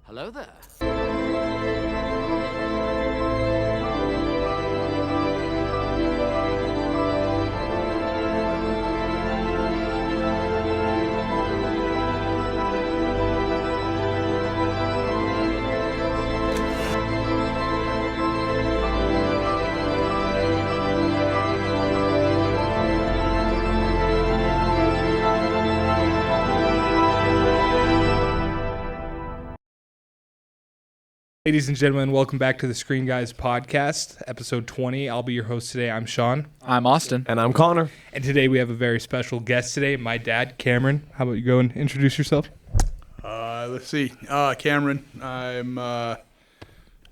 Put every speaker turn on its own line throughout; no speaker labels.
Hello there.
Ladies and gentlemen, welcome back to the Screen Guys podcast, episode 20. I'll be your host today. I'm Sean.
I'm Austin.
And I'm Connor.
And today we have a very special guest today, my dad, Cameron. How about you go and introduce yourself?
Let's see. Cameron. I'm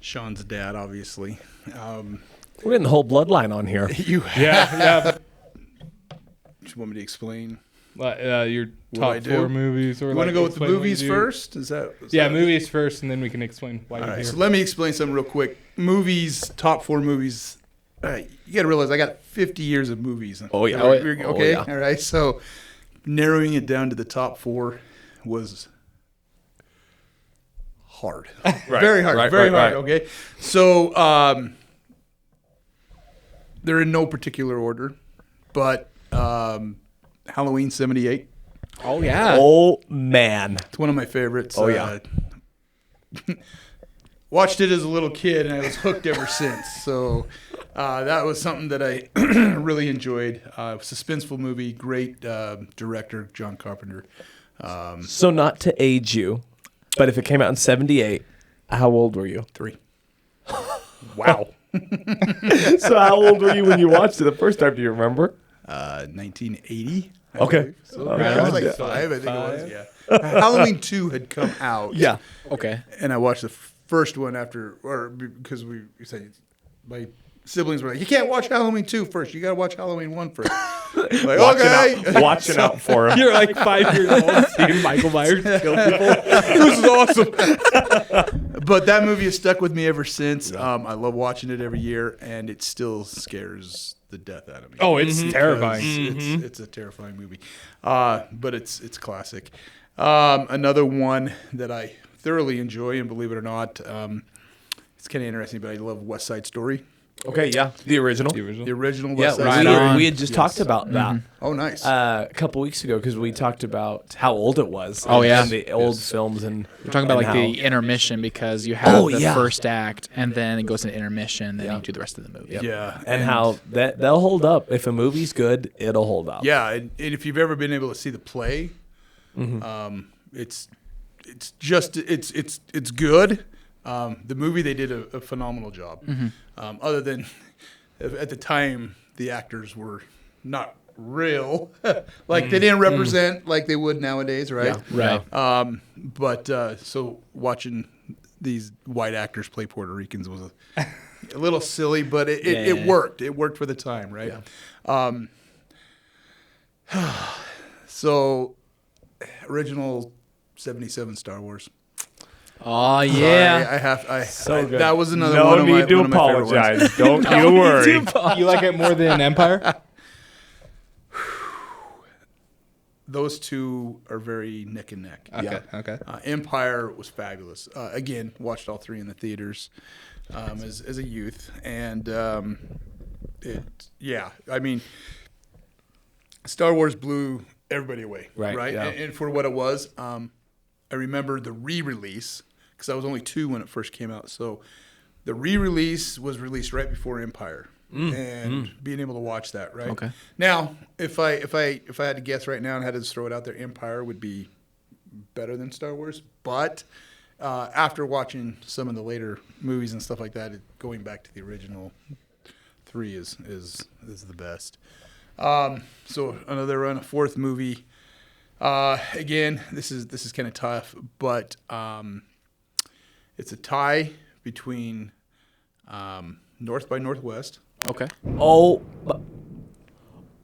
Sean's dad, obviously.
We're getting the whole bloodline on here.
Yeah.
Do you want me to explain?
Your top
do?
4 movies. Or
You want to go with the
explain what
movies
you do?
first?
Movies first, and then we can explain why
All
you're
right,
here.
so let me explain something real quick. Movies, top 4 movies. You got to realize I got 50 years of movies.
Oh, yeah.
Okay?
Oh, yeah.
All right. So narrowing it down to the top 4 was hard. Very hard. Very hard. Okay. So they're in no particular order, but Halloween 78.
Oh, yeah.
Oh, man.
It's one of my favorites.
Oh, yeah.
Watched it as a little kid, and I was hooked ever since. So that was something that I really enjoyed. Suspenseful movie, great director, John Carpenter.
So not to age you, but if it came out in 78, how old were you?
3.
Wow.
So how old were you when you watched it the first time? Do you remember?
1980. I
Okay.
believe. So,
All
I was
right.
like 5, I think it was. Yeah. Halloween 2 had come out.
Yeah.
Okay.
And I watched the first one because we said my siblings were like, you can't watch Halloween 2 first. You got to watch Halloween 1 first. Like, okay.
Watching out for him.
You're like 5 years old seeing Michael Myers kill people. This is awesome.
But that movie has stuck with me ever since. I love watching it every year, and it still scares the death out of me.
Oh, it's terrifying.
It's a terrifying movie, but it's classic. Another one that I thoroughly enjoy, and believe it or not, it's kind of interesting, but I love West Side Story.
Okay, yeah. The original.
The original
Yeah,
West Side Story.
we had just talked about that
Oh, nice.
a couple weeks ago because we talked about how old it was.
Oh, yeah.
And the old films. And
We're talking about
and
like
how-
the intermission because you have the
yeah.
first act and then it goes into intermission, then you do the rest of the movie.
Yeah,
And how they'll hold up. If a movie's good, it'll hold up.
Yeah, and if you've ever been able to see the play, it's good. The movie, they did a phenomenal job. Other than at the time the actors were not real, like they didn't represent like they would nowadays, right?
Yeah.
Right.
But so watching these white actors play Puerto Ricans was a little silly, but it worked. It worked for the time, right? So original 77 Star Wars.
Oh, yeah.
Good.
That was another
no
one of my
need to
one of my favorite ones.
apologize. Don't you worry.
You like it more than Empire?
Those two are very neck and neck.
Okay.
Empire was fabulous. Again, watched all 3 in the theaters as a youth, and I mean, Star Wars blew everybody away,
Right, yeah.
And for what it was, I remember the re-release because I was only 2 when it first came out. So the re-release was released right before Empire, and being able to watch that, right?
Okay.
Now, if I had to guess right now and had to just throw it out there, Empire would be better than Star Wars. But after watching some of the later movies and stuff like that, going back to the original 3 is the best. So another run, a 4th movie. Again, this is kind of tough, but it's a tie between North by Northwest.
Okay.
Oh,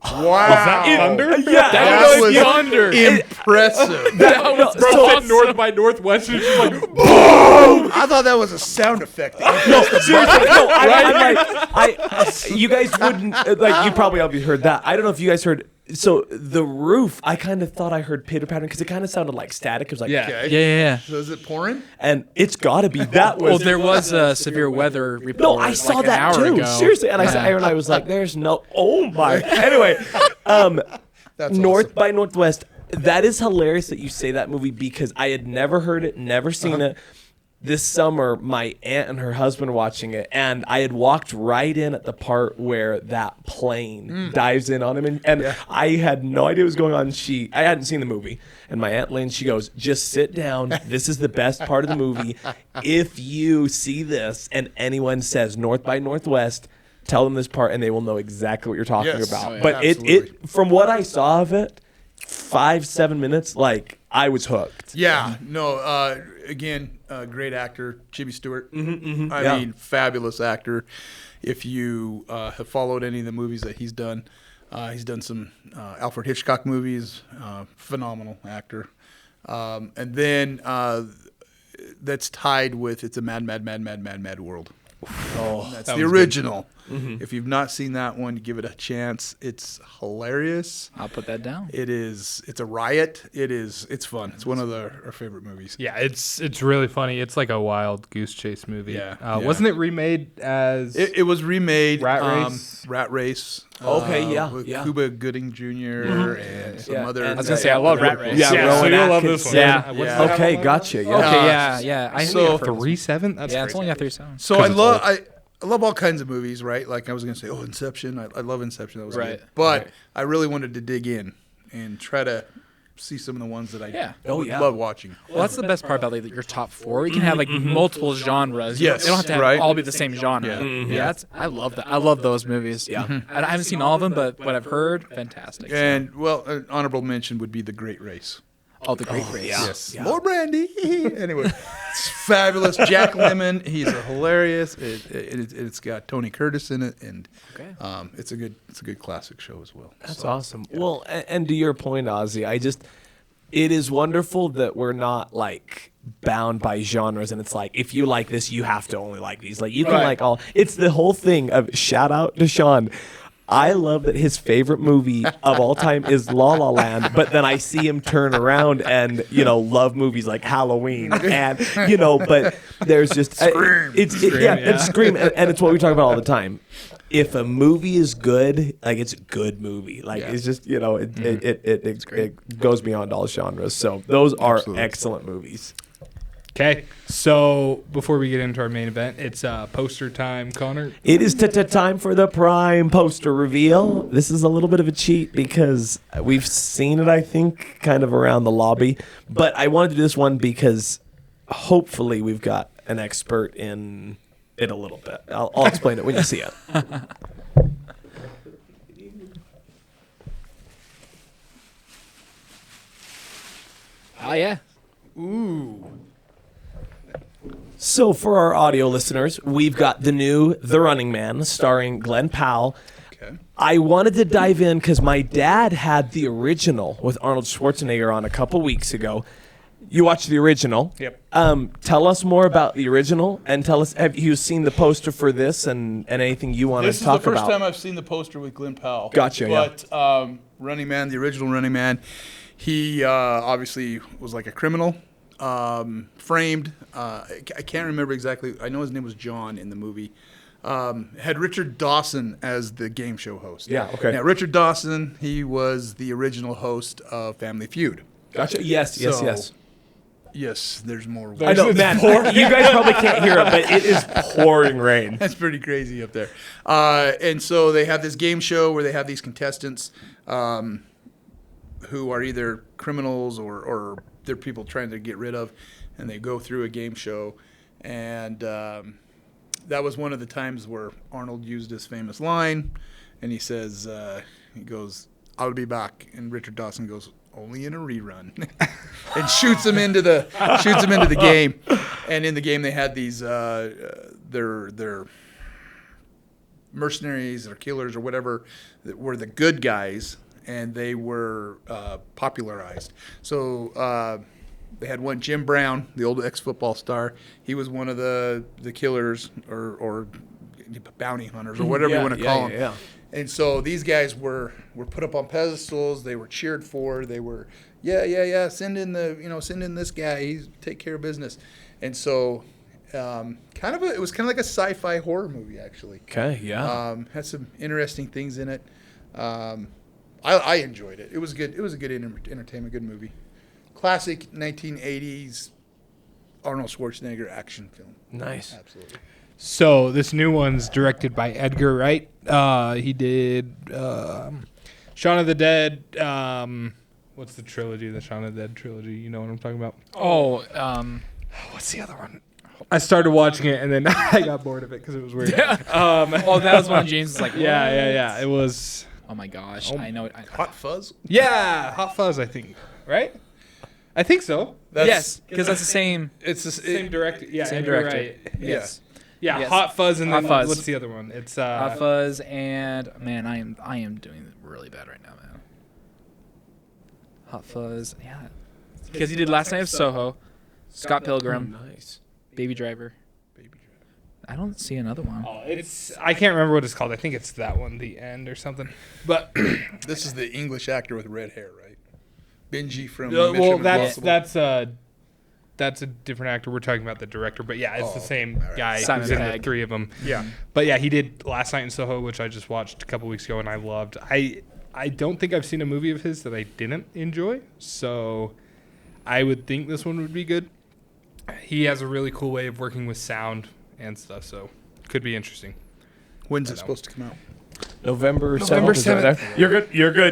Wow!
Thunder?
yeah.
That was
Thunder.
impressive.
Bro, North by Northwest, and she's like,
I thought that was a sound effect.
Seriously, no, you guys wouldn't, like, you probably already heard that. I don't know if you guys heard, So the roof, I kind of thought I heard pitter pattering because it kind of sounded like static. It was like,
Yeah.
Okay.
Yeah.
So is it pouring?
and it's got to be that
Well,
was.
there was a severe weather report.
No, I saw
like
that
an hour
too.
ago.
Seriously, and I said, Aaron, I was like, "There's no." Oh my. Anyway,
That's
North
awesome.
by Northwest. That is hilarious that you say that movie because I had never heard it, never seen it. This summer, my aunt and her husband were watching it, and I had walked right in at the part where that plane dives in on him, and I had no idea what was going on. I hadn't seen the movie, and my aunt Lynn, she goes, "Just sit down. This is the best part of the movie. If you see this and anyone says North by Northwest, tell them this part, and they will know exactly what you're talking
Yes.
about."
Oh, yeah.
But
Absolutely.
it from what I saw of it, 5-7 minutes, like I was hooked.
Yeah, no. Again, great actor, Jimmy Stewart. I
Yeah.
mean, fabulous actor. If you have followed any of the movies that he's done some Alfred Hitchcock movies. Phenomenal actor. And then that's tied with "It's a Mad, Mad, Mad, Mad, Mad, Mad World."
Oh,
That's
that
the
one's good.
original. If you've not seen that one, give it a chance. It's hilarious.
I'll put that down.
It's a riot. It's fun. It's one of our favorite movies.
Yeah, it's really funny. It's like a wild goose chase movie.
Yeah.
Wasn't it remade as?
It was remade.
Rat Race?
Rat Race.
Okay, yeah,
With
yeah.
Cuba Gooding Jr. and some
Yeah,
other.
and-
I was gonna say I love Rat Race.
Yeah,
so
Rowan
you'll love this
Atkinson.
one.
Yeah.
What's
Yeah.
that
Okay,
one?
gotcha. Yeah.
Okay,
Uh,
yeah. I
so-
think
3-7. That's
yeah, it's
crazy.
only got 3 songs.
So
'Cause
I
it's
love
old.
I love all kinds of movies, right? Like I was gonna say, Inception. I love Inception. That was
Right.
good. But I really wanted to dig in and try to see some of the ones that I
Yeah.
Oh, yeah.
love watching.
Well, that's the best part about like your top 4. You can have like multiple genres.
Yes,
They don't have to have
right.
all be the same genre. Yeah, I love that. I love those movies. Yeah. I haven't seen all of them, but what I've heard, fantastic. So,
And well, an honorable mention would be The Great Race.
all the great race.
Yes. More brandy. Anyway, it's fabulous. Jack Lemmon, he's hilarious. It's got Tony Curtis in it, and
Okay.
it's a good classic show as well.
That's awesome. Well, and to your point, Ozzy, it is wonderful that we're not like bound by genres, and it's like if you like this, you have to only like these. Like you can
Right.
like all. It's the whole thing of shout out to Sean. I love that his favorite movie of all time is La La Land, but then I see him turn around and love movies like Halloween, and but there's just
Scream.
and Scream, and it's what we talk about all the time. If a movie is good, like it's a good movie. Like it's just it goes beyond all genres. So those are
Absolutely.
excellent movies.
Okay, so before we get into our main event, it's poster time, Connor.
It is time for the prime poster reveal. This is a little bit of a cheat because we've seen it, I think, kind of around the lobby. But I wanted to do this one because hopefully we've got an expert in it a little bit. I'll explain it when you see it.
Oh yeah.
So for our audio listeners, we've got the new The Running Man starring Glenn Powell.
Okay.
I wanted to dive in because my dad had the original with Arnold Schwarzenegger on a couple weeks ago. You watched the original.
Yep.
Tell us more about the original and tell us, have you seen the poster for this and anything you want
This
to
is the
talk
first
about?
time I've seen the poster with Glenn Powell.
Gotcha, yeah.
But Running Man, the original Running Man, he obviously was like a criminal, framed. I can't remember exactly. I know his name was John in the movie. Had Richard Dawson as the game show host.
Yeah, okay.
Now, Richard Dawson, he was the original host of Family Feud.
Gotcha. Yes.
So- Yes, there's more.
I know, man. You guys probably can't hear it, but it is pouring rain.
That's pretty crazy up there. And so they have this game show where they have these contestants who are either criminals or they're people trying to get rid of, and they go through a game show. And that was one of the times where Arnold used his famous line, and he says, he goes, "I'll be back." And Richard Dawson goes, "Only in a rerun," and shoots him into the game. And in the game, they had these their mercenaries or killers or whatever that were the good guys, and they were popularized. So they had one, Jim Brown, the old ex-football star. He was one of the killers or bounty hunters or whatever you want to call them.
Yeah.
And so these guys were put up on pedestals. They were cheered for. They were, send in this guy. He's take care of business. And so, it was kind of like a sci-fi horror movie actually.
Okay, yeah.
Had some interesting things in it. I enjoyed it. It was good. It was a good entertainment, good movie. Classic 1980s Arnold Schwarzenegger action film.
Nice.
Absolutely.
So this new one's directed by Edgar Wright. He did Shaun of the Dead. What's the trilogy? The Shaun of the Dead trilogy. You know what I'm talking about?
Oh,
What's the other one? I started watching it and then I got bored of it because it was weird.
oh, that was when James was like,
Yeah. It was.
Oh my gosh, I know it.
Hot Fuzz?
Yeah, Hot Fuzz. I think. Right? I think so.
Yes, because that's the same.
It's the
Same director. Yeah,
Same
Edgar
director.
Wright.
Yes.
Yeah,
Yes.
Hot Fuzz and
Hot
then
Fuzz.
what's the other one? It's
Hot Fuzz and man, I am doing really bad right now, man. Hot Fuzz, yeah, because he did Last Night of Soho, Scott Pilgrim,
Nice.
Baby Driver. I don't see another one.
Oh, it's I can't remember what it's called. I think it's that one, The End or something. But
This is the English actor with red hair, right? Benji from
well,
Mission
that's
Impossible.
that's a different actor. We're talking about the director, but yeah, it's the same
all right.
guy
Simon
who's in the
Pegg.
three of them.
Yeah.
But yeah, he did Last Night in Soho, which I just watched a couple weeks ago and I loved. I don't think I've seen a movie of his that I didn't enjoy, so I would think this one would be good. He has a really cool way of working with sound and stuff, so could be interesting.
When's
I
it
know.
supposed to come out?
November 7th.
November
is that
7th.
there?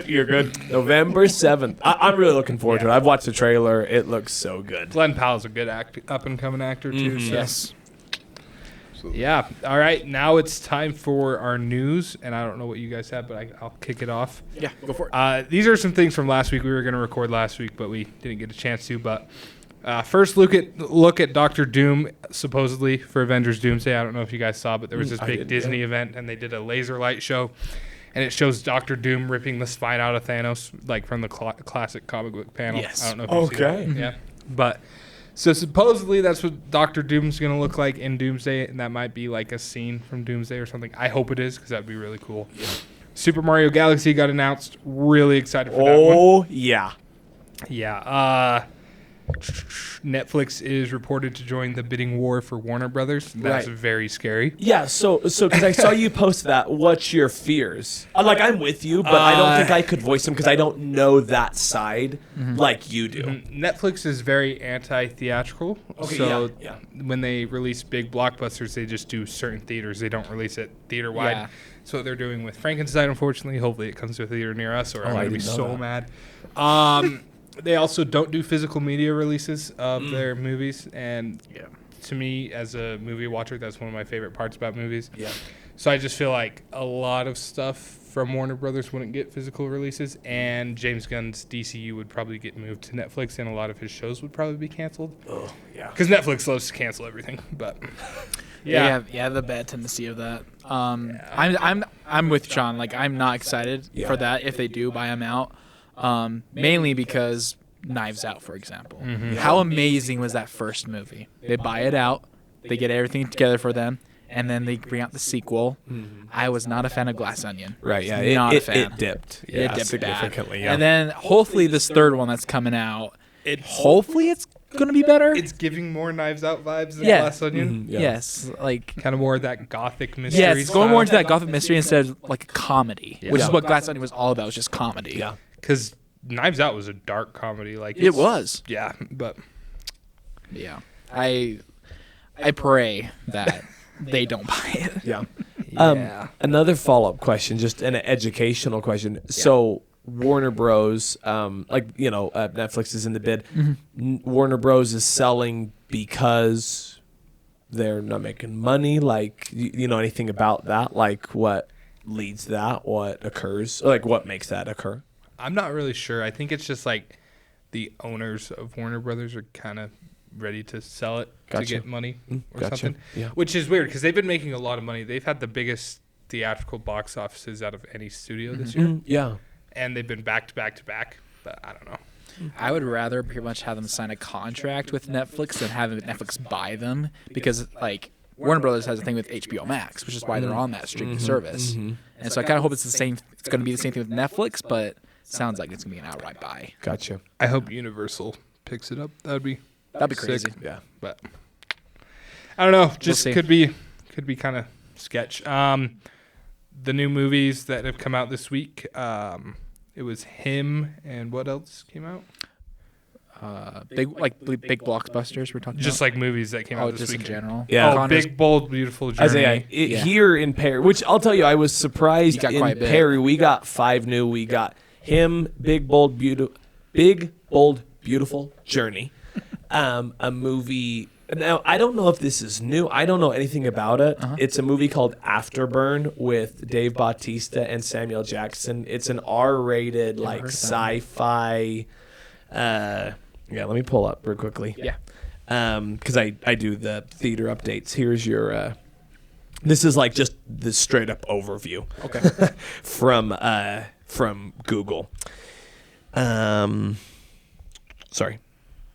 You're good. November 7th. I'm really looking forward to it. I've watched the trailer. It looks so good.
Glenn Powell's a good up and coming actor too. So.
Yes.
Yeah. All right. Now it's time for our news, and I don't know what you guys have, but I'll kick it off.
Yeah, go for it.
These are some things from last week. We were going to record last week, but we didn't get a chance to. But first, look at Doctor Doom, supposedly for Avengers Doomsday. I don't know if you guys saw, but there was this
I
big
didn't,
Disney event, and they did a laser light show, and it shows Doctor Doom ripping the spine out of Thanos, like from the classic comic book panel.
Yes.
I don't know if you see
Okay.
that. Yeah. But so supposedly that's what Doctor Doom's going to look like in Doomsday, and that might be like a scene from Doomsday or something. I hope it is, because that would be really cool. Yeah. Super Mario Galaxy got announced. Really excited for that one.
Oh, yeah.
Yeah. Netflix is reported to join the bidding war for Warner Brothers. That's
Right.
very scary.
Yeah, so because I saw you post that, what's your fears? I'm with you, but I don't think I could voice them because I don't know that side like you do.
Netflix is very anti-theatrical.
Okay,
so
yeah.
when they release big blockbusters, they just do certain theaters. They don't release it theater-wide.
Yeah.
That's what they're doing with Frankenstein, unfortunately. Hopefully it comes to a theater near us, or I'm
I
going to be
didn't know
so
that.
mad. They also don't do physical media releases of their movies, and to me, as a movie watcher, that's one of my favorite parts about movies.
Yeah.
So I just feel like a lot of stuff from Warner Brothers wouldn't get physical releases, and James Gunn's DCU would probably get moved to Netflix, and a lot of his shows would probably be canceled.
Oh, yeah.
Because Netflix loves to cancel everything, but
Yeah, they have the bad tendency of that. I'm with John. Like, I'm not excited for that if they do buy them out. Mainly because Knives Out, for example. How amazing was that first movie? They buy it out, they get everything together for them, and then they bring out the sequel. I was not a fan of Glass Onion.
Right, yeah.
Not a
It
fan.
dipped.
It
Yeah,
dipped
significantly,
bad.
yeah.
And then hopefully this third one that's coming out, hopefully it's going to be better.
it's giving more Knives Out vibes than
Yeah.
Glass Onion.
Yeah.
Yes, like
Kind of more of that gothic mystery.
yes, it's going more into
style.
that gothic mystery instead of like a comedy, which is
Yeah.
what Glass Onion was all about. It was just comedy.
Yeah.
Because Knives Out was a dark comedy. Like
It was.
Yeah, but
Yeah. I pray that they don't buy it.
Yeah.
yeah.
Another follow-up question, just an educational question. So Warner Bros, Netflix is in the bid. Warner Bros is selling because they're not making money. Like, you know anything about that? Like, what leads that? What occurs? Like, what makes that occur?
I'm not really sure. I think it's just like the owners of Warner Brothers are kind of ready to sell it
Gotcha.
to get money or
Gotcha.
something.
Yeah.
Which is weird because they've been making a lot of money. They've had the biggest theatrical box offices out of any studio this year,
Yeah.
and they've been back to back to back. But I don't know.
I would rather pretty much have them sign a contract with Netflix than have Netflix buy them because, like, Warner Brothers has a thing with HBO Max, which is why they're on that streaming service. And so I kind of hope it's the same. It's going to be the same thing with Netflix, but sounds like it's going to be an outright buy.
Gotcha.
I hope Universal picks it up. That'd be
That'd be
sick.
crazy.
Yeah.
But I don't know. Just
see.
could be kind of sketch. The new movies that have come out this week. It was Him, and what else came out?
Big blockbusters we're talking
Just
about.
like movies that came out this
just in
week.
general.
Yeah.
Oh,
Connor's-
Big Bold Beautiful Journey.
Isaiah,
Yeah.
here in Perry, which I'll tell you, I was surprised
You got
in
quite a bit.
Perry. We got 5 new. We got Him, Big Bold Beautiful Journey, a movie. Now I don't know if this is new. I don't know anything about it. It's a movie called Afterburn with Dave Bautista and Samuel Jackson. It's an R-rated like
heard that.
sci-fi. Yeah, let me pull up real quickly.
Yeah.
Because I do the theater updates. Here's your. This is like just the straight up overview.
Okay.
from Google. Sorry.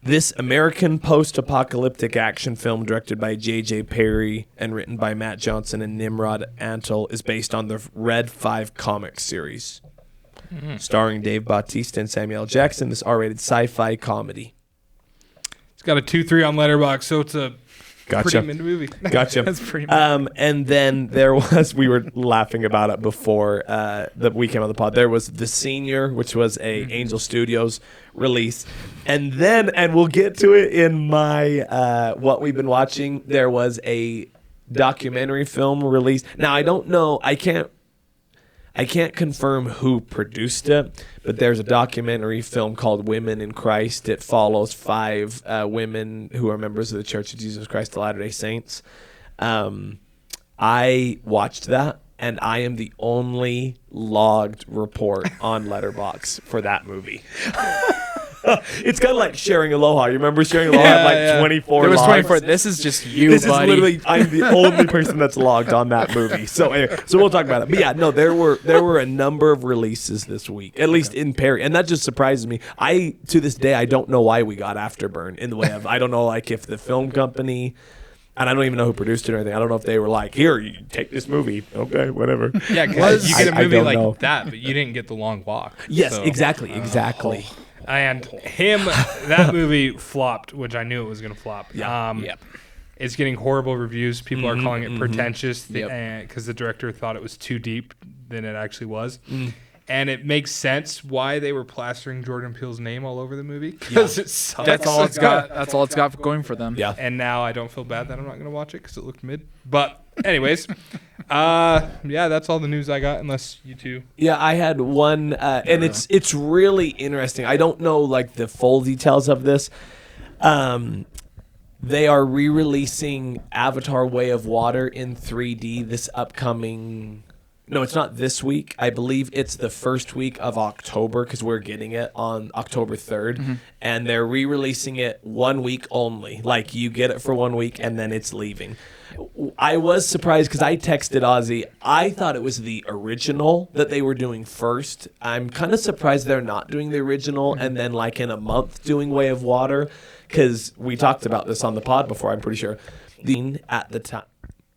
This American post-apocalyptic action film directed by J.J. Perry and written by Matt Johnson and Nimrod Antal is based on the Red 5 comic series. Starring Dave Bautista and Samuel Jackson, this R-rated sci-fi comedy.
It's got a 2.3 on Letterboxd, so it's a
Gotcha.
pretty mid movie.
Gotcha.
That's pretty
And then there was, we were laughing about it before that we came on the pod. There was The Senior, which was a Angel Studios release. And then, and we'll get to it in my, what we've been watching, there was a documentary film release. Now, I don't know, I can't confirm who produced it, but there's a documentary film called Women in Christ. It follows 5 women who are members of the Church of Jesus Christ of Latter-day Saints. I watched that, and I am the only logged report on Letterboxd for that movie. It's kind of like sharing Aloha. You remember sharing Aloha had like 24
There was
logs?
24. This is just you,
This
buddy.
is literally, I'm the only person that's logged on that movie. So anyway, so we'll talk about it. But yeah, no, there were a number of releases this week, at least in Perry, and that just surprises me. To this day, I don't know why we got Afterburn in the way of, I don't know, like if the film company, and I don't even know who produced it or anything. I don't know if they were like, here, you take this movie. Okay, whatever.
Yeah, because you get a
I
movie
don't
like
know.
that, but you didn't get The Long Walk.
Yes,
So-
exactly.
And Him, that movie flopped, which I knew it was going to flop.
Yeah.
Yep.
It's getting horrible reviews. People are calling it pretentious
Yep.
because the director thought it was too deep than it actually was. And it makes sense why they were plastering Jordan Peele's name all over the movie because it sucks.
That's all it's got. That's all it's got going for them.
Yeah.
And now I don't feel bad that I'm not going to watch it because it looked mid. But anyways, yeah, that's all the news I got. Unless you two.
Yeah, I had one, and it's really interesting. I don't know like the full details of this. They are re-releasing Avatar: Way of Water in 3D this upcoming. No, it's not this week. I believe it's the first week of October because we're getting it on October 3rd. And they're re-releasing it 1 week only. Like, you get it for 1 week and then it's leaving. I was surprised because I texted Ozzy. I thought it was the original that they were doing first. I'm kind of surprised they're not doing the original and then, like, in a month doing Way of Water because we talked about this on the pod before, I'm pretty sure. At the time,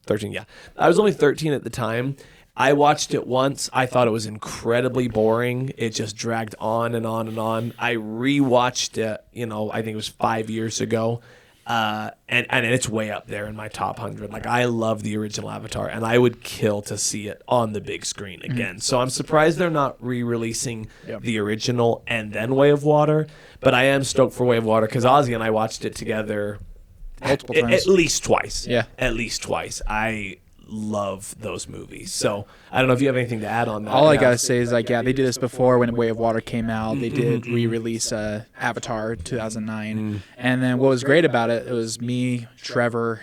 13, yeah. I was only 13 at the time. I watched it once. I thought it was incredibly boring. It just dragged on and on and on. I rewatched it, I think it was 5 years ago. And it's way up there in my top 100. Like, I love the original Avatar, and I would kill to see it on the big screen again. So I'm surprised they're not re-releasing the original and then Way of Water. But I am stoked for Way of Water because Ozzy and I watched it together
Multiple
at
times.
least twice.
Yeah.
At least twice. I love those movies. So I don't know if you have anything to add on that.
All I gotta say is like, yeah, they did this before when Way of Water came out. They did re-release Avatar 2009, and then what was great about it, it was me, Trevor,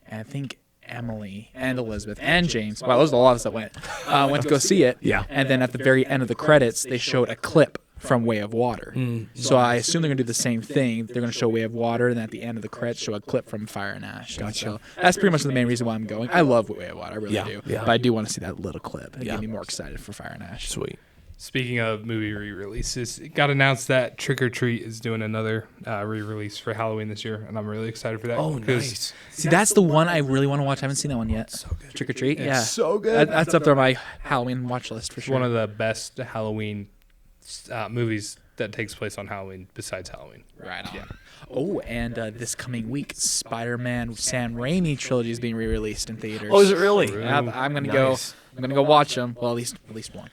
and I think Emily and Elizabeth and James. Wow, those are a lot of us that went to go see it.
Yeah.
And then at the very end of the credits, they showed a clip from Way of Water. So I assume they're gonna do the same thing. They're gonna show Way of Water, and then at the end of the credits, show a clip from Fire and Ash. Gotcha. So that's pretty much the main reason why I'm going. I love Way of Water, I really do.
Yeah.
But I do want to see that little clip. It
Yeah.
get me more excited for Fire and Ash.
Sweet.
Speaking of movie re-releases, it got announced that Trick or Treat is doing another re-release for Halloween this year, and I'm really excited for that.
Oh, nice.
See, that's the one I really want to watch. I haven't seen that one yet. So good. Trick or Treat. Yeah.
So good.
That's up there on my Halloween watch list for
It's
sure.
one of the best Halloween movies that takes place on Halloween besides Halloween.
Right on. Yeah. Oh, and this coming week, Spider-Man Sam Raimi trilogy is being re-released in theaters.
Oh, is it really?
Yeah, I'm gonna
Nice.
go. I'm gonna go watch them. Well, at least one.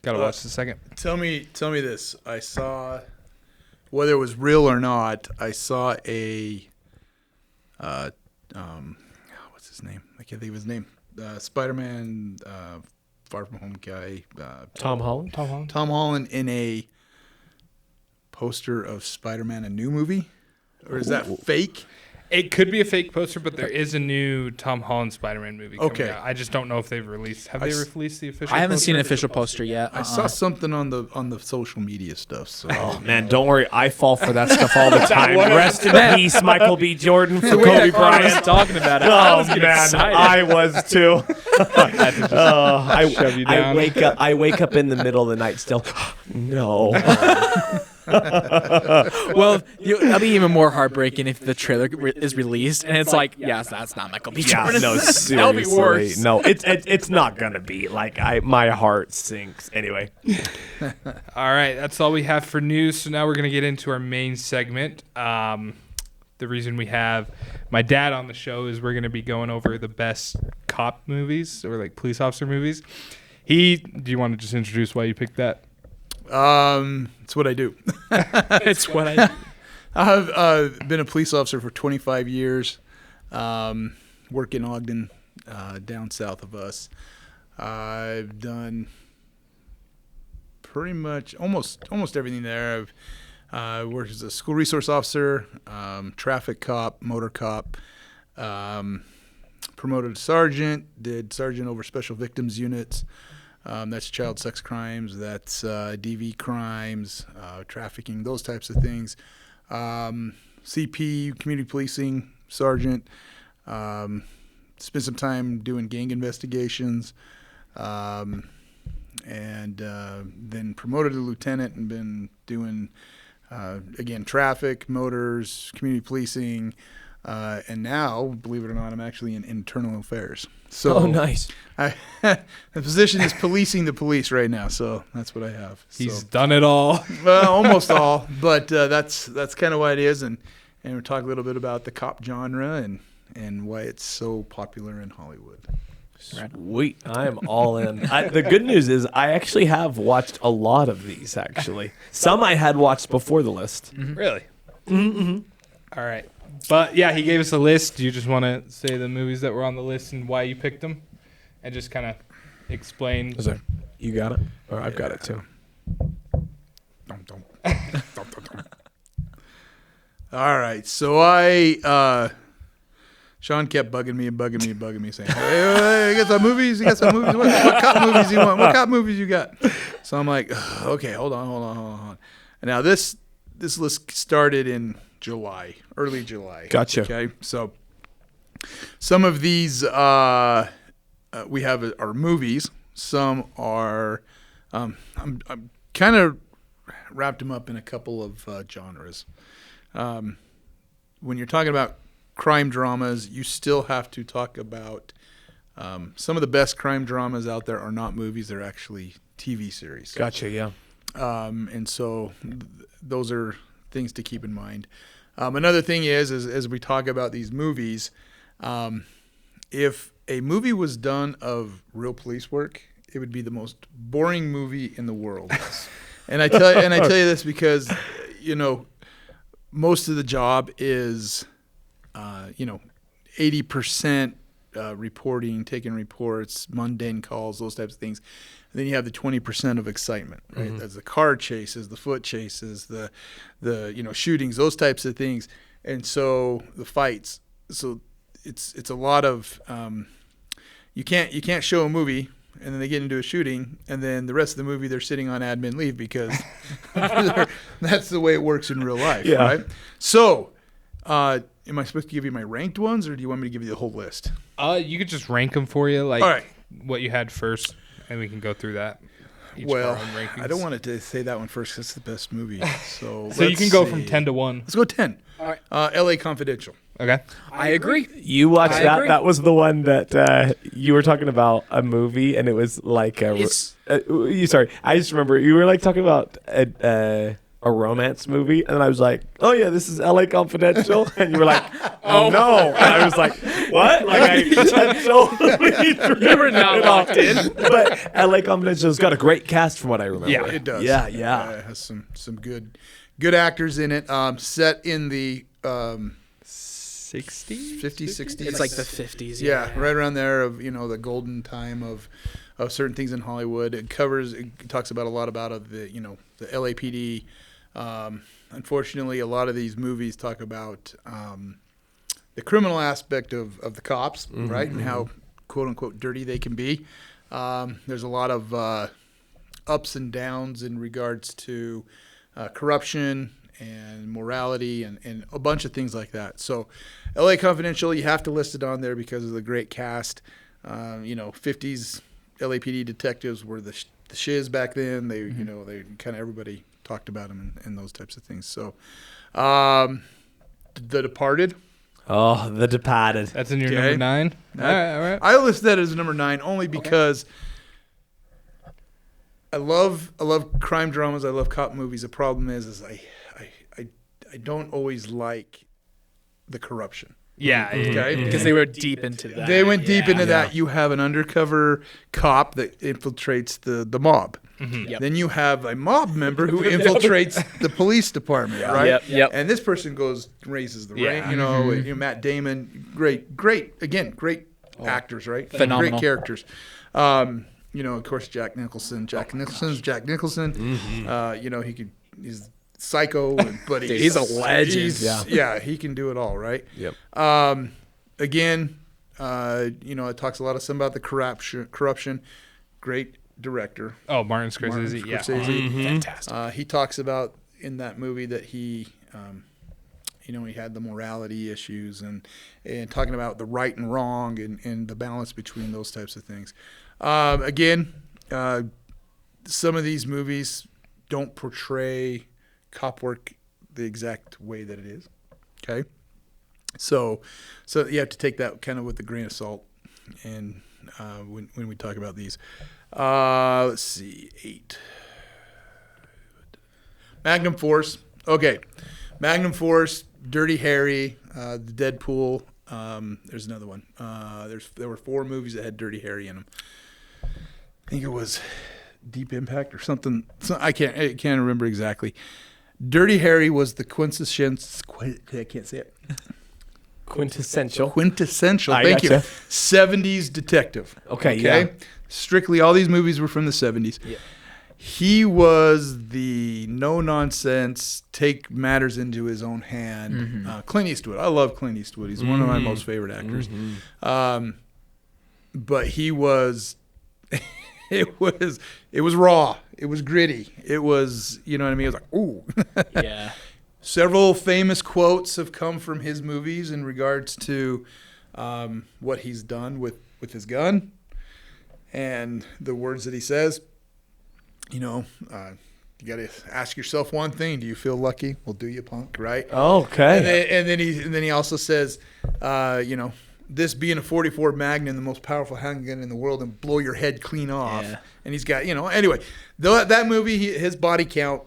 Gotta watch the second.
Tell me this. I saw, whether it was real or not, I saw a, what's his name? I can't think of his name. Spider-Man, Far From Home guy.
Tom Holland.
Tom
Holland in a poster of Spider-Man, a new movie, or is that fake?
It could be a fake poster, but there is a new Tom Holland Spider-Man movie coming
Okay.
out. I just don't know if they've released. Have they released the official?
I haven't
poster?
seen an official poster yet.
I saw something on the social media stuff. So
Oh man, don't worry. I fall for that stuff all the time. Rest in peace, Michael B. Jordan for Kobe Bryant.
talking about it. I was
Oh
getting
man,
excited.
I was too.
Shove you down.
I wake up in the middle of the night still. No.
Well, that'll be even more heartbreaking if the trailer is released and it's like, yes, that's not Michael B.
Yeah,
Jordan.
no,
That'll be
seriously.
worse.
No, it's not gonna be like my heart sinks. Anyway.
All right, that's all we have for news. So now we're going to get into our main segment. The reason we have my dad on the show is we're going to be going over the best cop movies or like police officer movies. Do you want to just introduce why you picked that?
it's what I do.
It's what I.
I've been a police officer for 25 years. Work in Ogden, down south of us. I've done pretty much almost everything there. I've worked as a school resource officer, traffic cop, motor cop, promoted to sergeant, did sergeant over special victims units. That's child sex crimes, that's DV crimes, trafficking, those types of things. CP, community policing, sergeant. Spent some time doing gang investigations, and then promoted to lieutenant and been doing, again, traffic, motors, community policing, and now, believe it or not, I'm actually in internal affairs. So
Oh, nice.
the position is policing the police right now, so that's what I have.
He's
So,
done it all.
well, almost all, but that's kind of what it is, and we'll talk a little bit about the cop genre and why it's so popular in Hollywood.
Sweet. I am all in. The good news is I actually have watched a lot of these, actually. Some I had watched before the list.
Really? Mm-hmm. All right. But yeah, he gave us a list. Do you just want to say the movies that were on the list and why you picked them? And just kind of explain.
You got it? Or I've got it too.
All right, so Sean kept bugging me, saying, "Hey, you got some movies? You got some movies? What cop movies you want? What cop movies you got?" So I'm like, "Okay, hold on." And now this list started in July, early July.
Gotcha.
Okay, so some of these we have are movies. Some are I'm kind of wrapped them up in a couple of genres. When you're talking about crime dramas, you still have to talk about some of the best crime dramas out there are not movies; they're actually TV series.
Gotcha, yeah.
And so those are things to keep in mind. Another thing is as we talk about these movies, if a movie was done of real police work, it would be the most boring movie in the world. And I tell you this because, most of the job is, 80% reporting, taking reports, mundane calls, those types of things. And then you have the 20% of excitement, right? Mm-hmm. That's the car chases, the foot chases, the shootings, those types of things. And so the fights. So it's a lot of you can't show a movie and then they get into a shooting and then the rest of the movie they're sitting on admin leave because that's the way it works in real life,
yeah.
Right? So am I supposed to give you my ranked ones or do you want me to give you the whole list?
You could just rank them for you, like
all right.
What you had first, and we can go through that. each
Well,
of our own rankings.
I don't want to say that one first 'cause it's the best movie. So,
So you
let's
can go
see.
from 10 to 1.
Let's go 10.
All right.
L.A. Confidential.
Okay.
I agree.
You watched
I
that?
agree.
That was the one that you were talking about a movie, and it was like
It's-
sorry, I just remember you were like talking about a romance movie, and I was like, "Oh yeah, this is L.A. Confidential," and you were like, "Oh no," and I was like, "What?" Like I totally
You were not locked in.
But L.A. Confidential's got a great cast, from what I remember.
Yeah,
It does.
Yeah.
It has some good actors in it. Set in the
60?
50s, 60s.
It's like the 50s.
Yeah, right around there of the golden time of certain things in Hollywood. It talks about a lot about the the LAPD. Unfortunately, a lot of these movies talk about the criminal aspect of the cops, right, and how quote unquote dirty they can be. There's a lot of ups and downs in regards to corruption and morality and a bunch of things like that. So LA Confidential, you have to list it on there because of the great cast. 50s LAPD detectives were the shiz back then. They, they kind of everybody talked about them and those types of things. So The Departed.
Oh, The Departed.
That's in your
Okay.
number 9? All right.
I list that as number 9 only because I love crime dramas. I love cop movies. The problem is I don't always like the corruption.
Yeah.
Okay,
Because they were deep into that.
they went deep into
Yeah.
that. You have an undercover cop that infiltrates the mob.
Yep.
Then you have a mob member who infiltrates the police department, right?
Yep.
And this person raises the rank.
Yeah.
Matt Damon, great actors, right?
Phenomenal.
Great characters. Of course, Jack Nicholson. Jack Nicholson. He's psycho, but
Dude, he's a legend.
He can do it all, right?
Yep.
Again, it talks a lot about the corruption. Great director.
Oh, Martin Scorsese.
Martin
Yeah.
Scorsese.
Fantastic.
He talks about in that movie that he had the morality issues and talking about the right and wrong and the balance between those types of things. Some of these movies don't portray cop work the exact way that it is. Okay. So you have to take that kind of with a grain of salt and when we talk about these. Let's see, 8. Magnum Force. Okay. Magnum Force, Dirty Harry, the Deadpool. There's another one. There were 4 movies that had Dirty Harry in them. I think it was Deep Impact or something. I can't remember exactly. Dirty Harry was the quintessential. I can't say it.
Quintessential.
Quintessential.
I
Thank you.
gotcha.
70s detective.
Okay, yeah.
Strictly, all these movies were from the 70s.
Yeah.
He was the no-nonsense, take matters into his own hand. Clint Eastwood. I love Clint Eastwood. He's one of my most favorite actors. But he was, it was raw. It was gritty. It was, you know what I mean? It was like, ooh.
Yeah.
Several famous quotes have come from his movies in regards to what he's done with his gun and the words that he says. You got to ask yourself one thing: do you feel lucky? Well, do you, punk? Right?
Okay.
And then he also says, this being a 44 Magnum, the most powerful handgun in the world, and blow your head clean off.
Yeah.
And he's got, anyway, that movie, his body count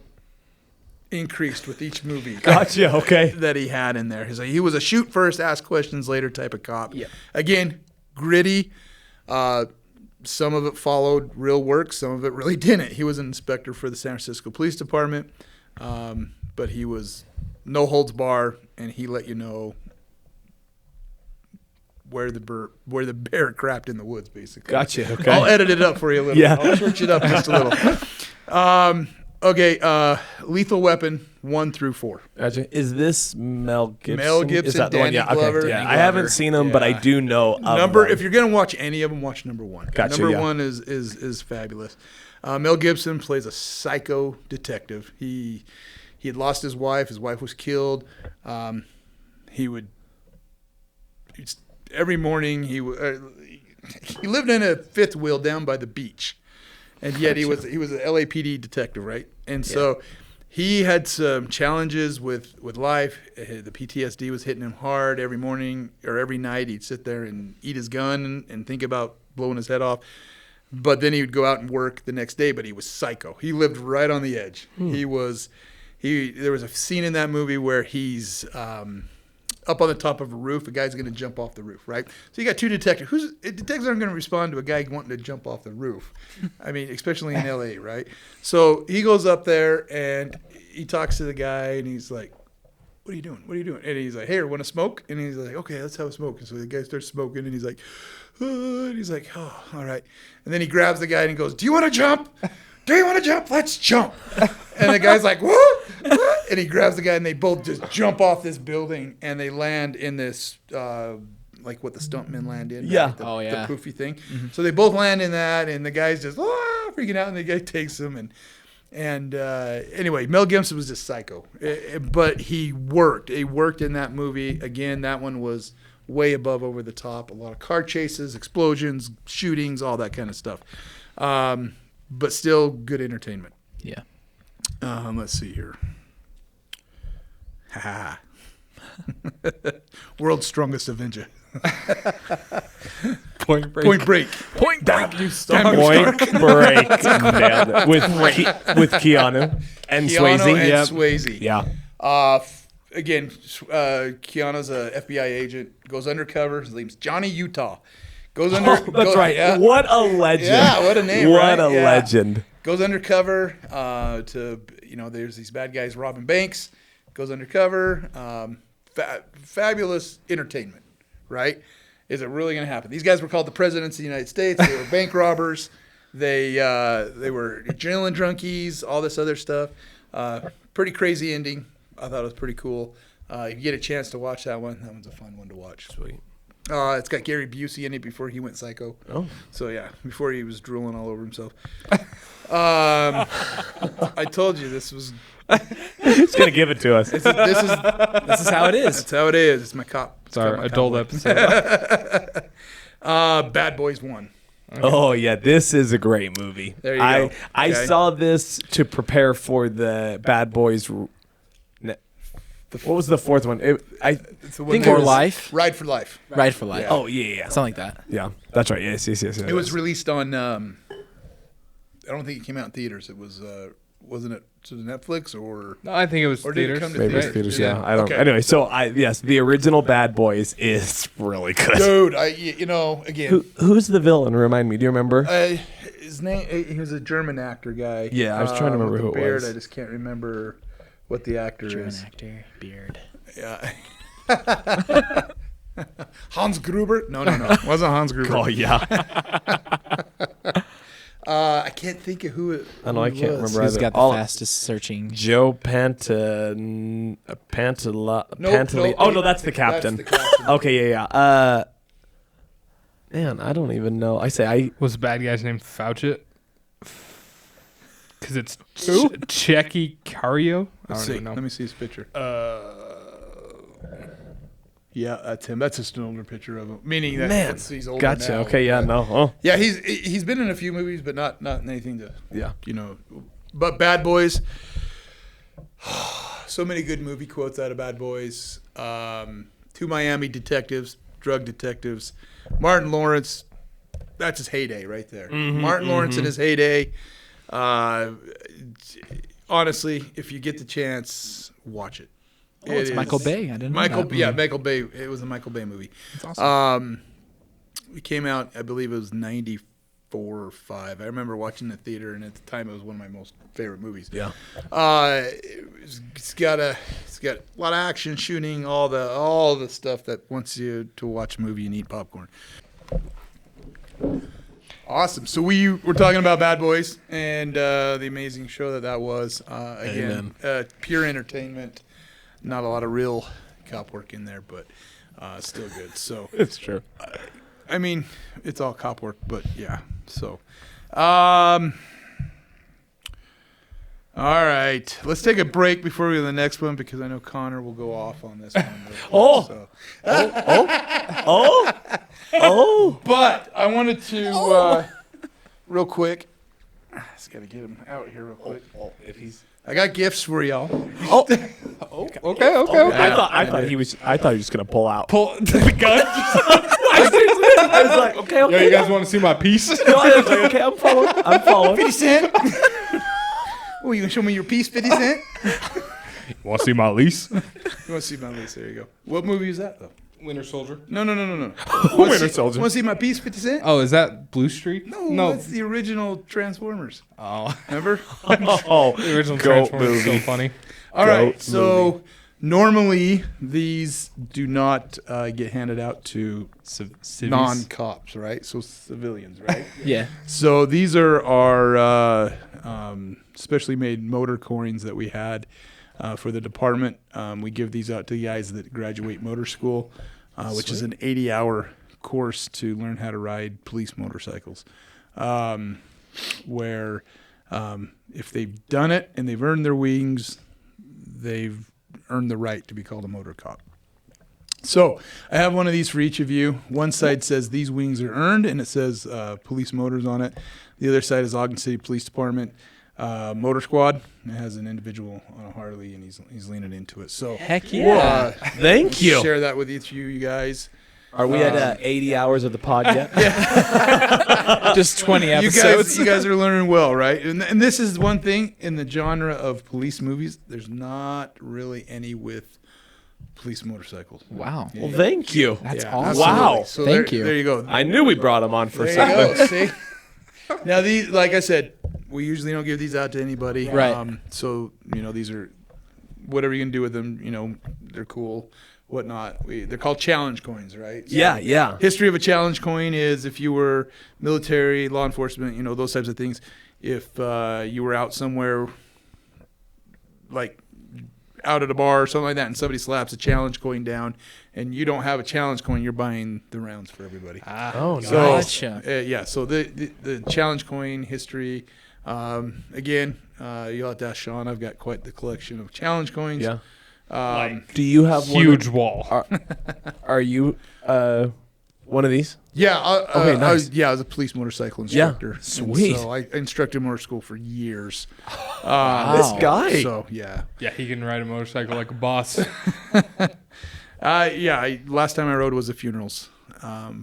increased with each movie.
Gotcha. Okay.
That he had in there. He was a shoot first, ask questions later type of cop.
Yeah.
Again, gritty. Some of it followed real work. Some of it really didn't. He was an inspector for the San Francisco Police Department, but he was no holds bar, and he let you know where the bear crapped in the woods, basically.
Gotcha. Okay.
I'll edit it up for you a little.
Yeah.
I'll switch it up just a little. Okay. Lethal Weapon 1 through 4.
Gotcha. Is this Mel Gibson?
Mel Gibson,
Is that the one?
Danny
Yeah.
Glover.
Okay. Yeah.
Danny
I haven't
Glover.
seen them, but I
Yeah.
do know of them.
If you're gonna watch any of them, watch number 1.
Gotcha,
Number
yeah.
1 is fabulous. Mel Gibson plays a psycho detective. He had lost his wife. His wife was killed. Every morning he lived in a fifth wheel down by the beach, and yet he was an LAPD detective, right? And so he had some challenges with life. The PTSD was hitting him hard every morning or every night. He'd sit there and eat his gun and think about blowing his head off. But then he would go out and work the next day, but he was psycho. He lived right on the edge. There was a scene in that movie where he's up on the top of a roof. A guy's going to jump off the roof, right? So you got two detectives. Detectives aren't going to respond to a guy wanting to jump off the roof. I mean, especially in L.A., right? So he goes up there and he talks to the guy and he's like, what are you doing? What are you doing? And he's like, hey, want to smoke? And he's like, okay, let's have a smoke. And so the guy starts smoking and he's like, oh, all right. And then he grabs the guy and he goes, do you want to jump? Do you want to jump? Let's jump. And the guy's like, what? And he grabs the guy and they both just jump off this building and they land in this, like what the stuntmen land in.
Yeah.
Right?
The
poofy thing. Mm-hmm. So they both land in that and the guy's just freaking out and the guy takes him. And anyway, Mel Gibson was just psycho. But he worked. He worked in that movie. Again, that one was way above over the top. A lot of car chases, explosions, shootings, all that kind of stuff. But still good entertainment.
Yeah.
Let's see here. World's Strongest Avenger.
Point Break.
Point Break.
Point Break.
Point Break. With Keanu and Swayze.
And Swayze.
Yeah.
Again, Keanu's a FBI agent. Goes undercover. His name's Johnny Utah. Goes under.
That's right. Yeah. What a legend.
Yeah, what a name.
What a legend.
Goes undercover there's these bad guys robbing banks. Goes undercover. Fabulous entertainment, right? Is it really going to happen? These guys were called the presidents of the United States. They were bank robbers. They were adrenaline junkies, all this other stuff. Pretty crazy ending. I thought it was pretty cool. If you get a chance to watch that one's a fun one to watch.
Sweet.
It's got Gary Busey in it before he went psycho.
Oh.
So, yeah, before he was drooling all over himself. I told you this was...
He's going to give it to us.
This is how it is.
That's how it is. It's my cop.
It's our adult episode.
Bad Boys 1.
Okay. Oh, yeah. This is a great movie.
There you go.
I saw this to prepare for the Bad Boys... What was the fourth one? I think
For Life?
Ride for Life.
Ride for Life.
Yeah.
Oh, yeah.
Something like that.
Yeah, that's right. Yes.
It was released on... I don't think it came out in theaters. It was... wasn't it to Netflix or...
No, I think it was
or
theaters.
Did it come to
Maybe
theaters?
it's theaters, yeah. I don't know. Anyway, so yes, the original Bad Boys is really good.
Dude, again...
Who's the villain? Remind me. Do you remember?
His name... He was a German actor guy.
Yeah, I was trying to remember
with
who
a beard.
it was.
I just can't remember what the actor
German
is.
actor, beard.
Yeah. Hans Gruber? No. It wasn't Hans Gruber.
Oh, yeah.
I can't think of who it
I know, I can't remember
Who's
either.
got the fastest searching?
Joe Pantoli.
Nope.
Oh, no, that's the captain.
That's the captain.
Okay, yeah. Man, I don't even know.
Was the bad guy's name Fauci? Because it's
Who?
Checky Cario.
Let's see. Let me see his picture. Yeah, that's him. That's just an older picture of him. Meaning that he's older
gotcha.
now.
Okay, yeah, no. Oh.
Yeah, he's been in a few movies, but not in anything to
Yeah.
But Bad Boys. So many good movie quotes out of Bad Boys. Two Miami detectives, drug detectives. Martin Lawrence. That's his heyday right there. Martin Lawrence in his heyday. Honestly, if you get the chance, watch it.
Oh, it's Michael Bay. I didn't know that.
Yeah, Michael Bay. It was a Michael Bay movie.
That's awesome.
It came out, I believe it was 94 or 5. I remember watching the theater, and at the time, it was one of my most favorite movies.
Yeah.
It's got a lot of action, shooting, all the stuff that wants you to watch a movie and eat popcorn. Awesome. So we're talking about Bad Boys and the amazing show that was. Again, pure entertainment. Not a lot of real cop work in there, but still good. So
It's true.
I mean, it's all cop work, but yeah. So, all right. Let's take a break before we go to the next one because I know Connor will go off on this one.
Oh.
But I wanted to, real quick, Just gotta get him out here real quick.
If he's
I got gifts for y'all.
Okay.
I thought he was just gonna pull out.
Pull the gun.
I was like, okay,
Yo, you guys want to see my piece?
No, I was like, okay, I'm following.
50 Cent. Oh, you gonna show me your piece, 50 Cent?
Want to see my lease?
You want to see my list? There you go. What movie is that though?
Winter Soldier.
No.
Winter Soldier.
Want to see my piece, 50 Cent?
Oh, is that Blue Streak?
No, that's the original Transformers.
Oh,
Remember?
Oh,
the original
Goat
Transformers is so
movie.
funny.
All right.
Goat
So normally these do not get handed out to non-cops, right? So civilians, right?
Yeah.
So these are our specially made motor coins that we had for the department. We give these out to the guys that graduate motor school, which is an 80-hour course to learn how to ride police motorcycles. Where if they've done it and they've earned their wings, they've earned the right to be called a motor cop. So I have one of these for each of you. One side says these wings are earned, and it says police motors on it. The other side is Ogden City Police Department motor squad. It has an individual on a Harley, and he's leaning into it. So
Heck yeah.
Thank you.
share that with each of you guys.
Are we at 80 hours of the pod yet?
Just 20
You
episodes.
guys are learning well, right? And this is one thing in the genre of police movies. There's not really any with police motorcycles.
Wow.
Well, thank you.
That's
Yeah,
awesome.
absolutely.
Wow.
So
Thank
there,
you.
There you go.
I knew we brought him on for a
There
second.
you go. See. Now these, like I said, we usually don't give these out to anybody.
Right.
So these are whatever you can do with them. They're cool, whatnot. They're called challenge coins, right? So
Yeah.
History of a challenge coin is if you were military, law enforcement, those types of things. If you were out somewhere, like out at a bar or something like that, and somebody slaps a challenge coin down, and you don't have a challenge coin, you're buying the rounds for everybody.
Oh,
So,
Gotcha.
yeah, so the challenge coin history, again, you'll have to ask Sean. I've got quite the collection of challenge coins.
Yeah.
Like,
Do you have
huge wall.
Are you one of these?
Yeah,
Okay, nice.
I was a police motorcycle
Yeah,
instructor. And
sweet.
So I instructed motor school for years.
This guy.
So, yeah.
Yeah, he can ride a motorcycle like a boss.
Last time I rode was the funerals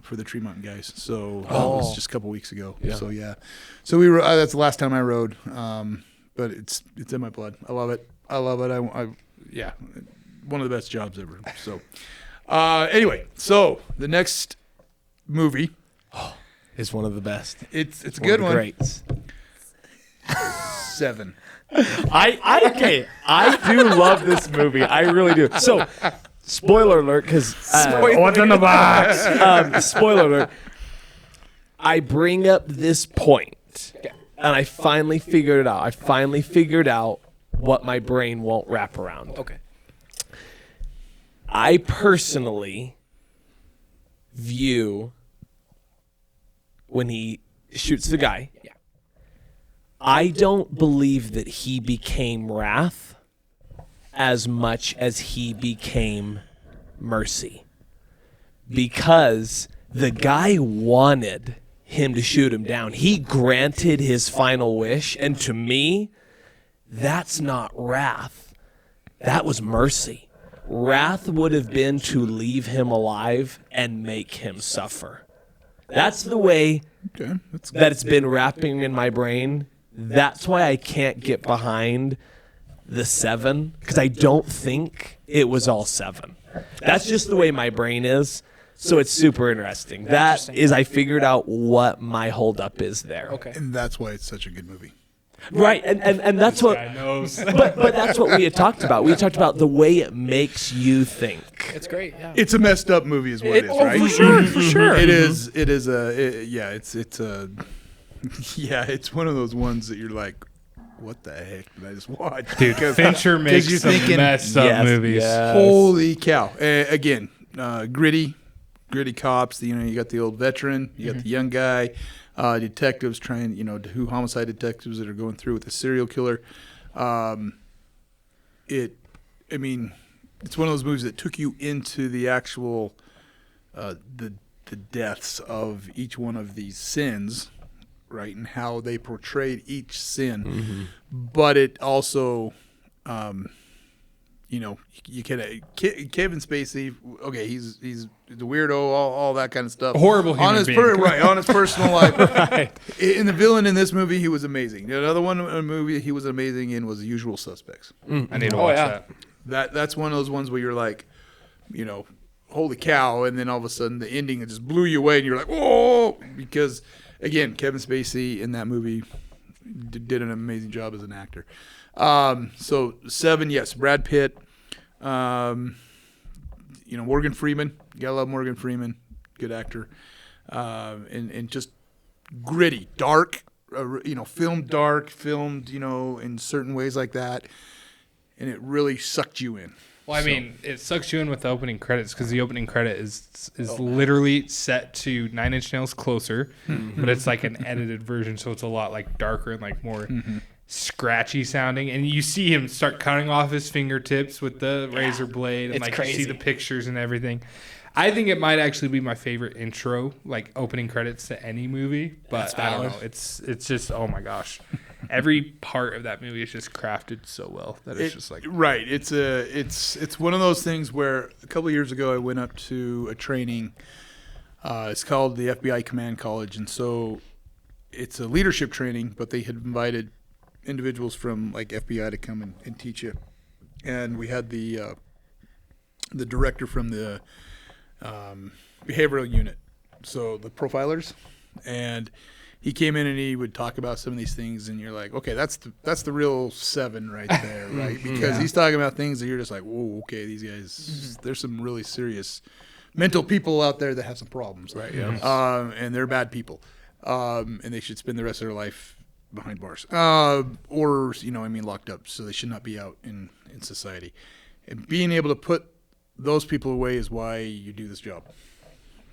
for the Tree Mountain guys. So it was just a couple weeks ago.
Yeah.
So, yeah. So we that's the last time I rode. But it's in my blood. I love it. Yeah, one of the best jobs ever. So, anyway, so the next movie,
Is one of the best.
it's a good one.
Greats.
7.
I do love this movie. I really do. So, spoiler alert, because what's in the box? Spoiler alert. I bring up this point, and I finally figured it out. I finally figured out what my brain won't wrap around.
Okay.
I personally view when he shoots the guy.
Yeah.
I don't believe that he became Wrath as much as he became Mercy. Because the guy wanted him to shoot him down. He granted his final wish, and to me, that's not Wrath. That was Mercy. Wrath would have been to leave him alive and make him suffer. That's the way
Okay, that's good.
that it's been wrapping in my brain. That's why I can't get behind the 7, because I don't think it was all 7. That's just the way my brain is. So it's super interesting. That is, I figured out what my holdup is there.
Okay.
And that's why it's such a good movie.
Right, and that's what.
Guy knows.
But that's what we had talked about. We talked about the way it makes you think.
It's great. Yeah.
It's a messed up movie, is what it is, right?
For sure. For sure.
It is. It is it's one of those ones that you're like, what the heck did I just watch?
Dude, Fincher makes
you're
some
thinking,
messed up movies.
Holy cow! Again, gritty cops. You got the old veteran, you got the young guy, detectives trying, who homicide detectives that are going through with a serial killer. It's one of those movies that took you into the actual the deaths of each one of these sins, right, and how they portrayed each sin. But it also, you know, you can Kevin Spacey. Okay, he's the weirdo, all that kind of stuff.
Horrible human
on his
being.
on his personal life. In the villain in this movie, he was amazing. Another movie he was amazing in was The Usual Suspects.
I need to watch that.
That's one of those ones where you're like, you know, holy cow, and then all of a sudden the ending it just blew you away, and you're like, whoa, because again, Kevin Spacey in that movie did an amazing job as an actor. So 7, yes, Brad Pitt, you know, Morgan Freeman, you gotta love Morgan Freeman, good actor, and just gritty, dark, you know, filmed, you know, in certain ways like that, and it really sucked you in.
Well, I mean, it sucks you in with the opening credits because the opening credit is literally set to 9 Inch Nails Closer, but it's like an edited version, so it's a lot like darker and like more scratchy sounding. And you see him start cutting off his fingertips with the razor blade, and
It's
like
crazy.
you see the pictures and everything. I think it might actually be my favorite intro, like opening credits to any movie. But I don't know. It's just, oh my gosh. Every part of that movie is just crafted so well that it's just like
right. It's one of those things where a couple of years ago I went up to a training. It's called the FBI Command College, and so it's a leadership training. But they had invited individuals from like FBI to come and teach you, and we had the director from the behavioral unit, so the profilers, and he came in and he would talk about some of these things, and you're like, okay, that's the real 7 right there, right? Because he's talking about things that you're just like, whoa, okay, these guys, there's some really serious mental people out there that have some problems, right? And they're bad people, and they should spend the rest of their life behind bars, or locked up, so they should not be out in society. And being able to put those people away is why you do this job.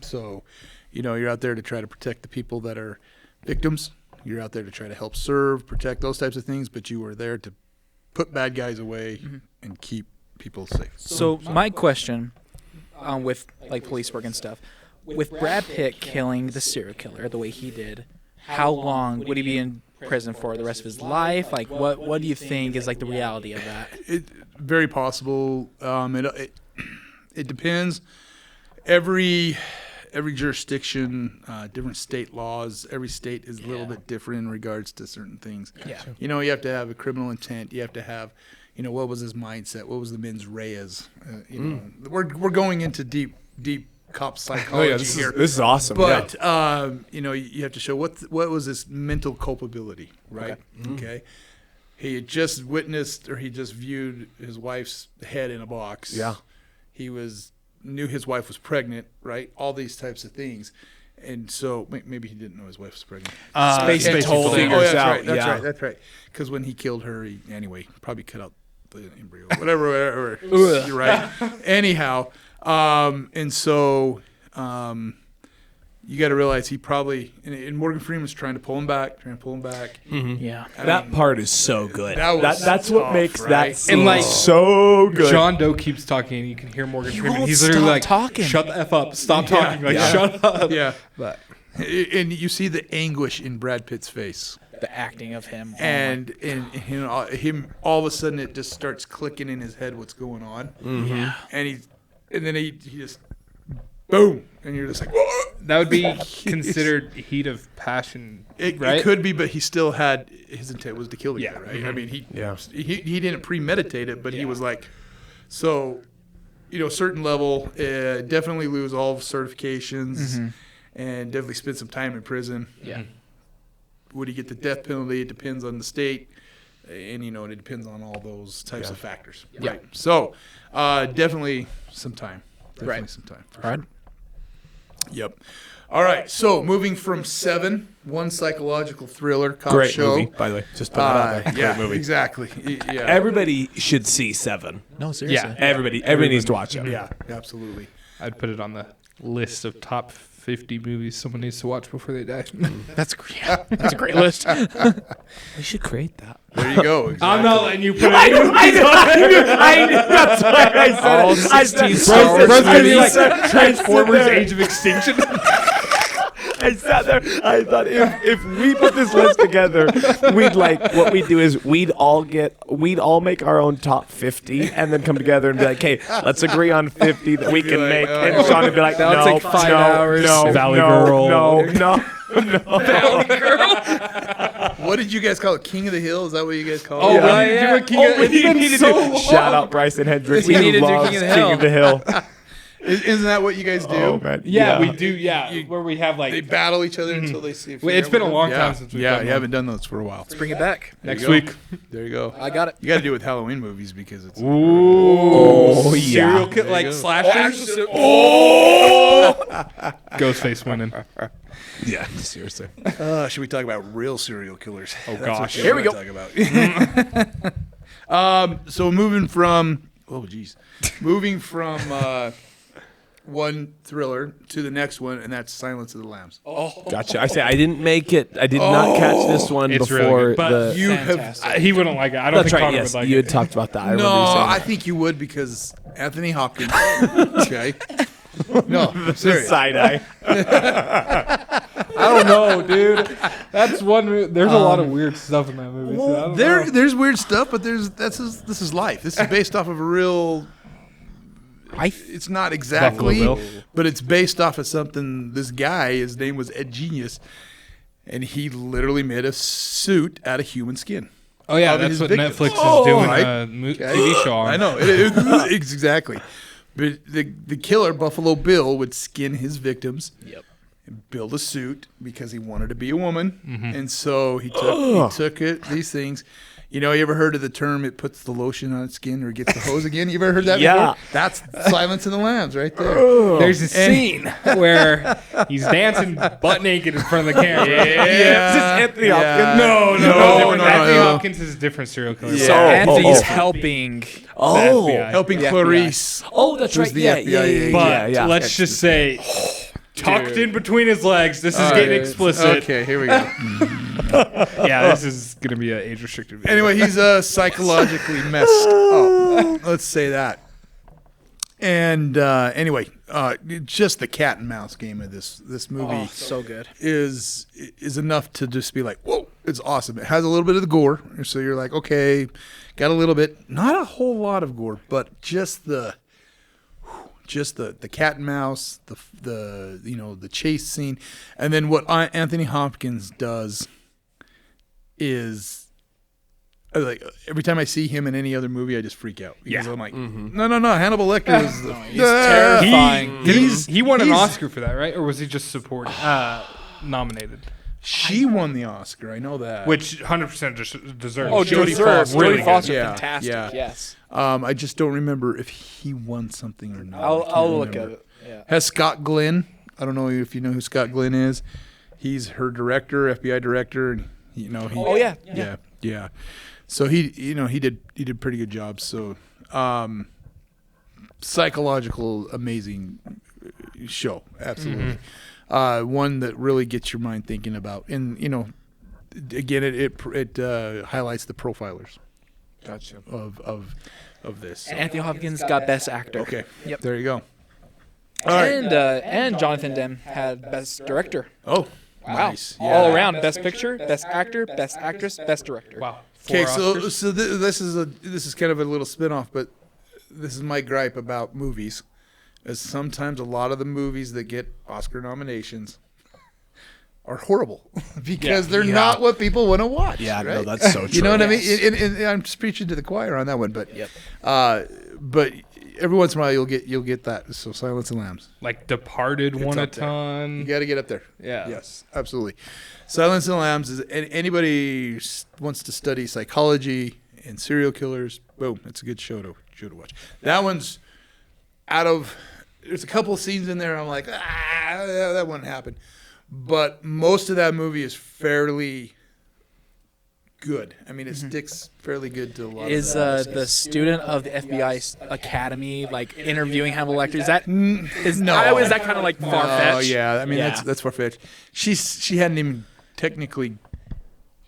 So, you're out there to try to protect the people that are victims. You're out there to try to help serve, protect those types of things, but you are there to put bad guys away and keep people safe.
So my question, with like police work and stuff, with Brad Pitt killing the serial killer the way he did, how long would he be in prison for? The rest of his life? Like, what do you think is like the reality of that?
Very possible. It depends. Every jurisdiction, different state laws. Every state is a little bit different in regards to certain things.
Yeah.
You have to have a criminal intent. You have to have, what was his mindset? What was the mens reas? We're going into deep cop psychology here.
This is awesome.
But you have to show what was his mental culpability, right? Okay. He had just witnessed, or he just viewed his wife's head in a box.
Yeah.
He knew his wife was pregnant, right? All these types of things. And so maybe he didn't know his wife was pregnant.
Spacey told him.
Oh, that's
out.
right. That's right. Because when he killed her, he probably cut out the embryo. Whatever. You're right. Anyhow, and so you got to realize he probably, and Morgan Freeman's trying to pull him back.
Yeah.
That part is so good. That's
tough,
what makes
right?
that scene
And, like,
so good.
John Doe keeps talking, and you can hear Morgan Freeman.
won't
He's literally
stop
like,
talking.
"Shut the f up! Stop talking! Like, shut up!"
Yeah.
But
And you see the anguish in Brad Pitt's face.
The acting of him.
And him all of a sudden it just starts clicking in his head what's going on.
Yeah.
And then he just boom, and you're just like, whoa.
that would be considered heat of passion, right?
It could be, but he still had his intent was to kill the
Yeah.
guy, right? I mean, he didn't premeditate it, but he was like, so, certain level, definitely lose all certifications, and definitely spend some time in prison.
Yeah.
Would he get the death penalty? It depends on the state, and it depends on all those types of factors.
Yeah.
Right. So, definitely some time.
Right.
Some time. For
Right.
sure. Yep. All right. So moving from 7, one psychological thriller cop
Great
show.
movie, by the way. Just put it out there.
Yeah.
Great movie.
Exactly. Yeah.
Everybody should see 7.
No, seriously.
Yeah.
Everybody needs to watch it.
Yeah. Absolutely.
I'd put it on the list of top 50 movies someone needs to watch before they die.
That's a great list.
We should create that.
There you go. Exactly.
I'm not letting you put it.
I knew. That's why I said
All
it.
16
I
Star Wars
Bro's gonna be
movies.
like Transformers: Age of Extinction.
I sat there. I thought if we put this list together, what we'd do is we'd all make our own top 50 and then come together and be like, hey, let's agree on 50 that we can make. And Sean would be like,
That'll
no,
take 5
no,
hours.
no,
Valley
no,
Girl.
no.
What did you guys call it? King of the Hill? Is that what you guys call
Oh,
it?
right, yeah. It's been so long.
Shout out Bryson Hendricks.
We
who
need to do
loves
King of the
Hill.
Isn't that what you guys do?
Oh, man.
Yeah, we do. Yeah, where we have
They
like
battle each other until they see. If
Wait, it's been a long time since we've
yeah,
done
you
one.
haven't done those for a while.
Let's bring it back.
next
you go.
week.
There you go.
I got it.
You got to do it with Halloween movies because it's.
Oh, yeah.
Serial killer like slashers. Ghostface winning.
Yeah, seriously. Should we talk about real serial killers?
Oh,
That's
gosh.
what
Here we
we're
go.
gonna talk about. So moving from one thriller to the next one, and that's Silence of the Lambs.
Gotcha. I say I didn't make it. I did not catch this one
It's really
before
good, but
the.
You
Fantastic.
He wouldn't like it. I don't
That's
think
right.
Connor
Yes,
would like
you
it.
had talked about that. I remember
No,
you saying
I
that.
think you would because Anthony Hopkins. Okay. No,
The
serious.
side eye.
I don't know, dude. That's one. There's a lot of weird stuff in that movie. So I don't know.
There's weird stuff, but this is life. This is based off of a real. It's not exactly,
Buffalo Bill.
but it's based off of something. This guy, his name was Ed Genius, and he literally made a suit out of human skin.
Oh yeah,
of
that's
his
what
victims.
Netflix
Oh,
is doing
right.
a TV show on.
I know it's exactly, but the killer Buffalo Bill would skin his victims.
Yep.
And build a suit because he wanted to be a woman, and so he took these things. You know, you ever heard of the term "it puts the lotion on its skin" or "it gets the hose again"? You ever heard that?
Yeah.
before? That's Silence of the Lambs right there.
There's a scene where he's dancing butt naked in front of the camera.
Is this Anthony Hopkins?
No.
no,
Anthony
no.
Hopkins is a different serial killer.
Yeah.
So
Oh,
Anthony's
oh.
helping.
Oh.
FBI.
Helping
The FBI.
Clarice.
Oh, that's
Who's
right.
the
Yeah,
FBI
yeah,
agent.
But
yeah.
let's just say, tucked in between his legs. This is getting explicit.
Okay, here we go.
Yeah, this is gonna be an age restricted video.
Anyway, he's psychologically messed up. Let's say that. And anyway, just the cat and mouse game of this movie
Oh, so good.
is enough to just be like, whoa, it's awesome. It has a little bit of the gore, so you're like, okay, got a little bit, not a whole lot of gore, but just the cat and mouse, the chase scene, and then what Anthony Hopkins does is like every time I see him in any other movie, I just freak out because I'm like, no, Hannibal Lecter was
He's terrifying.
He won an
he's-
Oscar for that, right? Or was he just supported, nominated?
She won the Oscar. I know that.
Which 100% deserved.
Oh,
Jodie
Jodie
Foster, really
Jodie
good.
Foster,
Yeah,
fantastic.
yeah.
Yes.
I just don't remember if he won something or not. I
I'll
can't
look
remember.
at it. Yeah.
Has Scott Glenn. I don't know if you know who Scott Glenn is. He's her director, FBI director, and he.
Oh, yeah.
Yeah. So he did pretty good job. So, psychological, amazing show, absolutely. One that really gets your mind thinking about, and again, it highlights the profilers.
Gotcha.
Of this. So.
Anthony Hopkins got Best Actor.
Okay.
Yep.
There you go.
And Jonathan Demme had Best Director.
Oh.
Wow.
Nice.
All around Best Picture, Best Actor, Best Actress, Best Director.
Wow.
Okay,
Four
so
Oscars.
this is kind of a little spin-off, but this is my gripe about movies, is sometimes a lot of the movies that get Oscar nominations are horrible because they're not what people want to watch.
Yeah,
right?
no, that's so true.
You know what I mean?
Yes.
And I'm just preaching to the choir on that one, but but every once in a while you'll get that. So Silence of the Lambs,
Like Departed won a
up there. You
ton.
got to get up there.
Yeah.
Yes, absolutely. Silence of the Lambs is anybody wants to study psychology and serial killers. Boom, it's a good show to watch. That one's there's a couple of scenes in there I'm like, that wouldn't happen. But most of that movie is fairly good. I mean, it sticks fairly good to a lot
Is
of that.
the student of the FBI Academy like interviewing Hannibal Lecter? Is that
No.
is that kind of like far fetched?
Oh yeah, I mean that's far fetched. She hadn't even technically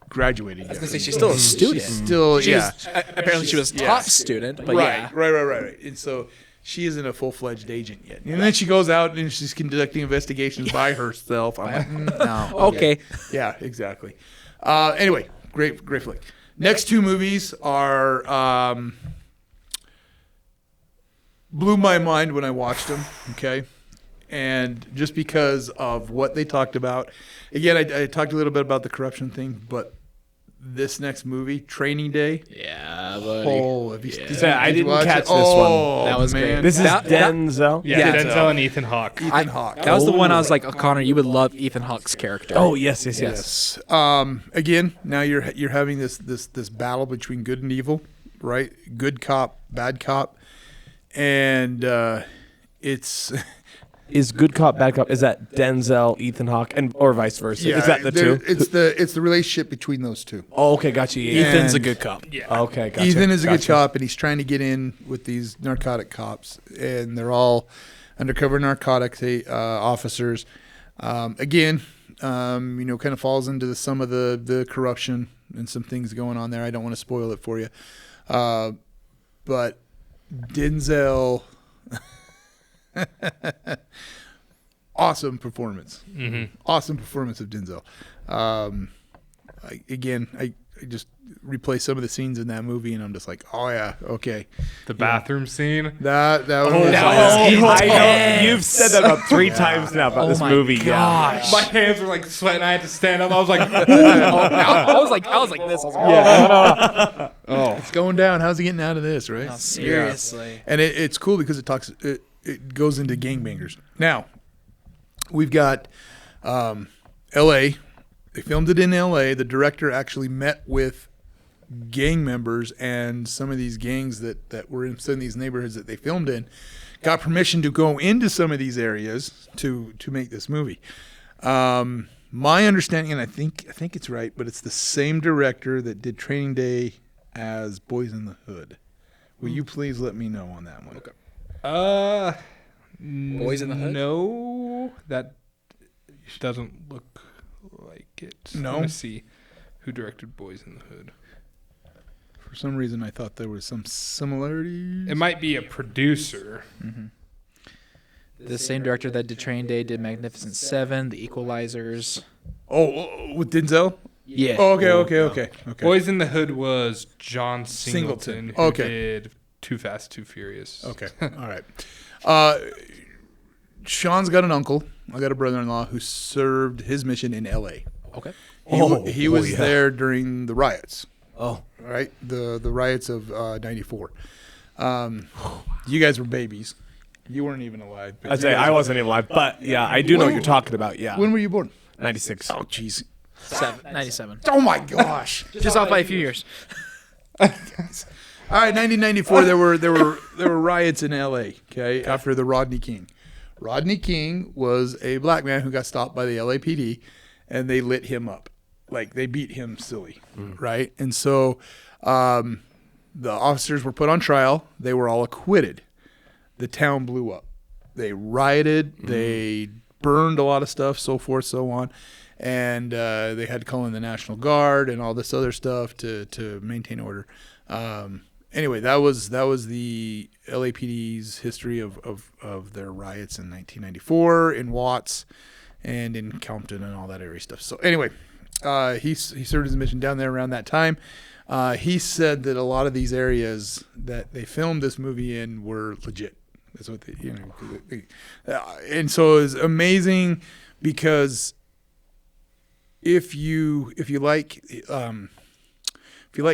graduated yet.
I was gonna say she's still a student.
Still,
She
yeah.
was, apparently she was top student, but
right,
yeah.
right. And so she isn't a full-fledged agent yet. And then she goes out and she's conducting investigations by herself. I'm like, no.
Okay.
Yeah, exactly. Anyway, great flick. Next two movies are blew my mind when I watched them. Okay. And just because of what they talked about, again, I talked a little bit about the corruption thing, but this next movie, Training Day.
Yeah, buddy.
Oh, have you,
I didn't
watch
catch
it?
this one.
Oh,
That was
man.
great.
This is
That-
Denzel.
Yeah,
Yeah.
Denzel and Ethan Hawke.
Ethan Hawke.
That was the one I was like, oh, Connor, you would love Ethan Hawke's character.
Oh yes.
Yes. Again, now you're having this battle between good and evil, right? Good cop, bad cop, and it's
Is good cop, bad cop? Is that Denzel, Ethan Hawke, or vice versa? Is that the two?
It's the relationship between those two.
Oh, okay, gotcha. Yeah.
Ethan's a
and-
good cop.
Yeah.
Okay, gotcha.
Ethan is a good
Gotcha.
cop, and he's trying to get in with these narcotic cops, and they're all undercover narcotics officers. Again, kind of falls into some of the corruption and some things going on there. I don't want to spoil it for you, but Denzel, awesome performance.
Mm-hmm.
Awesome performance of Denzel. I just replay some of the scenes in that movie, and I'm just like, oh yeah, okay.
The bathroom scene.
That one was
I know you've said that about 3 times now about this
my
movie.
gosh.
My hands were like sweating. I had to stand up. I was like,
I was like this. I was like,
it's going down. How's he getting out of this, right?
oh, seriously.
And it's cool because it goes into gangbangers. Now, we've got L.A. They filmed it in L.A. The director actually met with gang members and some of these gangs that were in some of these neighborhoods that they filmed in, got permission to go into some of these areas to make this movie. My understanding, and I think it's right, but it's the same director that did Training Day as Boys in the Hood. Will you please let me know on that one? Okay.
Boys in the Hood?
No, that doesn't look like it.
No?
Let me see who directed Boys in the Hood.
For some reason, I thought there was some similarities.
It might be a producer.
The same director that did Training Day did Magnificent Seven, The Equalizers.
With Denzel?
Yeah.
Oh, okay.
Boys in the Hood was John Singleton, who
Okay.
did Too Fast, Too Furious.
Okay. All right. Sean's got an uncle. I got a brother-in-law who served his mission in L.A.
Okay.
He was there during the riots.
Oh.
Right? The riots of 94. You guys were babies. You weren't even alive. but
I'd say I wasn't even alive, but yeah, I do know what you're talking about. Yeah.
When were you born?
96.
Oh, jeez.
97.
Oh, my gosh.
Just off by a few years.
All right, 1994. There were riots in L.A. Okay, after the Rodney King. Rodney King was a black man who got stopped by the LAPD, and they lit him up, like they beat him silly, right? And so the officers were put on trial. They were all acquitted. The town blew up. They rioted. They burned a lot of stuff, so forth, so on. And they had to call in the National Guard and all this other stuff to maintain order. Anyway, that was the LAPD's history of their riots in 1994 in Watts and in Compton and all that area stuff. So anyway, he served his mission down there around that time. He said that a lot of these areas that they filmed this movie in were legit. That's what and so it was amazing because if you like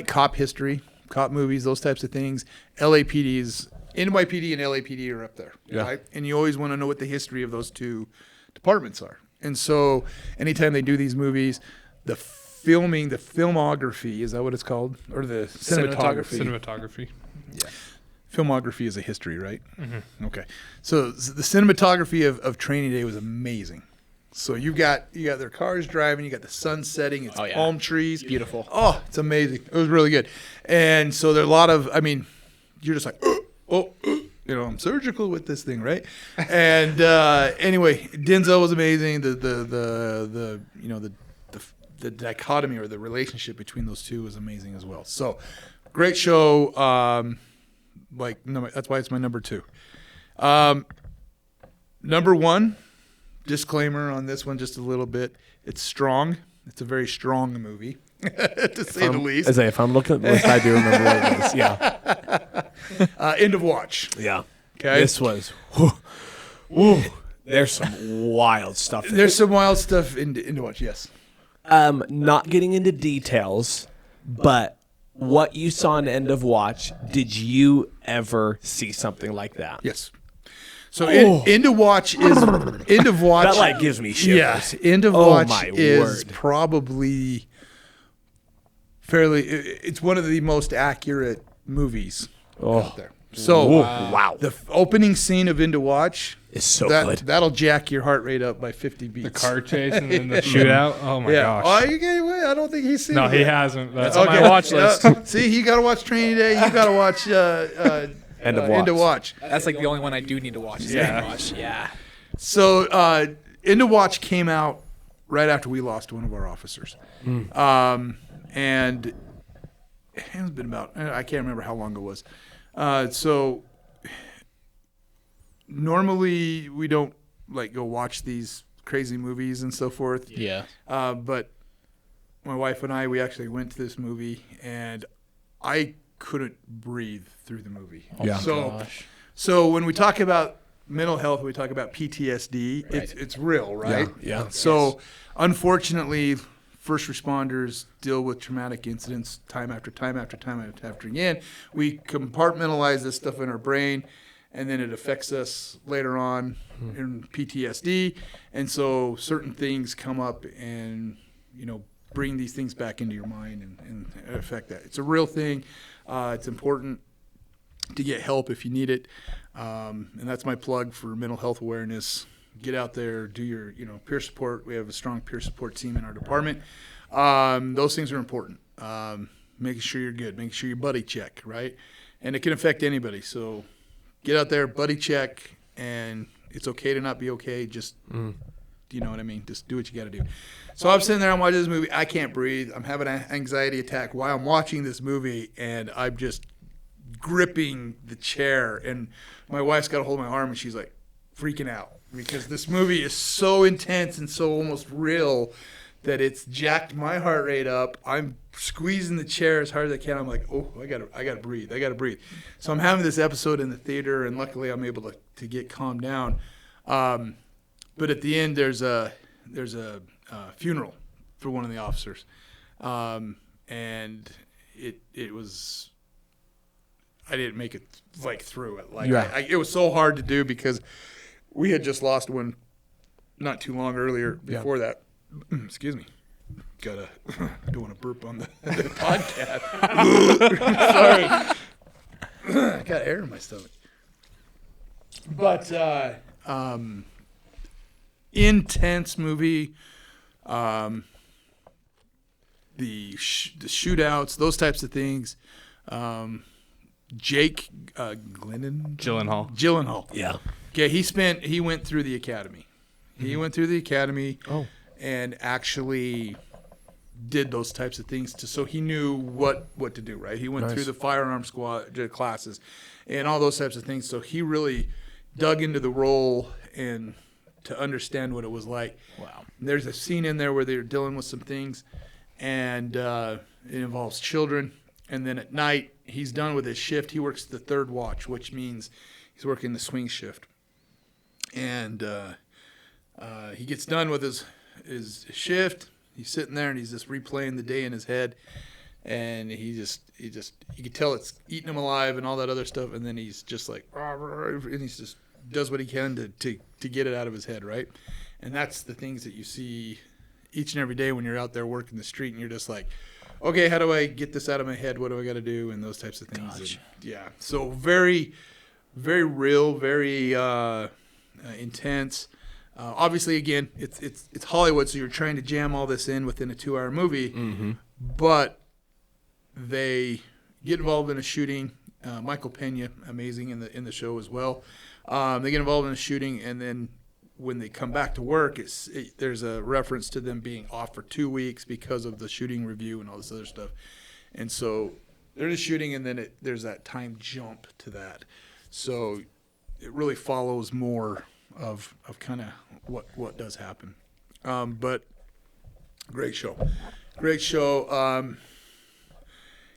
cop history, cop movies, those types of things, NYPD and LAPD are up there, right? And you always want to know what the history of those two departments are. And so anytime they do these movies, the filmography, is that what it's called? Or the cinematography?
Cinematography.
Yeah. Filmography is a history, right? Mm-hmm. Okay. So the cinematography of Training Day was amazing. So you got their cars driving, you got the sun setting, it's palm trees.
Beautiful.
Oh, it's amazing. It was really good. And so there are a lot of, you're just like, I'm surgical with this thing, right? And anyway, Denzel was amazing. The dichotomy or the relationship between those two was amazing as well. So great show. That's why it's my number 2. Number one, disclaimer on this one just a little bit. It's strong. It's a very strong movie, to say the least.
Isaiah, if I'm looking at the list, I do remember what it is. Yeah.
End of watch.
Yeah.
Okay.
This was. Whew. There's some wild stuff.
There's some wild stuff into watch. Yes.
Not getting into details, but what you saw in End of Watch, did you ever see something like that?
Yes. So End of Watch is End of Watch.
That like gives me shivers.
Yeah, End of
Oh,
Watch
my
is
word.
probably fairly. It's one of the most accurate movies out there. So
Wow.
the opening scene of End of Watch
It's so good.
That'll jack your heart rate up by 50 beats.
The car chase and then the shootout. Oh my gosh.
Oh, you getting away? I don't think he's seen
No,
it
he
yet.
hasn't. That's
on my watch list.
See, you got to watch Training Day. You got to watch
End of
End of
Watch.
Watch.
That's like the only one I do need to watch. Is
Yeah.
End of Watch. Yeah.
So End of Watch came out right after we lost one of our officers. And it's been about, I can't remember how long it was. So normally we don't like go watch these crazy movies and so forth.
Yeah.
But my wife and I, we actually went to this movie and I couldn't breathe through the movie.
Yeah.
So when we talk about mental health, we talk about PTSD.
Right.
It's real, right?
Yeah.
So unfortunately, first responders deal with traumatic incidents time after time after time after again. We compartmentalize this stuff in our brain, and then it affects us later on in PTSD. And so certain things come up and, bring these things back into your mind and affect that. It's a real thing. It's important to get help if you need it. And that's my plug for mental health awareness. Get out there, do your, peer support. We have a strong peer support team in our department. Those things are important. Making sure you're good, making sure you buddy check, right? And it can affect anybody. So get out there, buddy check, and it's okay to not be okay. Just, you know what I mean? Just do what you got to do. So I'm sitting there, I'm watching this movie. I can't breathe. I'm having an anxiety attack while I'm watching this movie, and I'm just gripping the chair. And my wife's got a hold of my arm, and she's like freaking out because this movie is so intense and so almost real that it's jacked my heart rate up. I'm squeezing the chair as hard as I can. I'm like, oh, I gotta breathe. So I'm having this episode in the theater, and luckily I'm able to get calmed down. But at the end, there's a funeral for one of the officers, and it was. I didn't make it through it. It was so hard to do because we had just lost one not too long earlier before that. Excuse me. Don't want to burp on the podcast. Sorry. I got air in my stomach. But intense movie. The shootouts, those types of things. Jake Gyllenhaal.
Yeah.
Okay, he went through the academy. He went through the academy and actually did those types of things so he knew what to do, right? He went through the firearm squad classes and all those types of things. So he really dug into the role and to understand what it was like.
Wow.
There's a scene in there where they're dealing with some things, and it involves children. And then at night, he's done with his shift. He works the third watch, which means he's working the swing shift. And he gets done with his shift. He's sitting there and he's just replaying the day in his head. And you can tell it's eating him alive and all that other stuff. And then he's just like, and he just does what he can to get it out of his head, right? And that's the things that you see each and every day when you're out there working the street and you're just like, okay, how do I get this out of my head? What do I got to do? And those types of things.
Gosh.
And, so very, very real, very intense. Obviously, again, it's Hollywood, so you're trying to jam all this in within a 2-hour movie. Mm-hmm. But they get involved in a shooting. Michael Pena, amazing in the show as well. They get involved in a shooting, and then when they come back to work, there's a reference to them being off for 2 weeks because of the shooting review and all this other stuff. And so they're just shooting, and then there's that time jump to that. So it really follows more of kind of what does happen. But great show.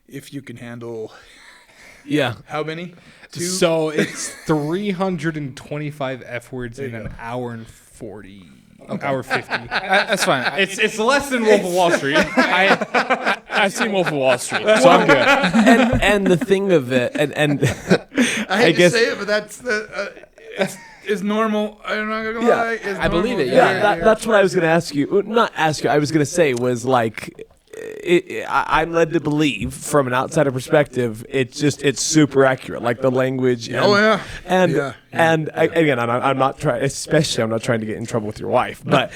If you can handle how many? 2?
So it's 325 F words in an hour and 40. Hour 50.
That's fine.
It's less than Wolf of Wall Street.
I've seen Wolf of Wall Street, so I'm good.
and the thing of it, and
I hate to say it, but that's it's normal. I'm not gonna lie. It's
I believe
normal.
it,
that's what I was going to ask you. Not ask you. I was going to say was like, I'm led to believe from an outsider perspective, it's super accurate. Like the language. And, and again, I'm not trying. Especially, I'm not trying to get in trouble with your wife, but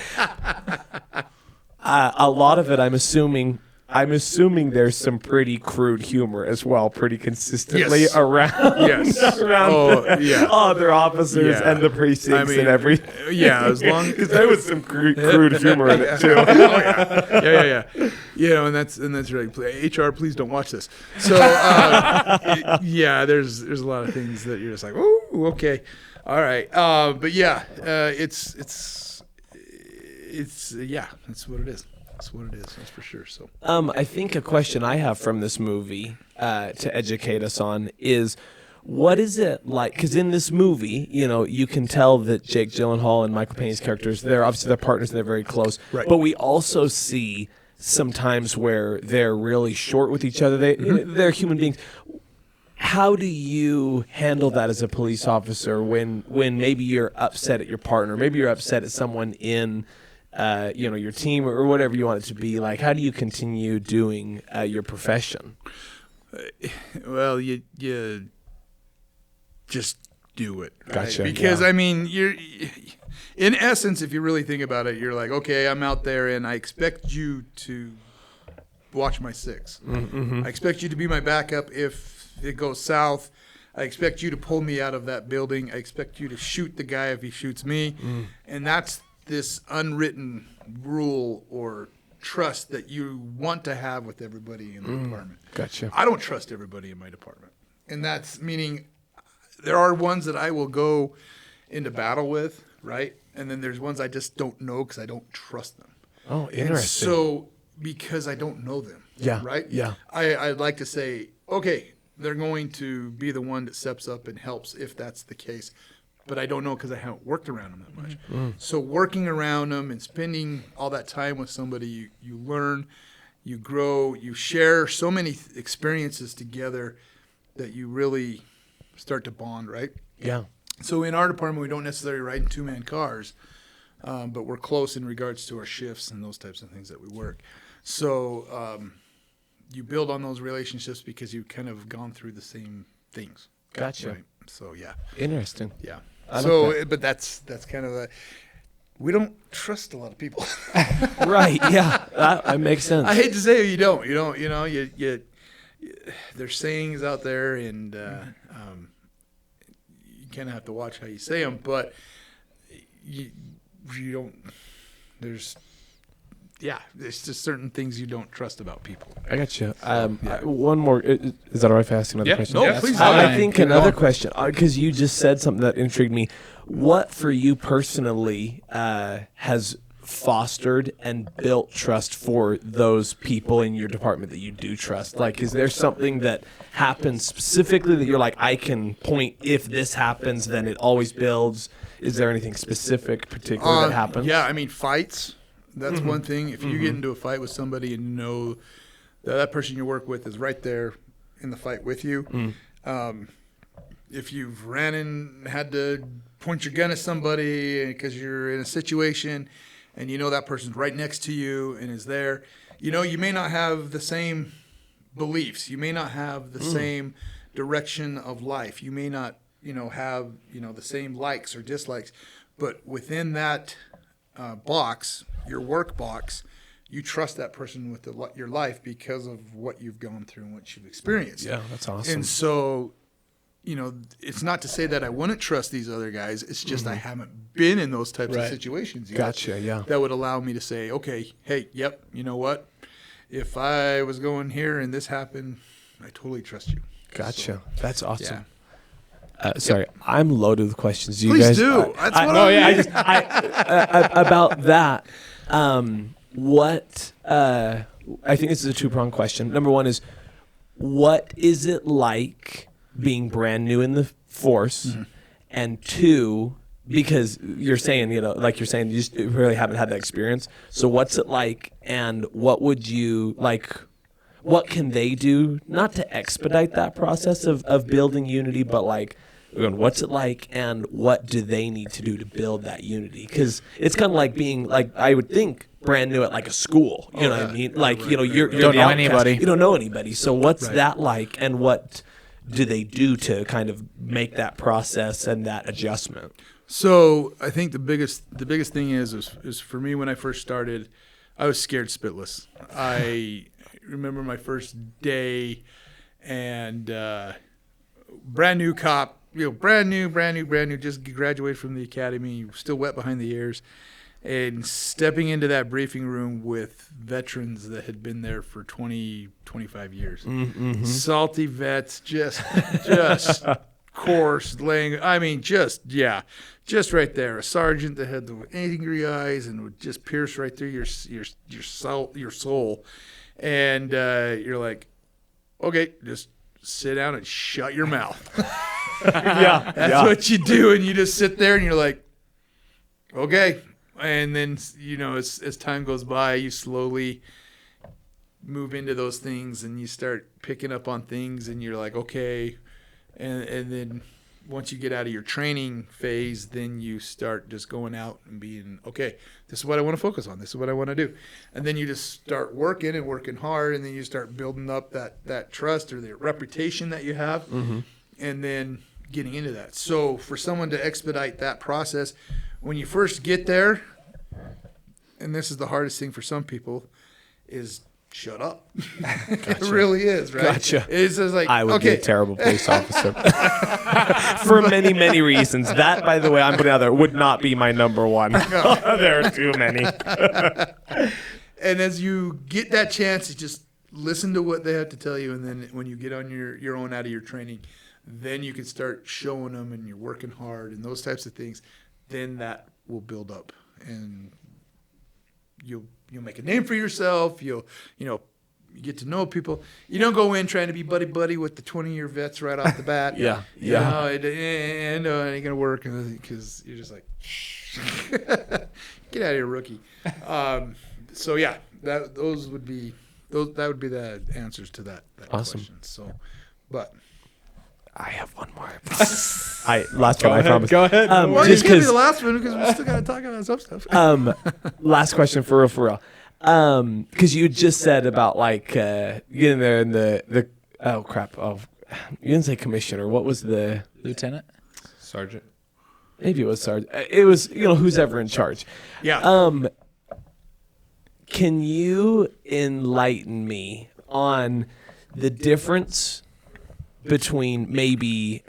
a lot of it, I'm assuming there's some pretty crude humor as well, pretty consistently around other officers and the precincts and everything.
Yeah, as long
because there was some crude humor in it too.
Yeah. You know, and that's right. HR, please don't watch this. So there's a lot of things that you're just like, oh, okay, all right. But yeah, it's that's what it is. That's what it is. That's for sure. So,
I think a question I have from this movie to educate us on is, what is it like? Because in this movie, you know, you can tell that Jake Gyllenhaal and Michael Payne's characters, they're obviously they're partners and they're very close.
Right.
But we also see sometimes where they're really short with each other. They're human beings. How do you handle that as a police officer when maybe you're upset at your partner, maybe you're upset at someone in your team or whatever you want it to be? Like, how do you continue doing your profession?
Well, you just do it. Right?
Gotcha.
Because I mean, you're in essence, if you really think about it, you're like, okay, I'm out there and I expect you to watch my 6. Mm-hmm. I expect you to be my backup if it goes south. I expect you to pull me out of that building. I expect you to shoot the guy if he shoots me. And that's this unwritten rule or trust that you want to have with everybody in the department.
Gotcha.
I don't trust everybody in my department. And that's meaning there are ones that I will go into battle with, right? And then there's ones I just don't know because I don't trust them.
Oh, interesting.
And so because I don't know them, right?
Yeah.
I'd like to say, okay, they're going to be the one that steps up and helps if that's the case. But I don't know because I haven't worked around them that much. So working around them and spending all that time with somebody, you learn, you grow, you share so many experiences together that you really start to bond, right?
Yeah.
So in our department, we don't necessarily ride in 2-man cars, but we're close in regards to our shifts and those types of things that we work. So you build on those relationships because you've kind of gone through the same things.
Gotcha.
Right? So, yeah.
Interesting.
Yeah.
But
that's kind of we don't trust a lot of people.
Right. Yeah. That makes sense.
I hate to say it, you don't. There's sayings out there, and you kind of have to watch how you say them. But you don't. There's just certain things you don't trust about people.
I got you. One more. Is that all right if I ask another question?
No, please.
I think another question, because you just said something that intrigued me. What for you personally has fostered and built trust for those people in your department that you do trust? Like, is there something that happens specifically that you're like, I can point, if this happens, then it always builds? Is there anything specific, particular that happens?
Yeah, I mean, fights. That's one thing. If you get into a fight with somebody and you know that person you work with is right there in the fight with you, if you've ran and had to point your gun at somebody because you're in a situation and you know that person's right next to you and is there, you may not have the same beliefs. You may not have the same direction of life. You may not, have, the same likes or dislikes. But within that box, your work box, you trust that person with your life because of what you've gone through and what you've experienced.
Yeah, that's awesome.
And so, it's not to say that I wouldn't trust these other guys. It's just I haven't been in those types of situations yet.
Gotcha, yeah.
That would allow me to say, okay, hey, yep, you know what? If I was going here and this happened, I totally trust you.
Gotcha. That's awesome. Sorry, I'm loaded with questions. Do you
Please
guys,
do. That's what
Oh,
I
yeah.
mean.
about that. What I think this is a two-pronged question. Number one is, what is it like being brand new in the force? And two, because you're saying, like you're saying, you just really haven't had that experience. So what's it like, and what would you like? What can they do, not to expedite that process of building unity, but like, what's it like, and what do they need to do to build that unity? Because it's kind of like being, like, I would think, brand new at like a school. You know what I mean? Like, you're
Don't
the
know
outcast.
anybody.
You don't know anybody. So what's that like, and what do they do to kind of make that process and that adjustment?
So I think the biggest thing is for me, when I first started, I was scared spitless. I remember my first day, and brand new cop, brand new, just graduated from the academy, still wet behind the ears, and stepping into that briefing room with veterans that had been there for 20, 25 years. Salty vets, just coarse, just right there. A sergeant that had the angry eyes and would just pierce right through your soul. And you're like, okay, just sit down and shut your mouth. That's what you do. And you just sit there and you're like, okay. And then, as time goes by, you slowly move into those things and you start picking up on things and you're like, okay. And then once you get out of your training phase, then you start just going out and being, okay, this is what I want to focus on. This is what I want to do. And then you just start working hard, and then you start building up that trust or the reputation that you have, and then getting into that. So for someone to expedite that process, when you first get there, and this is the hardest thing for some people, is shut up. It really is, right?
Gotcha.
It's just like,
I would be
okay.
a terrible police officer for many, many reasons. That, by the way, I'm putting out there, would not be my number one. There are too many.
And as you get that chance, you just listen to what they have to tell you, and then when you get on your own out of your training, then you can start showing them, and you're working hard and those types of things. Then that will build up, and you'll make a name for yourself. You get to know people. You don't go in trying to be buddy with the 20-year vets right off the bat.
Yeah.
No, it ain't gonna work because you're just like, get out of here, rookie. So yeah, that would be the answers to that
Awesome.
question. So, but
I have one more. Last one, I promise.
Go ahead.
well,
just
you give me
'cause-
the last one because we still gotta talk about some stuff.
Last question for real. Because you just said about like getting there in the oh crap, you didn't say commissioner. What was the
Lieutenant?
Sergeant.
Maybe it was sergeant. It was who's ever in charge.
Yeah.
Can you enlighten me on the difference between maybe,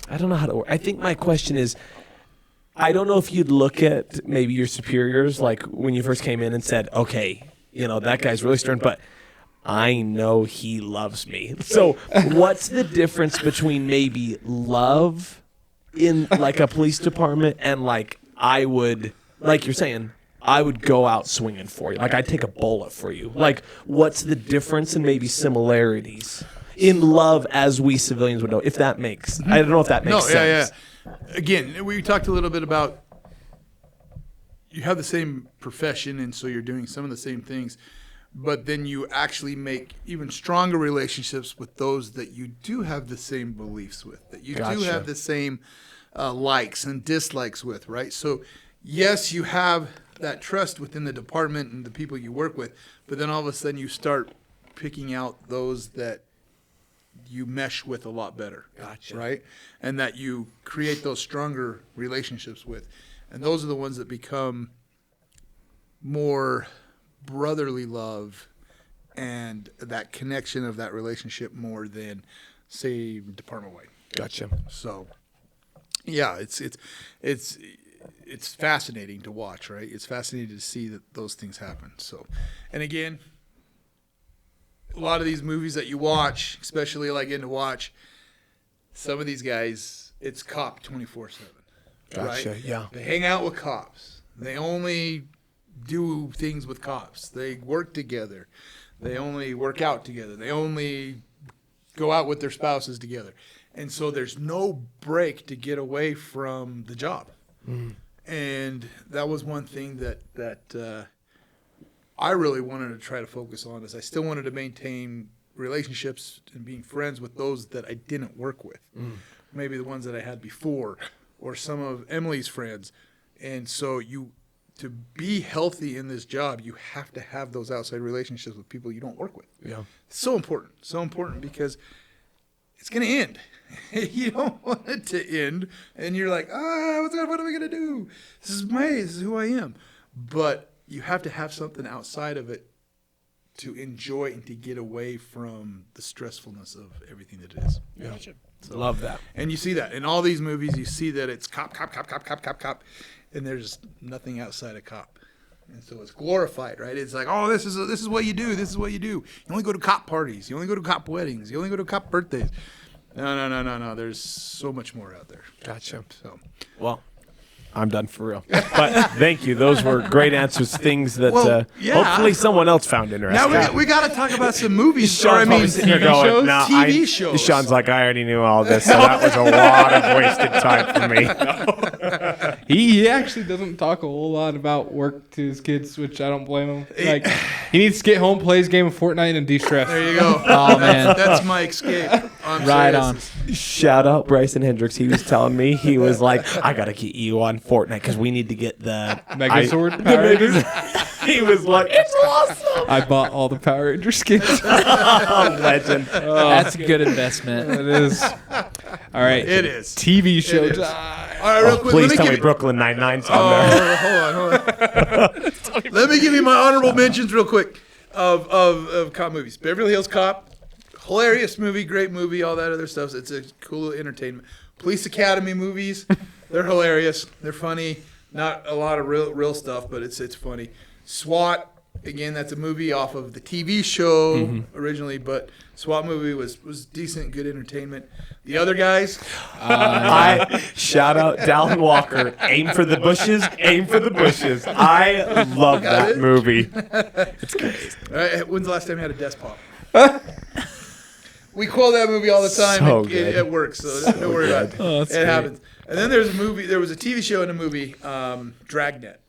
I don't know how to work. I think my question is, I don't know if you'd look at maybe your superiors, like when you first came in and said, okay, that guy's really stern, but I know he loves me. So what's the difference between maybe love in like a police department and like I would, like you're saying, I would go out swinging for you. Like I'd take a bullet for you. Like what's the difference and maybe similarities in love as we civilians would know, if that makes, I don't know if that makes sense.
Yeah. Again, we talked a little bit about you have the same profession, and so you're doing some of the same things, but then you actually make even stronger relationships with those that you do have the same beliefs with, that you do have the same likes and dislikes with, right? So, yes, you have that trust within the department and the people you work with, but then all of a sudden you start picking out those that you mesh with a lot better.
Gotcha.
Right? And that you create those stronger relationships with. And those are the ones that become more brotherly love and that connection of that relationship more than, say, department-wide.
Gotcha.
So, yeah, it's fascinating to watch, right? It's fascinating to see that those things happen. So, and again, a lot of these movies that you watch, especially like in to watch, some of these guys it's cop 24/7.
Gotcha,
Right?
yeah.
They hang out with cops. They only do things with cops. They work together. They only work out together. They only go out with their spouses together. And so there's no break to get away from the job. And that was one thing that I really wanted to try to focus on, is I still wanted to maintain relationships and being friends with those that I didn't work with. Maybe the ones that I had before, or some of Emily's friends. And so to be healthy in this job, you have to have those outside relationships with people you don't work with.
Yeah.
It's so important because it's going to end. You don't want it to end, and you're like, what are we going to do? This is who I am. But you have to have something outside of it to enjoy and to get away from the stressfulness of everything that it is.
Yeah. Love that.
And you see that in all these movies. You see that it's cop, and there's nothing outside of cop. And so it's glorified, right? It's like, oh, this is what you do. This is what you do. You only go to cop parties. You only go to cop weddings. You only go to cop birthdays. No. There's so much more out there.
Gotcha.
So,
Well, I'm done for real. But thank you. Those were great answers. Things that
yeah.
hopefully someone else found interesting.
now we got to talk about some movies.
Sean's probably sitting here going, "Nah,
TV shows.
Sean's like, I already knew all this, so that was a lot of wasted time for me.
He actually doesn't talk a whole lot about work to his kids, which I don't blame him. Like, he needs to get home, play his game of Fortnite, and de-stress.
There you go.
Oh, man.
That's my escape. I'm
Right
serious.
on.
Shout out Bryson Hendricks. He was telling me, he was like, I got to get you on Fortnite because we need to get the
Megazord Power Rangers.
He was like, it's awesome.
I bought all the Power Ranger skins.
Legend.
That's a good investment.
It is. All right.
It is.
TV show
It is.
time.
All right, real quick.
Please
let
tell
me
me
give
Brooklyn Nine-Nine's on there.
hold on. Let me give you my honorable mentions real quick of cop movies. Beverly Hills Cop, hilarious movie, great movie, all that other stuff. It's a cool entertainment. Police Academy movies, they're hilarious. They're funny. Not a lot of real stuff, but it's funny. SWAT, again, that's a movie off of the TV show originally, but SWAT movie was decent, good entertainment. The Other Guys,
I shout out Dallin Walker. Aim for the bushes. Aim for the bushes. I love
Got
that
it?
movie. It's great.
when's the last time you had a desk pop? We quote that movie all the time.
So
It
good.
works, so don't worry about it.
Oh, that's
It
great.
happens. And then there was a TV show and a movie, Dragnet.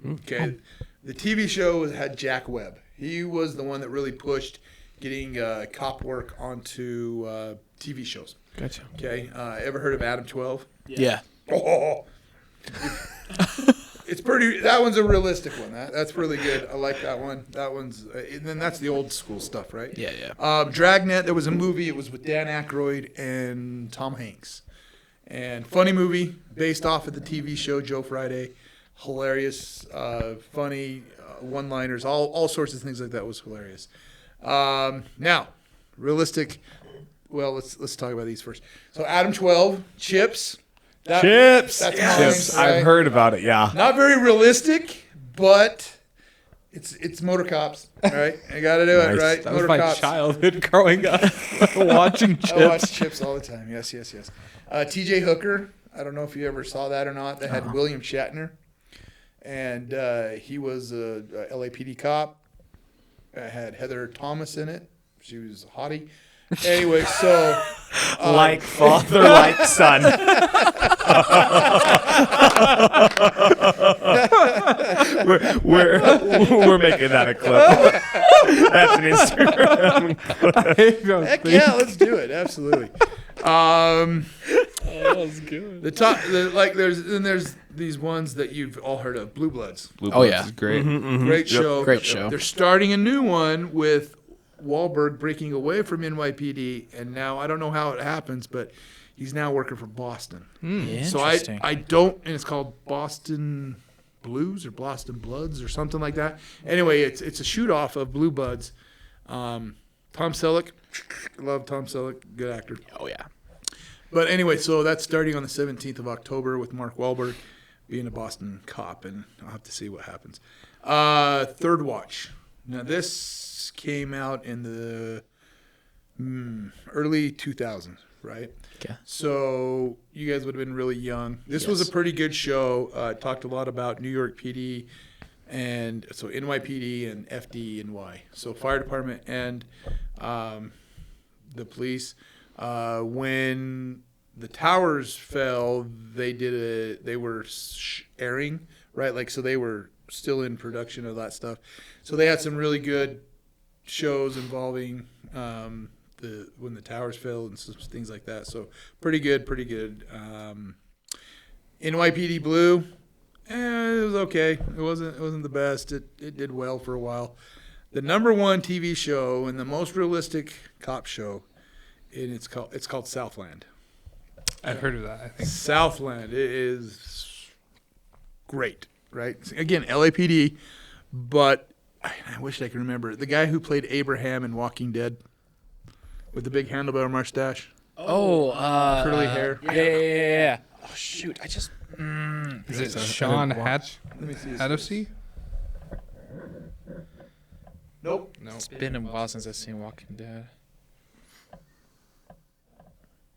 Okay, the TV show had Jack Webb. He was the one that really pushed getting cop work onto TV shows.
Gotcha.
Okay, ever heard of Adam 12?
Yeah.
Oh, it's pretty. That one's a realistic one. That's really good. I like that one. That one's. And then that's the old school stuff, right?
Yeah.
Dragnet. There was a movie. It was with Dan Aykroyd and Tom Hanks, and funny movie based off of the TV show Joe Friday. Hilarious, funny one-liners, all sorts of things like that was hilarious. Now, realistic. Well, let's talk about these first. So Adam 12, Chips.
Chips.
That's
Chips.
mine, right?
I've heard about it. Yeah.
Not very realistic, but it's motor cops. All right, I got to do
Nice.
it right.
That was
Motor
my
cops.
childhood growing up, watching Chips.
I watch Chips all the time. Yes. T.J. Hooker. I don't know if you ever saw that or not. That had William Shatner, and he was a LAPD cop. It had Heather Thomas in it. She was a hottie. Anyway, so
Like father, like son. we're making that a clip. That's an Instagram.
heck yeah, let's do it. Absolutely.
That was good.
There's these ones that you've all heard of, Blue Bloods.
Oh, yeah.
Is great.
Great show.
Great show.
They're starting a new one with Wahlberg breaking away from NYPD, and now I don't know how it happens, but he's now working for Boston. So
Interesting.
I don't, and it's called Boston Blues or Boston Bloods or something like that. Anyway, it's a shoot off of Blue Bloods. Tom Selleck, love Tom Selleck, good actor.
Oh, yeah.
But anyway, so that's starting on the 17th of October with Mark Wahlberg being a Boston cop, and I'll have to see what happens. Third Watch. Now, this came out in the early 2000s, right?
Okay.
So you guys would have been really young. This was a pretty good show. It talked a lot about New York PD, and so NYPD and FDNY. So fire department and the police. When the towers fell, they were airing, right? Like, so they were still in production of that stuff. So they had some really good shows involving when the towers fell and some things like that. So pretty good. NYPD Blue, it was okay. It wasn't the best. It did well for a while. The number one TV show and the most realistic cop show, and it's called Southland.
I've heard of that, I think.
Southland is great, right? Again, LAPD, but I wish I could remember the guy who played Abraham in Walking Dead with the big handlebar mustache, curly hair.
Yeah. Oh shoot! I just.
Is it Sean
Let me see.
Hatosy?
Nope.
No.
It's been a while since I've seen Walking Dead.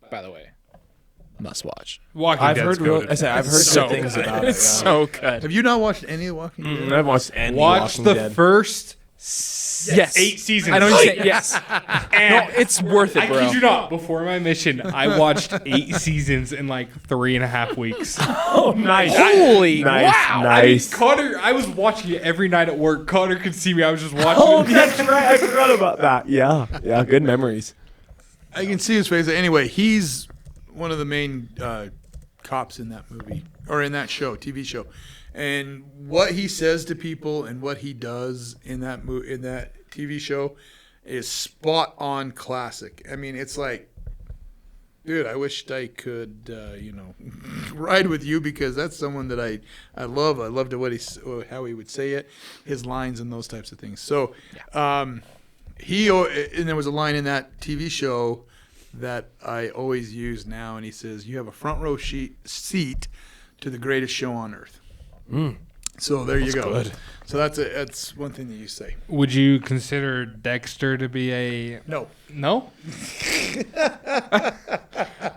By the way, must watch.
Walking
I've
Dead's
heard
goated.
I've heard good things about it.
It's so good.
Have you not watched any of Walking Dead?
I haven't watched any
Watch
Walking
the
Dead.
first
Yes.
8 seasons.
I know you're saying yes. No, it's worth it,
I
bro.
kid you not. Before my mission, I watched 8 seasons in like 3.5 weeks.
Oh, nice.
Holy
Nice,
wow!
nice.
Connor, I was watching it every night at work. Connor could see me. I was just watching
Oh,
it.
that's right. I forgot about that. Yeah, good memories.
I can see his face. Anyway, he's one of the main cops in that movie or in that show, TV show, and what he says to people and what he does in that TV show is spot on classic. I mean, it's like, dude, I wished I could, ride with you because that's someone that I love. I loved how he would say it, his lines and those types of things. So, and there was a line in that TV show that I always use now, and he says, "You have a front row seat to the greatest show on earth." So there you go.
good.
So that's one thing that you say.
Would you consider Dexter to be a...
No,
No?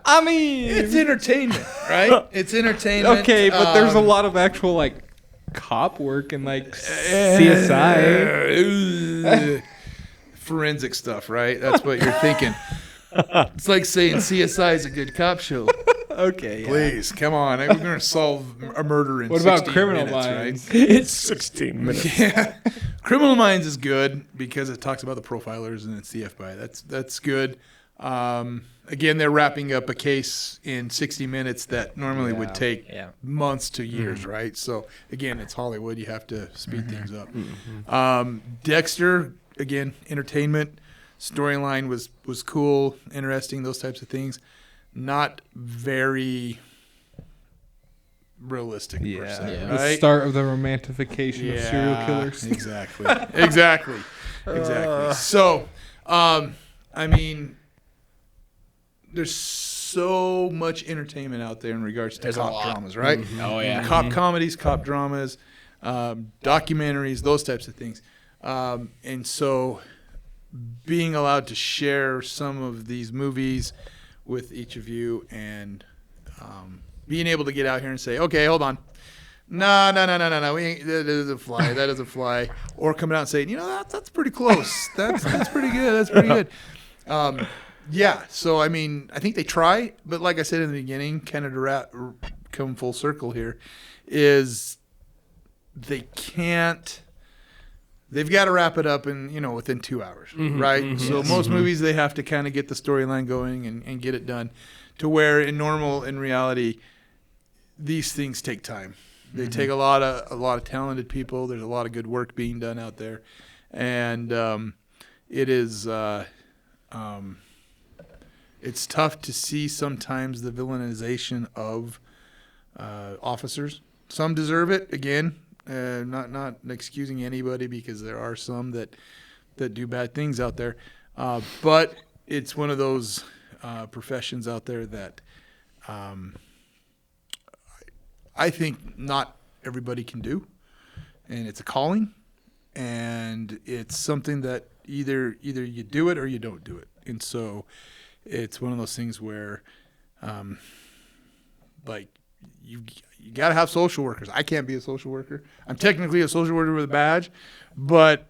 I mean...
it's entertainment, right? It's entertainment.
Okay, but there's a lot of actual, like, cop work and, like, CSI.
Forensic stuff, right? That's what you're thinking. It's like saying CSI is a good cop show.
Okay,
Please, come on. We're going to solve a murder in
What about
16
Criminal
minutes,
Minds?
right?
It's 16 minutes.
Yeah. Criminal Minds is good because it talks about the profilers and it's the FBI. That's good. Again, they're wrapping up a case in 60 minutes that normally would take months to years, right? So, again, it's Hollywood. You have to speed things up. Dexter, again, entertainment. Storyline was cool, interesting, those types of things. Not very realistic, per se,
The
right?
start of the romantification of serial killers.
Exactly. So, I mean, there's so much entertainment out there in regards to cop dramas, right?
Oh yeah.
Cop comedies, cop dramas, documentaries, those types of things. And so being allowed to share some of these movies with each of you and being able to get out here and say, okay, hold on. No. That doesn't fly. Or coming out and saying, that's pretty close. That's pretty good. That's pretty good. Yeah. So, I mean, I think they try. But like I said in the beginning, kind of to come full circle here, is they can't. They've got to wrap it up in, within 2 hours, right? So most movies, they have to kind of get the storyline going and get it done to where in reality, these things take time. They take a lot of talented people. There's a lot of good work being done out there. And it is it's tough to see sometimes the villainization of officers. Some deserve it, again. Not excusing anybody because there are some that do bad things out there, but it's one of those professions out there that I think not everybody can do, and it's a calling, and it's something that either you do it or you don't do it, and so it's one of those things where, like, you got to have social workers. I can't be a social worker. I'm technically a social worker with a badge, but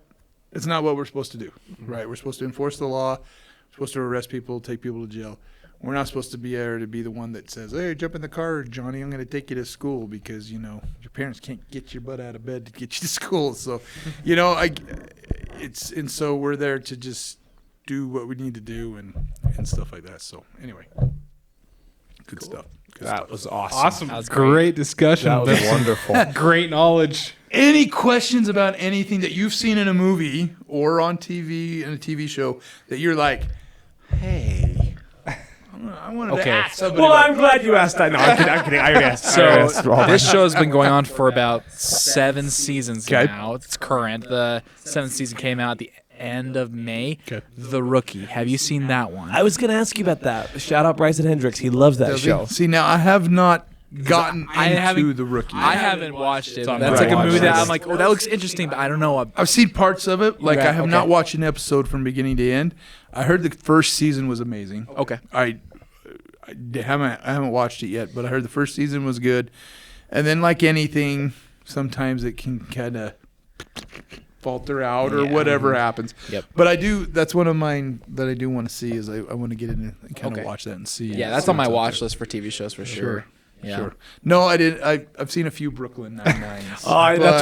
it's not what we're supposed to do, right? We're supposed to enforce the law. We're supposed to arrest people, take people to jail. We're not supposed to be there to be the one that says, hey, jump in the car, Johnny. I'm going to take you to school because, your parents can't get your butt out of bed to get you to school. So, and so we're there to just do what we need to do and stuff like that. So anyway, good stuff. Good
That
stuff.
was awesome.
Awesome.
That was
great discussion.
That was wonderful.
Great knowledge.
Any questions about anything that you've seen in a movie or on TV in a TV show that you're like, hey, I wanted to ask somebody
Well,
about
I'm glad you asked that. No, I'm kidding. I already asked.
So this show has been going on for about 7 seasons
Okay.
now. It's current. The 7th season came out at the end of May.
Okay.
The Rookie. Have you seen that one?
I was going to ask you about that. Shout out Bryson Hendricks. He loves that show.
See, now I have not gotten
I
into
haven't-
the Rookie.
I haven't watched it.
on
That's
Right.
like a movie that
Watch
I'm like, oh, that looks interesting, but I don't know.
I've seen parts of it. Like,
Right,
I have
okay.
not watched an episode from beginning to end. I heard the first season was amazing.
Okay.
I haven't watched it yet, but I heard the first season was good. And then, like anything, sometimes it can kind of falter out or
Yeah.
whatever happens.
Yep.
But I do. That's one of mine that I do want to see. Is I want to get in and kind of
Okay.
watch that and see.
Yeah, that's
see
on my
what's out
watch
there.
list for TV shows for sure.
Sure.
Yeah.
Sure. No, I didn't. I've seen a few Brooklyn Nine-Nines.
That's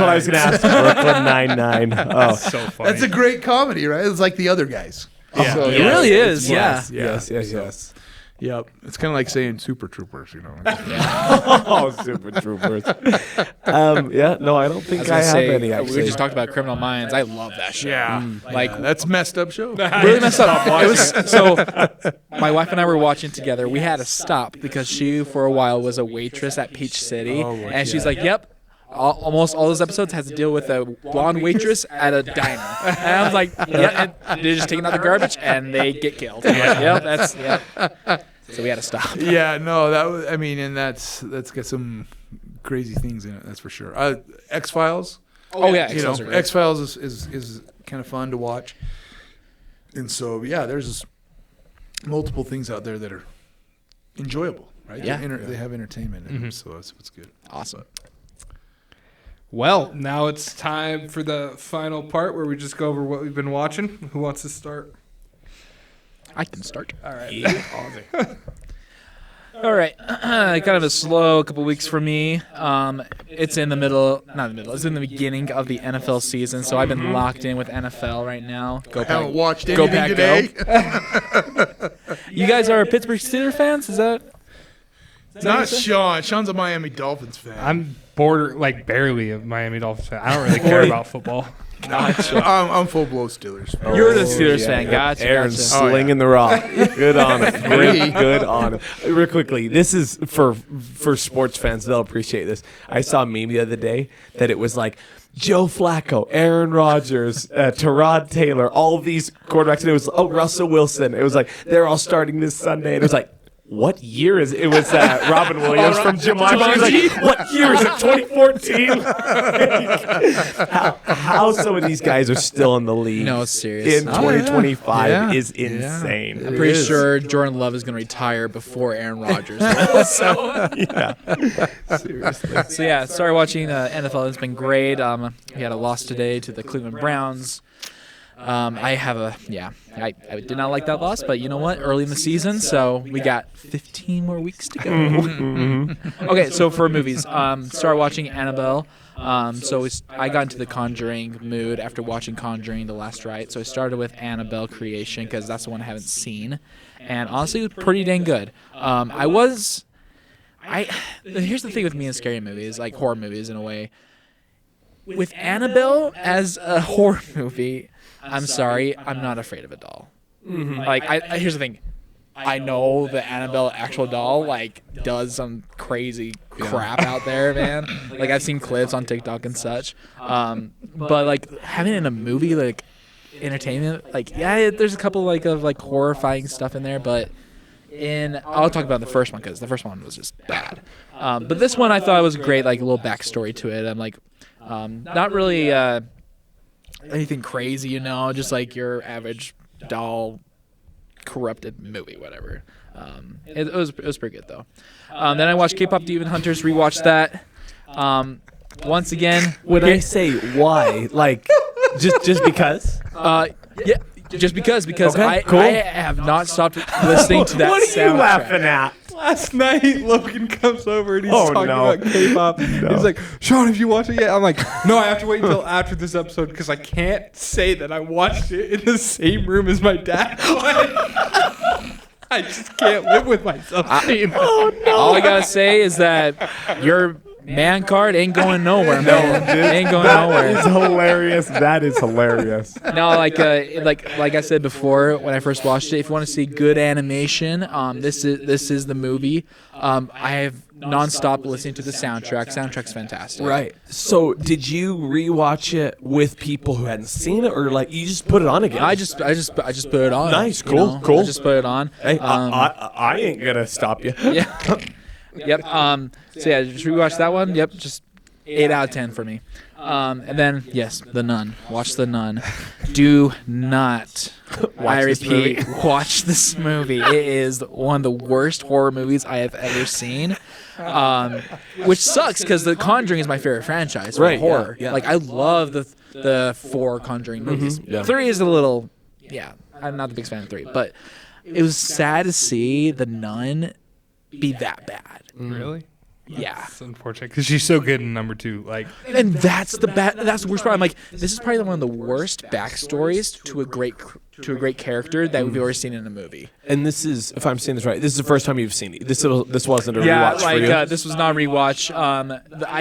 what I was going to ask. Brooklyn Nine-Nine. Oh,
So funny.
That's a great comedy, right? It's like The Other Guys.
Yeah.
So,
It really is, yeah.
Yes.
Yep. It's kind of like saying Super Troopers,
Oh, Super Troopers. No, I don't think I, have any,
we
actually.
just talked about Criminal Minds. I love that show. Like,
That's a messed up show.
really messed up. It was so. My wife and I were watching together. We had to stop because she, for a while, was a waitress at Peach City, and she's like, "Yep." Almost all those episodes has to deal with a blonde waitress at a diner, and I was like, "Yeah," and they're just taking out the garbage and they get killed. I'm like, yep, that's yep. So we had to stop.
Yeah, no, that was. I mean, and that's got some crazy things in it. That's for sure. X-Files.
Oh yeah,
X-Files is kind of fun to watch. And so there's multiple things out there that are enjoyable, right?
Yeah.
They have entertainment in them, so that's what's good.
Awesome.
Well, now it's time for the final part where we just go over what we've been watching. Who wants to start?
I can start.
All right.
All right, kind of a slow couple weeks for me. It's in the middle, not the middle. It's in the beginning of the NFL season, so I've been locked in with NFL right now. Go
I haven't
Pack!
watched
Go
anything
Pack,
today.
You guys are Pittsburgh Steelers fans? Is that?
Not Sean. Sean's a Miami Dolphins fan.
I'm barely a Miami Dolphins fan. I don't really care about football.
I'm full blow Steelers.
You're the Steelers fan. Gotcha.
Aaron's
gotcha.
slinging the rock. Good on him. Good on him. Real quickly, this is for sports fans. They'll appreciate this. I saw a meme the other day that it was like Joe Flacco, Aaron Rodgers, Tyrod Taylor, all of these quarterbacks. And it was Russell Wilson. It was like they're all starting this Sunday. And it was like, what year is it? It was Robin Williams from Jumanji. He was like, what year is it? 2014? how some of these guys are still in the league
No, it's serious.
in 2025
Yeah.
is insane.
I'm pretty sure Jordan Love is going to retire before Aaron Rodgers. So
Seriously.
So yeah, started watching NFL. It's been great. We had a loss today to the Cleveland Browns. I did not like that loss, but you know what? Early in the season, so we got 15 more weeks to go. Okay, so for movies, started watching Annabelle. I got into the Conjuring mood after watching Conjuring: The Last Rite. So I started with Annabelle Creation because that's the one I haven't seen, and honestly, it was pretty dang good. Here's the thing with me and scary movies, like horror movies in a way. With Annabelle as a horror movie, I'm sorry, I'm not afraid of a doll. Like, here's the thing. I know the Annabelle actual doll, does some crazy crap out there, man. Like, I've seen clips on TikTok and such. But, having it in a movie, entertainment, there's a couple, of horrifying stuff in there, but I'll talk about the first one, because the first one was just bad. But this one I thought was great, a little backstory to it. I'm not really anything crazy, just your average doll corrupted movie, whatever. It was pretty good though. Then I watched K-pop Demon Hunters, rewatched that. Once again,
When I say why, like, just because?
yeah, just because
Okay, cool.
I have not stopped listening to that.
What are you
soundtrack.
laughing at?
Last night, Logan comes over and he's
Oh,
talking
no.
about K-pop. He's like, Sean, have you watched it yet? I'm like, no, I have to wait until after this episode because I can't say that I watched it in the same room as my dad. I just can't live with myself.
All I gotta say is that your man card ain't going nowhere, man. Ain't going nowhere.
That is hilarious. That is hilarious.
No, like I said before when I first watched it, if you want to see good animation, this is the movie. I have nonstop listening to the soundtrack. Soundtrack's fantastic.
Right. So, did you rewatch it with people who hadn't seen it, or like you just put it on again?
I just put it on.
Nice,
you
cool,
know?
cool.
I just put it on.
Hey, I ain't gonna stop you.
Yeah. Yep. So yeah, just rewatch that one. Yep. Just 8 out of 10 for me. And then yes, The Nun. Watch The Nun. Do not. I repeat, watch this movie. It is one of the worst horror movies I have ever seen. Which sucks because The Conjuring is my favorite franchise for
Right,
horror.
yeah.
Like I love the 4 Conjuring movies.
yeah.
3 is a little, I'm not the biggest fan of 3, but it was sad to see The Nun be that bad.
Really?
Yeah.
It's unfortunate because she's so good in number 2. Like,
And that's the worst part. I'm like, this is probably one of the worst backstories to a great character that we've ever seen in a movie.
And this is, if I'm saying this right, this is the first time you've seen it. This wasn't a rewatch for you.
This was not a rewatch.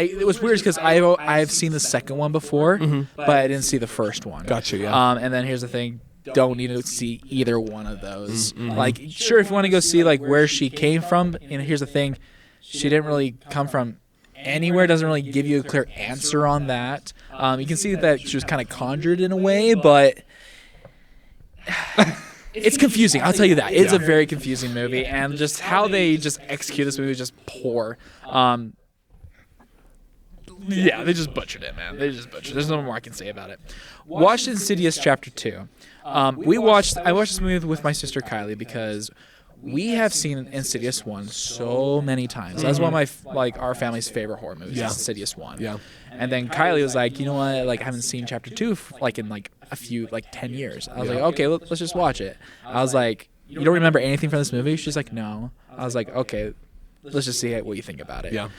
It was weird because I've seen the second one before, but I didn't see the first one.
Gotcha, yeah.
And then here's the thing. Don't need to see either one of those. Like, sure, if you want to go see like where she came from, and here's the thing, she didn't really come from anywhere. Doesn't really give you a clear answer on that. You can see that she was kind of conjured in a way, but it's confusing. I'll tell you that. It's a very confusing movie, and just how they just execute this movie is just poor. Yeah, they just butchered it, man. They just butchered it. There's no more I can say about it. Watched Insidious Chapter 2. I watched this movie with my sister Kylie because we have seen Insidious 1 so many times. That's one of my our family's favorite horror movies.
Yeah.
Insidious 1.
Yeah.
And then Kylie was like, you know what? Like I haven't seen Chapter 2 in a few 10 years. I was like, okay, let's just watch it. I was like, you don't remember anything from this movie? She's like, no. I was like, okay, let's just see what you think about it.
Yeah.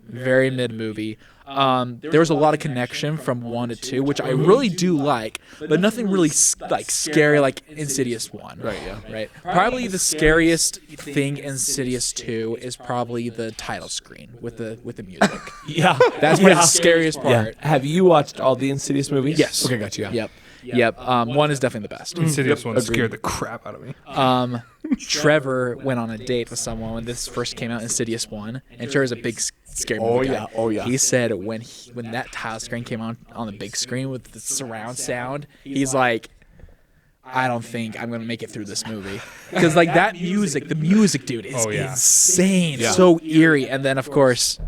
Very mid movie. There was a lot of connection from 1 to 2, which I really do like, but nothing really scary like Insidious 1.
Right, yeah.
Right. Probably the scariest thing in Insidious 2 is probably the title screen with the music.
Yeah.
That's probably the scariest part.
Yeah. Have you watched all the Insidious movies?
Yes.
Okay, got you. Yeah.
Yep. 1 is definitely the best.
Insidious 1 scared the crap out of me.
Trevor went on a date with someone when this first came out, Insidious 1, and Trevor's a big scary movie guy.
Oh, yeah.
He said when that tile screen came on the big screen with the surround sound, he's like, I don't think I'm gonna make it through this movie because that music, the music, dude, is insane, so eerie, and then of course.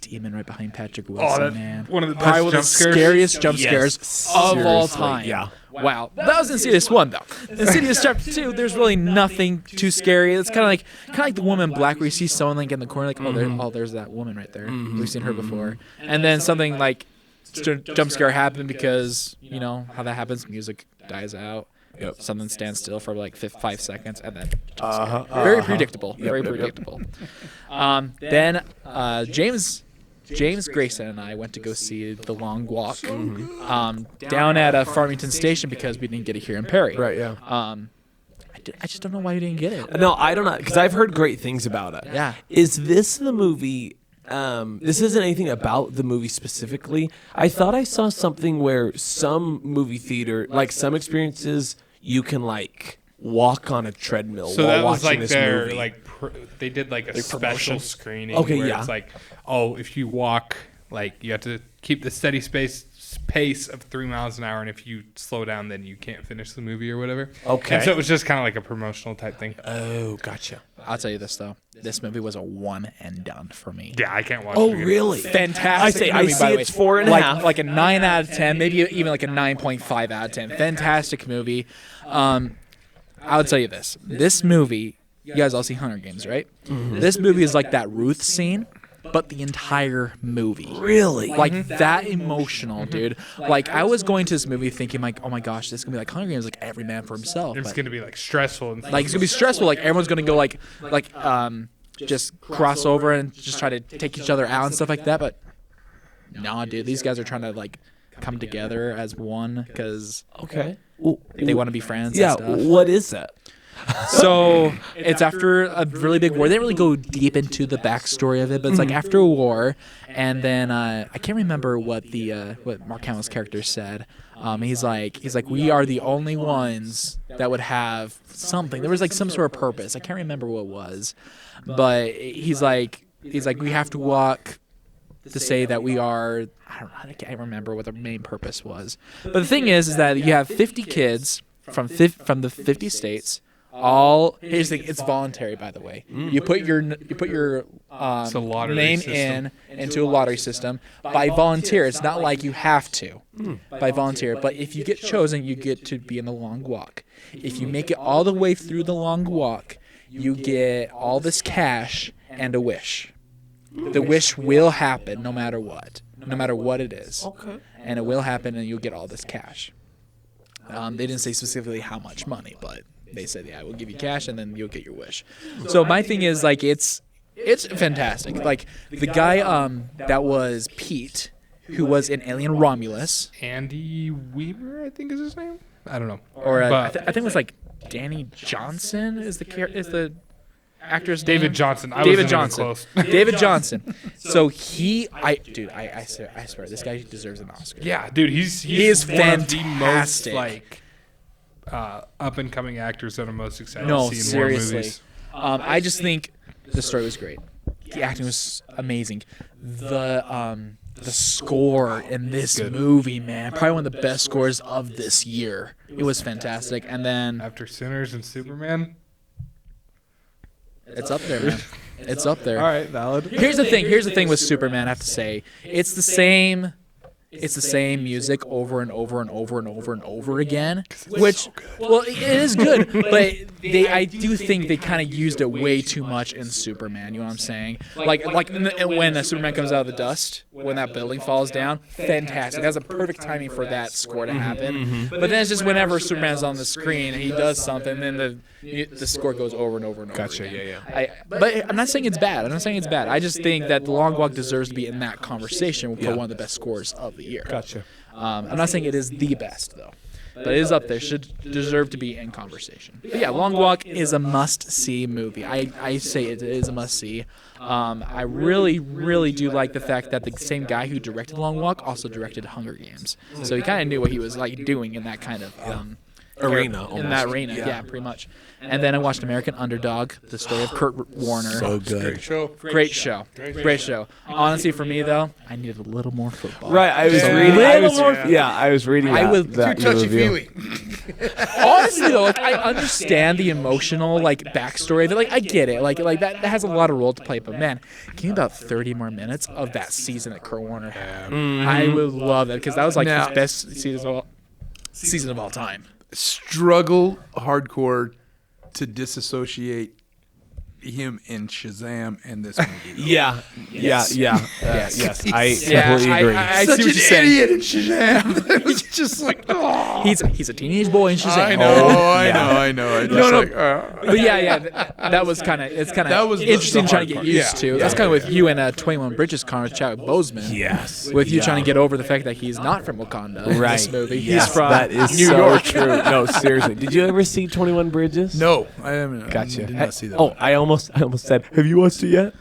Demon right behind Patrick Wilson, man.
One of the
Probably
best
one of the scariest jump
Yes.
scares of all
Seriously,
time.
yeah.
Wow. That was Insidious 1, though. Insidious Chapter 2, there's really nothing too scary. It's kind of like the Woman in Black where you see someone in the corner there's that woman right there. We've seen her before. And then something like jump scare happened because, you know, how that happens, music dies out.
Yep.
Something stands still for 5 seconds and then very predictable. Very predictable. Then James Grayson and I went to go see The Long Walk down at Farmington Station because we didn't get it here in Perry.
Right, yeah.
I just don't know why you didn't get it.
No, I don't know, because I've heard great things about it.
Yeah.
Is this the movie? This isn't anything about the movie specifically. I thought I saw something where some movie theater, some experiences, you can walk on a treadmill
So
while
that was
watching this
their
movie.
they did a special screening.
Okay,
where
yeah.
It's if you walk, you have to keep the steady pace of 3 miles an hour, and if you slow down, then you can't finish the movie or whatever.
Okay.
And so it was just kind of like a promotional type thing.
Oh, gotcha.
I'll tell you this though, this movie was a one and done for me.
Yeah, I can't watch.
Oh,
it again.
really?
Fantastic.
I
movie,
see
by the way.
it's 4.5.
Like a 9 out of 10, maybe even like a 9.5 out of 10. Fantastic movie. I'll tell you this. This movie, you guys all see Hunger Games, right? Mm-hmm. This movie is like that Ruth scene, but the entire movie.
Really?
Like that emotional, dude. Like I was going to this movie thinking like, oh my gosh, this is gonna be like Hunger Games, like every man for himself.
It's
But,
gonna be like stressful and
like it's gonna be stressful. Like everyone's gonna go like just cross over and just try to take each other out and stuff like that. But nah, dude, these guys are trying to like come together as one because
Okay. Well,
they want to be friends.
yeah.
And stuff.
What is that?
So it's after a really big war. They didn't really go deep into the backstory of it, but it's like after a war, and then I can't remember what what Mark Hamill's character said. He's like we are the only ones that would have something. There was like some sort of purpose. I can't remember what it was, but he's like we have to walk to say that we are. I can't remember what the main purpose was. But the thing is that you have 50 kids from the 50 states. Here's the thing, it's voluntary, by the way. You put your
a lottery
name
system.
into a lottery system by volunteer. It's not like you have to by volunteer, but if you get chosen, you get to be in the long walk. If you make it all the way through the long walk, you get all this cash and a wish. The wish will happen no matter what it is.
Okay.
And it will happen, and you'll get all this cash. They didn't say specifically how much money, but they said, yeah, we'll give you cash and then you'll get your wish. So my thing is like it's fantastic. Like the guy that was Pete, who was in Alien Romulus,
Andy Weaver, I think is his name. I don't know.
or I
But-
think it was like Danny Johnson is the actor's
David
name?
Johnson. I
David
wasn't even
Johnson.
close.
David Johnson. So I swear this guy deserves an Oscar.
Yeah, dude, he's
He is
one of the most
fantastic.
like up and coming actors that I'm most excited
No,
to see in more
seriously.
movies.
I just think the story was great. The acting was amazing. The score in this movie, man, probably one of the best scores of this year. It was fantastic. And then
After Sinners and Superman.
it's up there, man. It's up there.
All right, valid.
Here's the thing with Superman, I have to say. It's the same music over and over and over and over and over again, which well, it is good, but I do think they kind of used it way too much in Superman. You know what I'm saying? Like when Superman comes out of the dust, when that building falls down, fantastic. That's a perfect timing for that score to happen. But then it's just whenever Superman's on the screen and he does something, then the score goes over and over and over.
Gotcha.
Again.
Yeah.
But I'm not saying it's bad. I just think that The Long Walk deserves to be in that conversation for one of the best scores of the year.
Gotcha.
I'm not saying it is the best though, but it is up there. Should deserve to be in conversation. But yeah, Long Walk is a must-see movie. I say it is a must-see. I really, really do like the fact that the same guy who directed Long Walk also directed Hunger Games, so he kind of knew what he was like doing in that kind of
Arena,
in that
almost.
arena, yeah, pretty much. And then I watched American Underdog, the story of Kurt Warner.
So good.
Great show.
Great show. Honestly, for me though, I needed a little more football.
Right, I was
Yeah.
reading.
Little more-
I was reading.
I
that,
would-
that
Too touchy
review.
feely.
Honestly though, like I understand the emotional like backstory. Like I get it. Like that has a lot of role to play. But man, give me about 30 more minutes of that season that Kurt Warner had. I would love that because that was like
Now-
his best season of all time.
Struggle hardcore to disassociate him in Shazam and this movie.
Yes. Yes. I
Yeah,
completely agree.
I
Such
see what
an
you're saying.
idiot in Shazam. It's just like, oh.
He's a teenage boy in Shazam.
I know. I just
No.
like,
But yeah, that was kind of
That was the
interesting
hard
trying to get
part.
used to. That's kind of with you and 21 Bridges, Connor Chadwick Boseman.
Yes.
With you
Yeah.
trying to get over the fact that he's not from Wakanda in
Right.
this movie.
Yes,
He's from
that is
New
so
York.
true. No, seriously. Did you ever see 21 Bridges?
No, I haven't.
Gotcha.
I did not see that.
Oh, I almost said, have you watched it yet?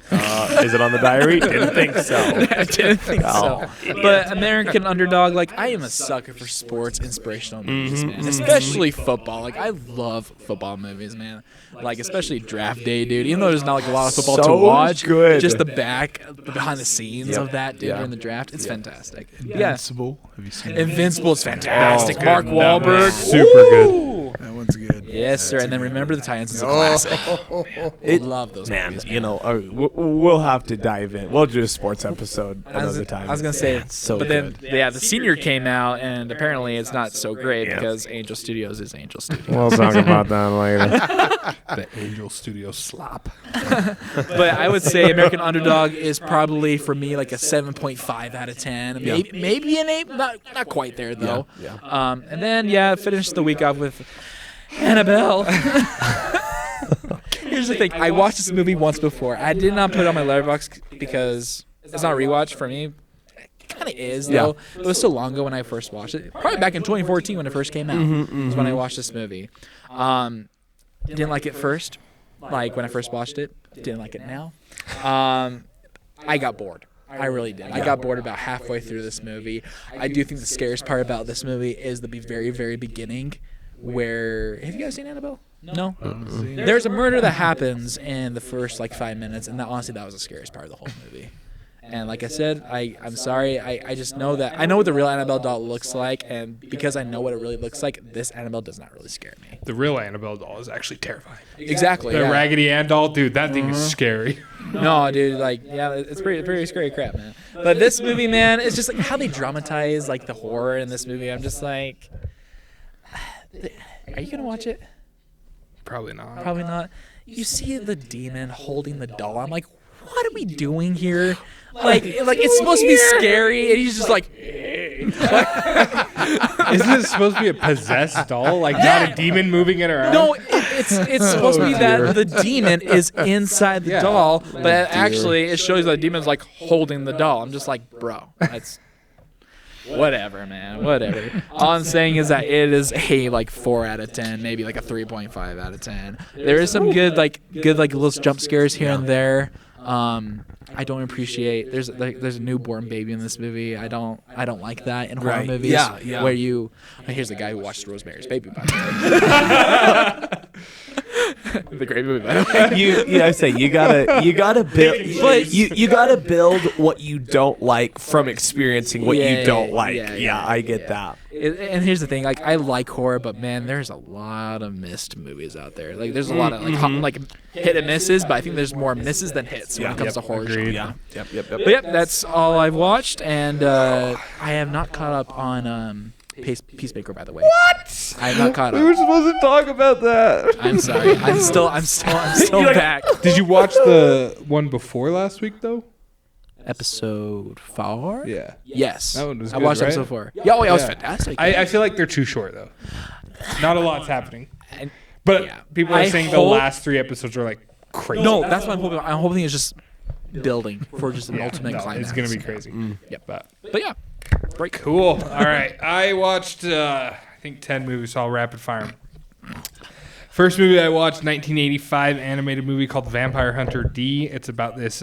Is it on the diary? Didn't think so.
I didn't think
Oh.
so. But American Underdog, like I am a sucker for sports inspirational movies, man. Especially football. Like I love football movies, man. Like especially Draft Day, dude. Even though there's not like a lot of football to
So
watch,
good.
just the behind the scenes
Yep.
of that, dude,
Yeah.
during the draft, it's fantastic. Yeah.
Invincible. Have you seen it?
Invincible is fantastic.
Oh,
Mark
good.
Wahlberg,
Super good.
Ooh.
That one's good.
Yes, sir. And then Remember the Titans is a
Oh,
classic. Love those
Man,
movies,
you know, we'll have to dive in. We'll do a sports episode
I was,
another time.
I was gonna say,
It's so
but then
good.
the senior came out, and apparently it's not so great because Angel Studios is Angel Studios.
We'll talk about that later.
The Angel Studio slop.
But I would say American Underdog is probably for me like a 7.5 out of 10, maybe an 8, not quite there though. And then finish the week off with Annabelle. Here's the thing: I watched this movie once before. I did not put it on my Letterboxd because it's not a rewatch for me. It kind of is though. It was so long ago when I first watched it. Probably back in 2014 when it first came out. Was when I watched this movie. Didn't like it first, like when I first watched it. Didn't like it now. I got bored. I really did. I got bored about halfway through this movie. I do think the scariest part about this movie is the very, very beginning where... Have you guys seen Annabelle? No? There's a murder that happens in the first, 5 minutes, and honestly, that was the scariest part of the whole movie. And like I said, I'm sorry. I just know that... I know what the real Annabelle doll looks like, and because I know what it really looks like, this Annabelle does not really scare me.
The real Annabelle doll is actually terrifying.
Exactly.
The Raggedy Ann doll, dude, that thing is scary.
No, dude, it's pretty scary crap, man. But this movie, man, it's just how they dramatize the horror in this movie. I'm just like, are you gonna watch it?
Probably not.
Probably not. You see the demon holding the doll. I'm like, what are we doing here? It's supposed to be scary, and he's just like.
Isn't it supposed to be a possessed doll? Not a demon moving it around?
No, it's supposed to be that the demon is inside the doll, but actually it shows that the demon's holding the doll. I'm just like, bro, that's whatever, man, whatever. All I'm saying is that it is a 4 out of 10, maybe a 3.5 out of 10. There is some good little jump scares here and there. I don't appreciate there's a newborn baby in this movie. I don't like that in horror movies.
Yeah.
Where here's the guy who watched Rosemary's Baby, by the way. The great movie, by the way.
I say you gotta build, but you gotta build what you don't like from experiencing what you don't like. I get that.
And here's the thing: I like horror, but man, there's a lot of missed movies out there. There's a lot of hit and misses, but I think there's more misses than hits when it comes to horror.
Yep.
But that's all I've watched, and I have not caught up on Peacemaker, by the way.
What?
I have not caught up.
We were supposed to talk about that.
I'm sorry. I'm still back.
Did you watch the one before last week though?
Episode 4?
Yeah.
Yes.
That one was
I
good,
watched
right?
episode 4. Yeah, it was fantastic.
I feel like they're too short though. Not a lot's happening.
And-
But
yeah.
people are
I
saying the
hope-
last 3 episodes are crazy.
No, that's what I'm hoping. I'm hoping it's just building for just an ultimate climax.
It's gonna be crazy.
Yep.
But
But break.
cool. All right. I watched I think 10 movies, so I'll rapid fire 'em. First movie I watched, 1985 animated movie called Vampire Hunter D. It's about this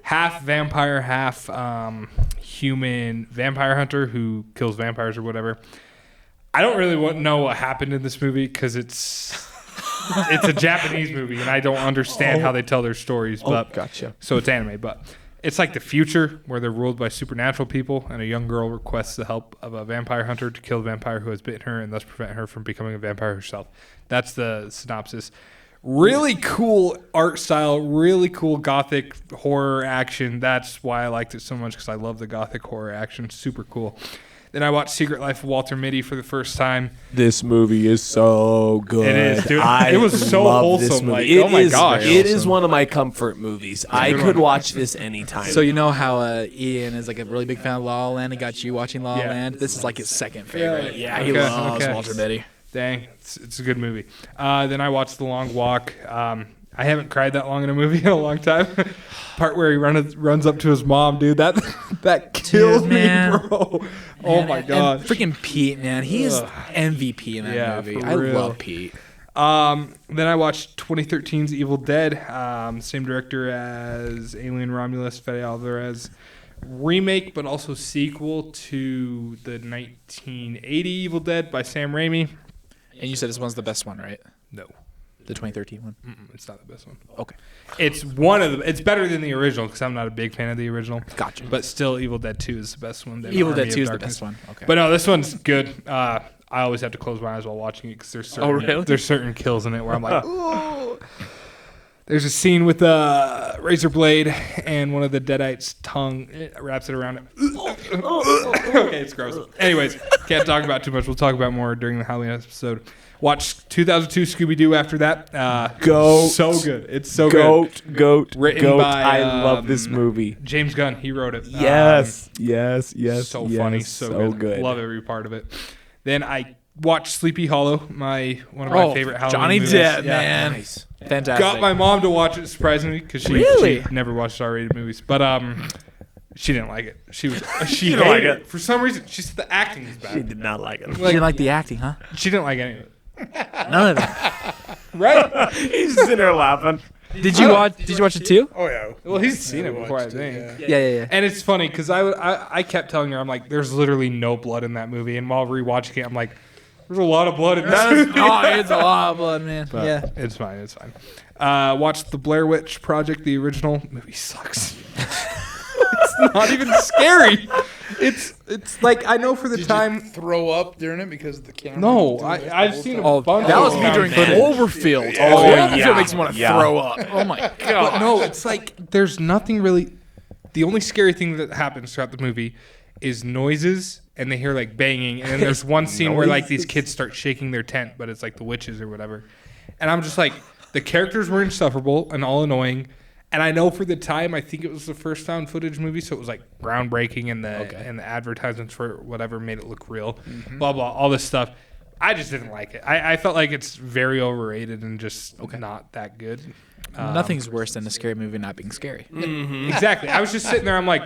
half vampire, half human vampire hunter who kills vampires or whatever. I don't really know what happened in this movie because it's a Japanese movie and I don't understand how they tell their stories. But
Gotcha.
So it's anime, but it's the future where they're ruled by supernatural people, and a young girl requests the help of a vampire hunter to kill the vampire who has bitten her and thus prevent her from becoming a vampire herself. That's the synopsis. Really cool art style, really cool gothic horror action. That's why I liked it so much, because I love the gothic horror action. Super cool. Then I watched Secret Life of Walter Mitty for the first time.
This movie is so good.
It is, dude.
I
It was so
love this
wholesome,
movie.
oh my gosh.
It is one of my comfort movies. I could watch this anytime.
So you know how Ian is a really big fan of La La Land and got you watching La La Land? This is his second favorite. Yeah, he
Okay,
loves
okay.
Walter Mitty.
Dang, it's a good movie. Then I watched The Long Walk. I haven't cried that long in a movie in a long time. Part where he runs up to his mom, dude. That kills me,
man.
bro. Oh my god.
And freaking Pete, man. He is MVP in that movie.
for
I
real.
love Pete.
Then I watched 2013's Evil Dead. Same director as Alien Romulus, Fede Alvarez. Remake, but also sequel to the 1980 Evil Dead by Sam Raimi.
And you said this one's the best one, right?
No.
The 2013 one?
It's not the best one.
Okay.
It's it's better than the original because I'm not a big fan of the original.
Gotcha.
But still, Evil Dead 2 is the best one. Then
Evil
Army
Dead
of
2 is the
Darkness.
best one. Okay.
But no, this one's good. I always have to close my eyes while watching it because
really?
there's certain kills in it where I'm like, ooh. There's a scene with a razor blade and one of the Deadites' tongue wraps it around it. Okay, it's gross. Anyways, can't talk about it too much. We'll talk about more during the Halloween episode. Watch 2002 Scooby-Doo after that.
Goat.
So good. It's so
Goat.
Written by,
I love this movie.
good. James Gunn, he wrote it.
Yes.
So funny. So good. Love every part of it. Then I watched Sleepy Hollow, one of my favorite Halloween
Johnny
movies.
Depp,
Yeah.
man.
Nice.
Fantastic.
Got my mom to watch it surprisingly because she never watched R-rated movies, but she didn't like it. She
didn't
hated
like
it
it.
for some reason. She said the acting is
She
bad.
did not like it.
You didn't like the acting, huh?
She didn't like any of it.
None of that.
Right?
He's sitting there laughing.
Did you watch it too?
Oh yeah.
Well, he's seen it before, I
watched it,
think.
yeah.
Yeah.
And it's funny because I kept telling her, I'm like, there's literally no blood in that movie, and while rewatching it, I'm like, there's a lot of blood in this movie.
Oh, it's a lot of blood, man.
But
yeah.
it's fine. Watched the Blair Witch Project, the original. Movie sucks. It's not even scary. It's like, I know for the
Did
time.
you throw up during it because of the camera?
No,
doing it the
I've
whole
seen
time?
a bunch.
That
of
was me
found
during
footage.
Cloverfield.
Oh,
Cloverfield
yeah.
makes me want to
Yeah.
throw up. Oh my
But
god.
no, it's like there's nothing really. The only scary thing that happens throughout the movie is noises, and they hear like banging, and then there's one scene where like these kids start shaking their tent, but it's like the witches or whatever. And I'm just like, the characters were insufferable and all annoying. And I know for the time, I think it was the first found footage movie, so it was like groundbreaking, and the advertisements for whatever made it look real, blah blah, all this stuff. I just didn't like it. I felt like it's very overrated and just not that good.
Nothing's worse than a scary movie not being scary.
Exactly. I was just sitting there. I'm like,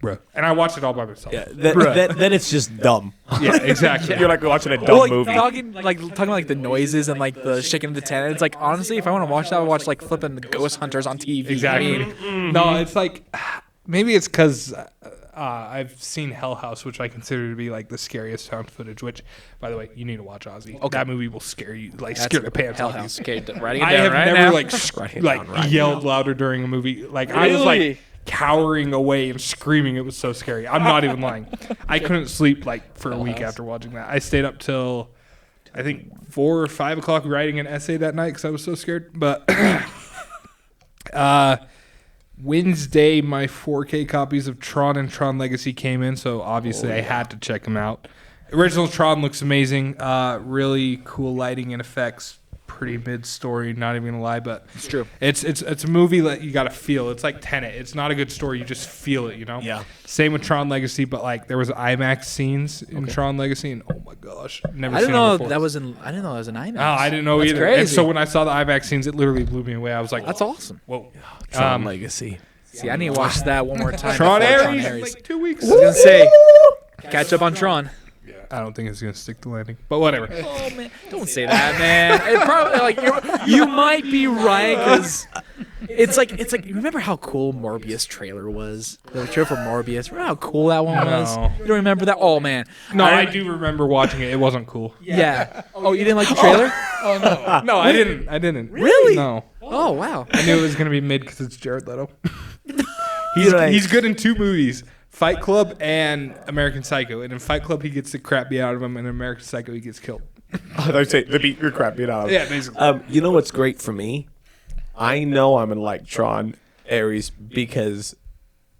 bruh. And I watched it all by myself.
Yeah, then it's just dumb.
Yeah, exactly.
You're like watching a dumb
Well, like,
movie.
talking about like the noises and like the shaking of the tent. It's like, honestly, if I want to watch that, I would watch like flipping the Ghost Hunters on TV.
Exactly.
I mean,
No, it's like, maybe it's because I've seen Hell House, which I consider to be like the scariest found footage. Which, by the way, you need to watch, Ozzy.
Okay.
That movie will scare you, like scare the pants
Hell
off you.
House. Okay, writing it
I
down
have
right
never
now.
Writing it down right
yelled louder during a movie. Like I was
Really?
like cowering away and screaming. It was so scary. I'm not even lying. I couldn't sleep like for a week after watching that. I stayed up till I think 4 or 5 o'clock writing an essay that night because I was so scared. But Wednesday, my 4K copies of Tron and Tron Legacy came in, so obviously I had to check them out. Original Tron looks amazing. Really cool lighting and effects. Pretty mid-story, not even gonna lie, but
It's true.
It's a movie that you gotta feel. It's like Tenet. It's not a good story. You just feel it, you know.
Yeah.
Same with Tron Legacy, but like there was IMAX scenes in Tron Legacy, and oh my gosh, never.
I
seen
didn't
it
know
before.
that was in. I didn't know that was an IMAX.
Oh, I didn't know
That's
either.
Crazy.
And so when I saw the IMAX scenes, it literally blew me away. I was like,
That's awesome.
whoa.
Tron Legacy.
See, I need to watch that one more time.
Tron
before
Ares,
Ares.
like 2 weeks.
I was gonna say, catch up on Tron.
I don't think it's gonna stick the landing, but whatever.
Oh man, don't say that, man. It probably like you might be right because it's like you remember how cool Morbius trailer was? The trailer for Morbius. Remember how cool that one was?
No.
You don't remember that? Oh man.
No, I do remember watching it. It wasn't cool.
Yeah. Oh, you didn't like the trailer?
No, I didn't.
Really?
No.
Oh wow.
I knew it was gonna be mid because it's Jared Leto.
Like-
He's good in 2 movies. Fight Club and American Psycho. And in Fight Club, he gets the crap beat out of him. And in American Psycho, he gets killed.
They say the beat your crap beat out of.
Yeah, basically.
You know what's great for me? I know I'm gonna like Tron Ares because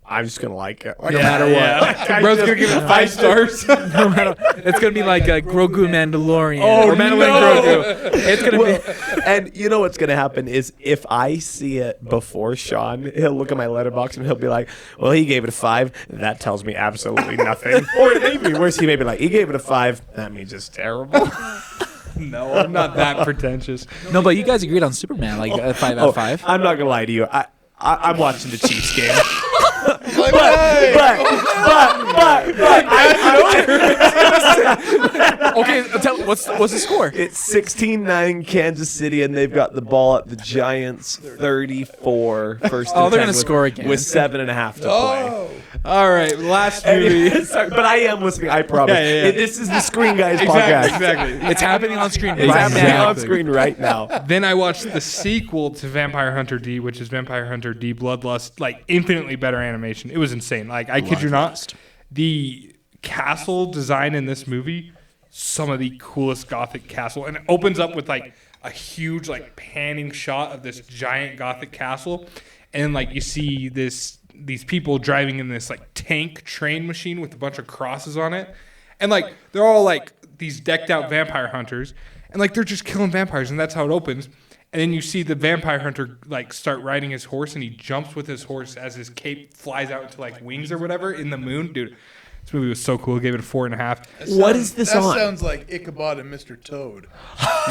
I'm just gonna like it. Like, no matter what.
Yeah. Bro's going to give it 5 stars.
No matter, it's gonna be like a Grogu Mandalorian
Oh,
or Mandalorian
no.
Grogu. It's gonna be.
And you know what's gonna happen is if I see it before Sean, he'll look at my letterbox and he'll be like, "Well, he gave it a 5. That tells me absolutely nothing." Or it may be worse. He may be like, "He gave it a 5. That means it's terrible."
No, I'm not that pretentious.
No, but you guys agreed on Superman, like 5 out of 5.
I'm not gonna lie to you. I'm watching the Chiefs game. but
Okay, tell what's the score?
it's 16-9 Kansas City, and they've got the ball at the Giants 34. First and
Oh, they're
10
gonna score again.
with 7.5 to play.
All right, last movie.
Sorry, but I am listening. I promise.
Yeah.
This is the Screen Guys podcast.
Exactly.
It's happening on screen
It's
right
happening
now.
on screen right now.
Then I watched the sequel to Vampire Hunter D, which is Vampire Hunter D Bloodlust, like infinitely better animation. It was insane. Like I kid you not, the castle design in this movie some of the coolest Gothic castle, and it opens up with like a huge like panning shot of this giant Gothic castle, and like you see these people driving in this like tank train machine with a bunch of crosses on it, and like they're all like these decked out vampire hunters, and like they're just killing vampires, and that's how it opens. And then you see the vampire hunter like start riding his horse, and he jumps with his horse as his cape flies out into like wings or whatever in the moon. Dude, this movie was so cool. I gave it a 4.5.
What is this
that
on?
That sounds like Ichabod and Mr. Toad.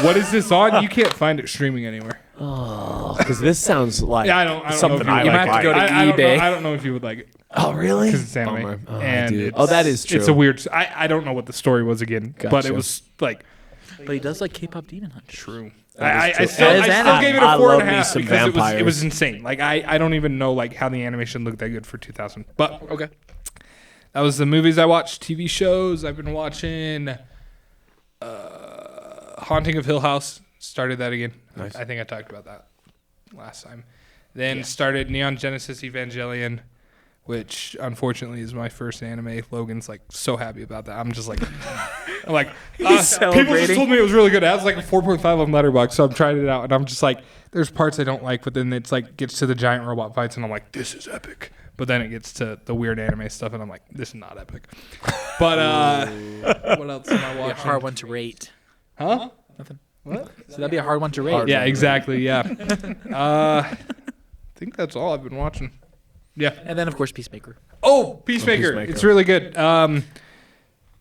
What is this on? You can't find it streaming anywhere.
Oh, because this sounds like
Yeah, I don't
something
know if
I
you
might
like.
have to go to
I don't know-
eBay.
I don't know if you would like it
Oh, really?
because it's anime.
Bummer. Oh,
and
dude.
it's-
That is true.
It's a weird. I don't know what the story was again, but
Gotcha.
it was like
But he does like K-pop demon hunters.
true.
That is
I
true.
still
That is anime.
gave it a
I
four
love
and a
me
half
some
because it
vampires.
was insane. Like I don't even know like how the animation looked that good for 2000. But
Okay.
that was the movies I watched. TV shows I've been watching. Haunting of Hill House, started that again.
Nice.
I think I talked about that last time. Then started Neon Genesis Evangelion, which unfortunately is my first anime. Logan's like so happy about that. I'm just like, I'm like, people just
celebrating.
told me it was really good. It has like a 4.5 on Letterboxd, so I'm trying it out, and I'm just like, there's parts I don't like, but then it's like gets to the giant robot fights, and I'm like, this is epic. But then it gets to the weird anime stuff, and I'm like, this is not epic. But what else am I
Be a
watching?
hard one to rate.
Huh?
Nothing.
What?
So that'd be a hard one to rate.
Yeah, exactly. Yeah. I think that's all I've been watching. Yeah.
And then of course Peacemaker.
Oh, Peacemaker.
Peacemaker.
It's really good.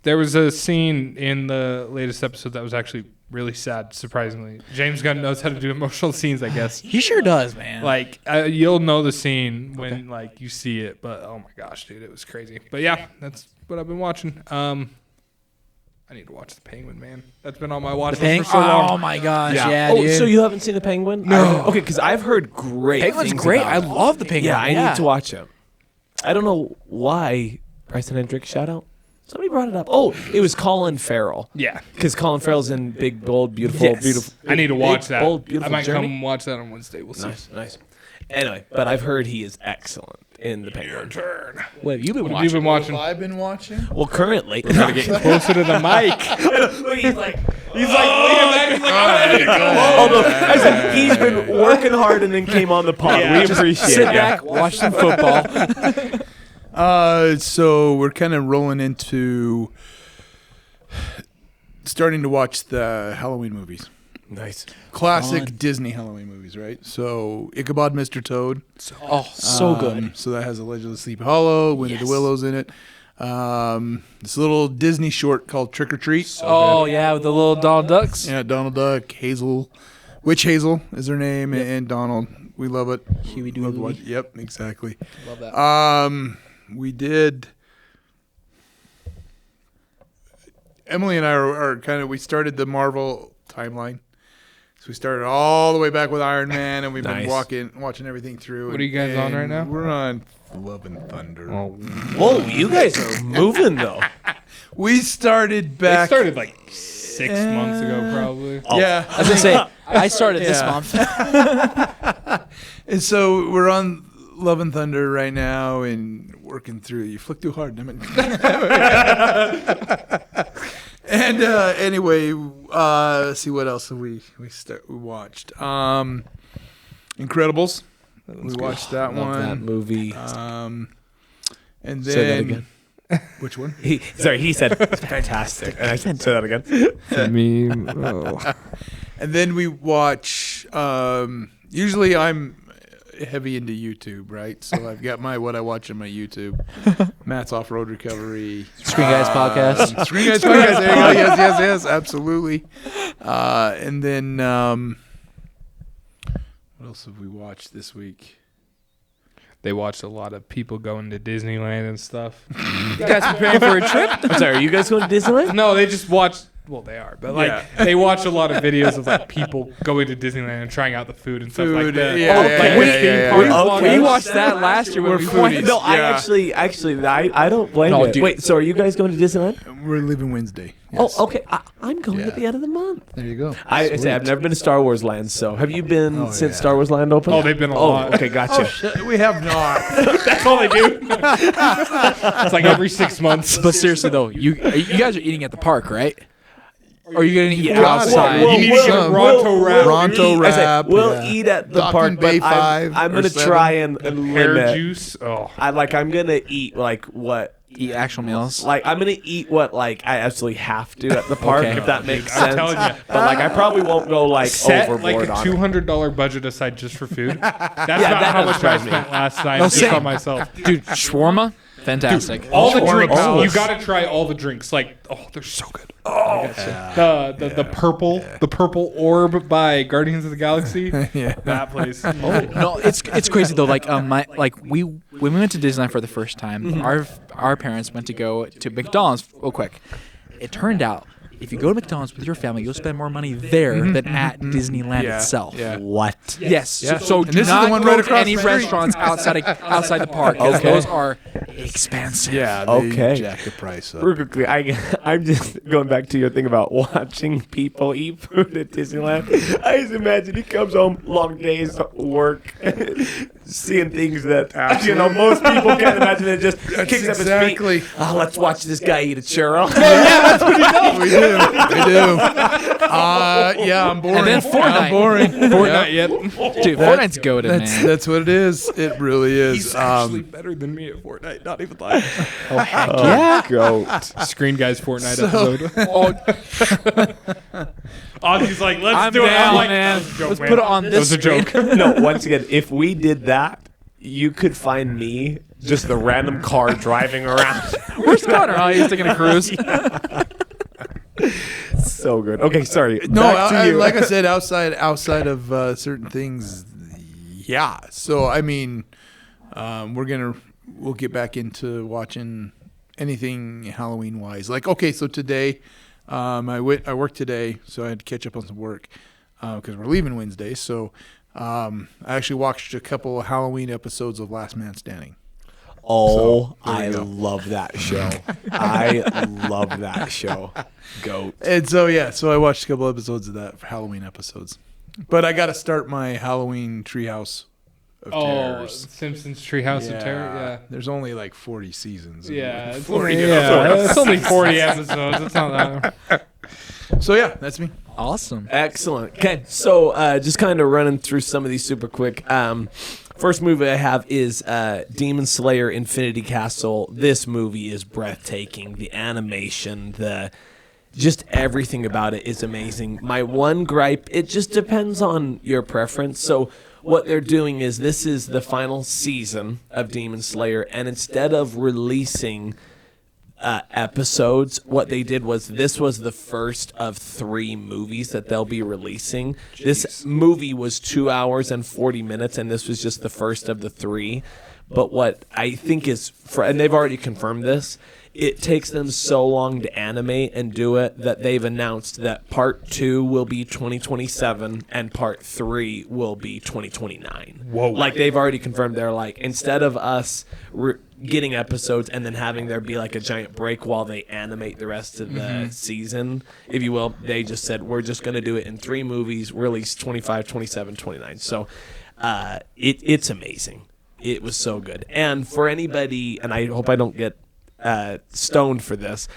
There was a scene in the latest episode that was actually really sad, surprisingly. James Gunn knows how to do emotional scenes, I guess.
He sure does, man.
Like, you'll know the scene when, like, you see it. But, oh, my gosh, dude, it was crazy. But, yeah, that's what I've been watching. I need to watch The Penguin, man. That's been on my watch list for so long.
Oh my gosh,
Yeah.
yeah,
Oh,
dude.
so you haven't seen The Penguin?
No.
Okay, because I've heard great
Penguin's
things
great.
about
I
it.
love the Penguin.
Yeah, I need to watch it. I don't know why. Bryson Hendricks, shout out. Somebody brought it up. Oh, it was Colin Farrell.
Yeah.
Because Colin Farrell's in Big, Bold, Beautiful,
Yes.
Beautiful.
I need to watch
Big,
that.
Bold,
I
Beautiful
might
Journey.
come watch that on Wednesday. We'll see.
Nice, nice. Anyway, but I've heard he is excellent in The Penguin.
Turn.
What have you been
What have
watching?
you been
What
watching?
have I been watching?
Well, currently.
Closer to the mic.
He's like,
He's like leaning back. He's like,
although I said he's been working hard and then came on the pod.
Yeah.
We
Just
appreciate
Sit
it.
back, watch some football.
So we're kind of rolling into starting to watch the Halloween movies.
Nice.
Classic
Fun.
Disney Halloween movies, right? So Ichabod, Mr. Toad.
Oh, so good.
So that has a Legend of Sleepy Hollow, Winnie the
Yes.
Willows in it. This little Disney short called Trick or Treat.
Oh yeah, with the little Donald Ducks.
Yeah, Donald Duck, Hazel, Witch Hazel is her name, and Donald. We love it.
Huey
Love to
Dewey.
watch- Yep, exactly.
Love that.
We did. Emily and I are kind of. We started the Marvel timeline, so we started all the way back with Iron Man, and we've
Nice.
been watching everything through.
What are you guys on right now?
We're on Love and Thunder.
Whoa, you guys are moving though.
We started
It
back.
started like 6 months ago, probably.
Yeah,
I was gonna say I started this
Yeah.
month.
and so we're on Love and Thunder right now, and working through. You flick too hard, damn it. And anyway, let's see what else have we watched. Incredibles. We watched that
Love
one.
that movie.
And then
Say that again.
Which one?
He said fantastic, and I said say that again.
Meme. Oh.
And then we watch. Usually, I'm heavy into YouTube, right? So I've got my what I watch on my YouTube. Matt's Off Road Recovery.
Screen Guys podcast.
Screen Guys podcast. There you go. Yes, absolutely. And then what else have we watched this week?
They watched a lot of people going to Disneyland and stuff.
You guys preparing for a trip?
I'm sorry, are you guys going to Disneyland?
No, they just watched. Well, they are, but like they watch a lot of videos of like people going to Disneyland and trying out the food and stuff like
Food,
that.
yeah,
Like,
yeah,
which
yeah,
theme
yeah,
park
yeah.
vloggers?
Okay.
We watched that last year when
We're
we
foodies.
went.
No, I
Yeah.
actually, I don't blame
No,
you.
dude.
Wait, so are you guys going to Disneyland?
We're leaving Wednesday.
Oh, okay. I'm going
Yeah.
at the end of the month.
There you go.
I say I've never been to Star Wars Land. So have you been
Oh,
since
yeah.
Star Wars Land opened?
Oh, they've been a
Oh,
lot.
okay, gotcha.
We have not.
That's all they do. It's like every 6 months.
But seriously though, you guys are eating at the park, right? Or are you going to eat
Yeah.
outside?
You need to get
Some.
Ronto wrap.
Ronto
I said,
wrap.
we'll
yeah.
eat at the
Stockton
park,
Bay
but
5
I'm
or
gonna
7.
try and
Pear
limit.
juice. Oh.
I'm gonna eat like what.
Eat actual meals.
Like I'm gonna eat what like I absolutely have to at the park,
Okay.
if that makes
I'm
sense.
telling you.
But like I probably won't go like
Set
overboard
like a
on it.
$200 budget aside just for food. That's not
that
how
does
much I
drive me.
spent last night
No,
just
same.
on myself.
Dude, shawarma? Fantastic.
All the
Shawarma
drinks,
palace.
you got to try all the drinks. Like, oh, they're so good. Oh, the purple orb by Guardians of the Galaxy. That place. Oh.
No, it's crazy though. Like when we went to Disneyland for the first time, our parents went to go to McDonald's real quick. It turned out if you go to McDonald's with your family, you'll spend more money there than at Disneyland itself.
Yeah.
What?
Yes.
Yeah.
So do
this is
not
the one
go
right
to
across
any
the street.
restaurants outside the park because
Okay.
those are expensive.
Yeah. They
Okay.
jack the price up.
Real quickly, I'm just going back to your thing about watching people eat food at Disneyland. I just imagine he comes home, long days at work, seeing things that most people can't imagine. It just kicks up
exactly.
his feet. Oh, let's watch this guy eat a churro.
We do. Yeah, I'm boring.
And then Fortnite.
I'm boring.
Fortnite yet.
Dude, Fortnite's goated, man.
That's what it is. It really is.
He's actually better than me at Fortnite. Not even lying.
Yeah.
Goat.
Screen Guys Fortnite episode.
Oh,
Ozzy's like, let's
I'm
do it.
down,
I'm like,
man.
that was a joke,
Let's
man.
put it on
That
this
was a joke.
No, once again, if we did that, you could find me just the random car driving around.
Where's Connor? Oh, he's taking a cruise.
So good. Okay, sorry.
No,
Back to you.
like I said, outside of certain things, yeah. So I mean, we'll get back into watching anything Halloween wise. Like okay, so today, I worked today, so I had to catch up on some work because we're leaving Wednesday. So I actually watched a couple of Halloween episodes of Last Man Standing.
Oh,
there
I
you go.
love that show. I love that show. Goat.
And so so I watched a couple episodes of that for Halloween episodes. But I got to start my Halloween Treehouse of
Oh,
Terrors.
Simpsons Treehouse of Terror.
There's only like 40 seasons.
Yeah. It's
40
it's only 40 episodes. It's not that.
So yeah, that's me.
Awesome.
Excellent. Okay, so just kind of running through some of these super quick. First movie I have is Demon Slayer Infinity Castle. This movie is breathtaking. The animation, just everything about it is amazing. My one gripe, it just depends on your preference. So what they're doing is this is the final season of Demon Slayer, and instead of releasing episodes, what they did was this was the first of 3 movies that they'll be releasing. This movie was 2 hours and 40 minutes, and this was just the first of the 3. But what I think is, and they've already confirmed this, it takes them so long to animate and do it that they've announced that part 2 will be 2027 and part 3 will be 2029.
Whoa.
Like they've already confirmed, they're like, instead of us getting episodes and then having there be like a giant break while they animate the rest of the season, if you will, they just said, we're just going to do it in 3 movies, release 25, 27, 29. So it's amazing. It was so good. And for anybody, and I hope I don't get stoned for this,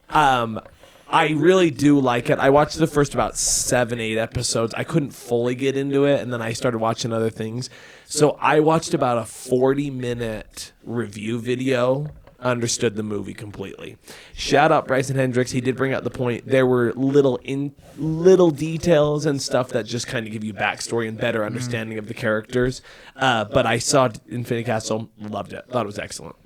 I really do like it. I watched the first about 7-8 episodes. I couldn't fully get into it, and then I started watching other things. So I watched about a 40-minute review video, understood the movie completely. Shout out Bryson Hendricks. He did bring out the point. There were little details and stuff that just kind of give you backstory and better understanding of the characters. But I saw Infinity Castle, loved it. Thought it was excellent.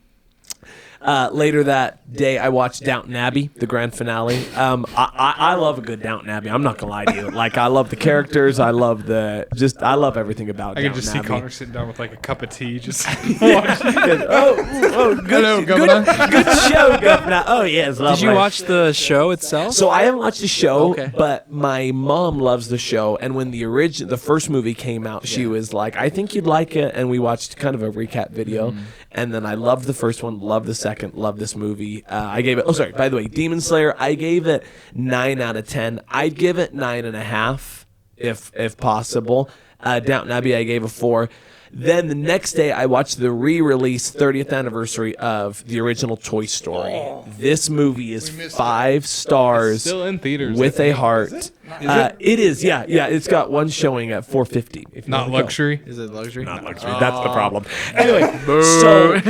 Later that day, I watched Downton Abbey, the grand finale. I love a good Downton Abbey. I'm not gonna lie to you. Like, I love the characters. I love everything about
I
Downton
can just see
Abbey.
Connor sitting down with like a cup of tea, just watching.
Hello, Governor.
Good show, Governor. Oh yes, lovely.
Did you watch the show itself?
So I haven't watched the show,
Okay.
but my mom loves the show. And when the first movie came out, she was like, "I think you'd like it." And we watched kind of a recap video. And then I loved the first one, loved the second, loved this movie. I gave it. Oh, sorry. By the way, Demon Slayer. I gave it 9 out of 10. I'd give it 9.5 if possible. Downton Abbey, I gave a 4. Then the next day, I watched the re-release 30th anniversary of the original Toy Story. This movie is 5 stars.
It's still in theaters.
With a heart. It is, yeah. It's got one showing at $4.50. If you
Not
wanna go.
luxury.
Is it luxury?
Not luxury. That's the problem. Anyway, so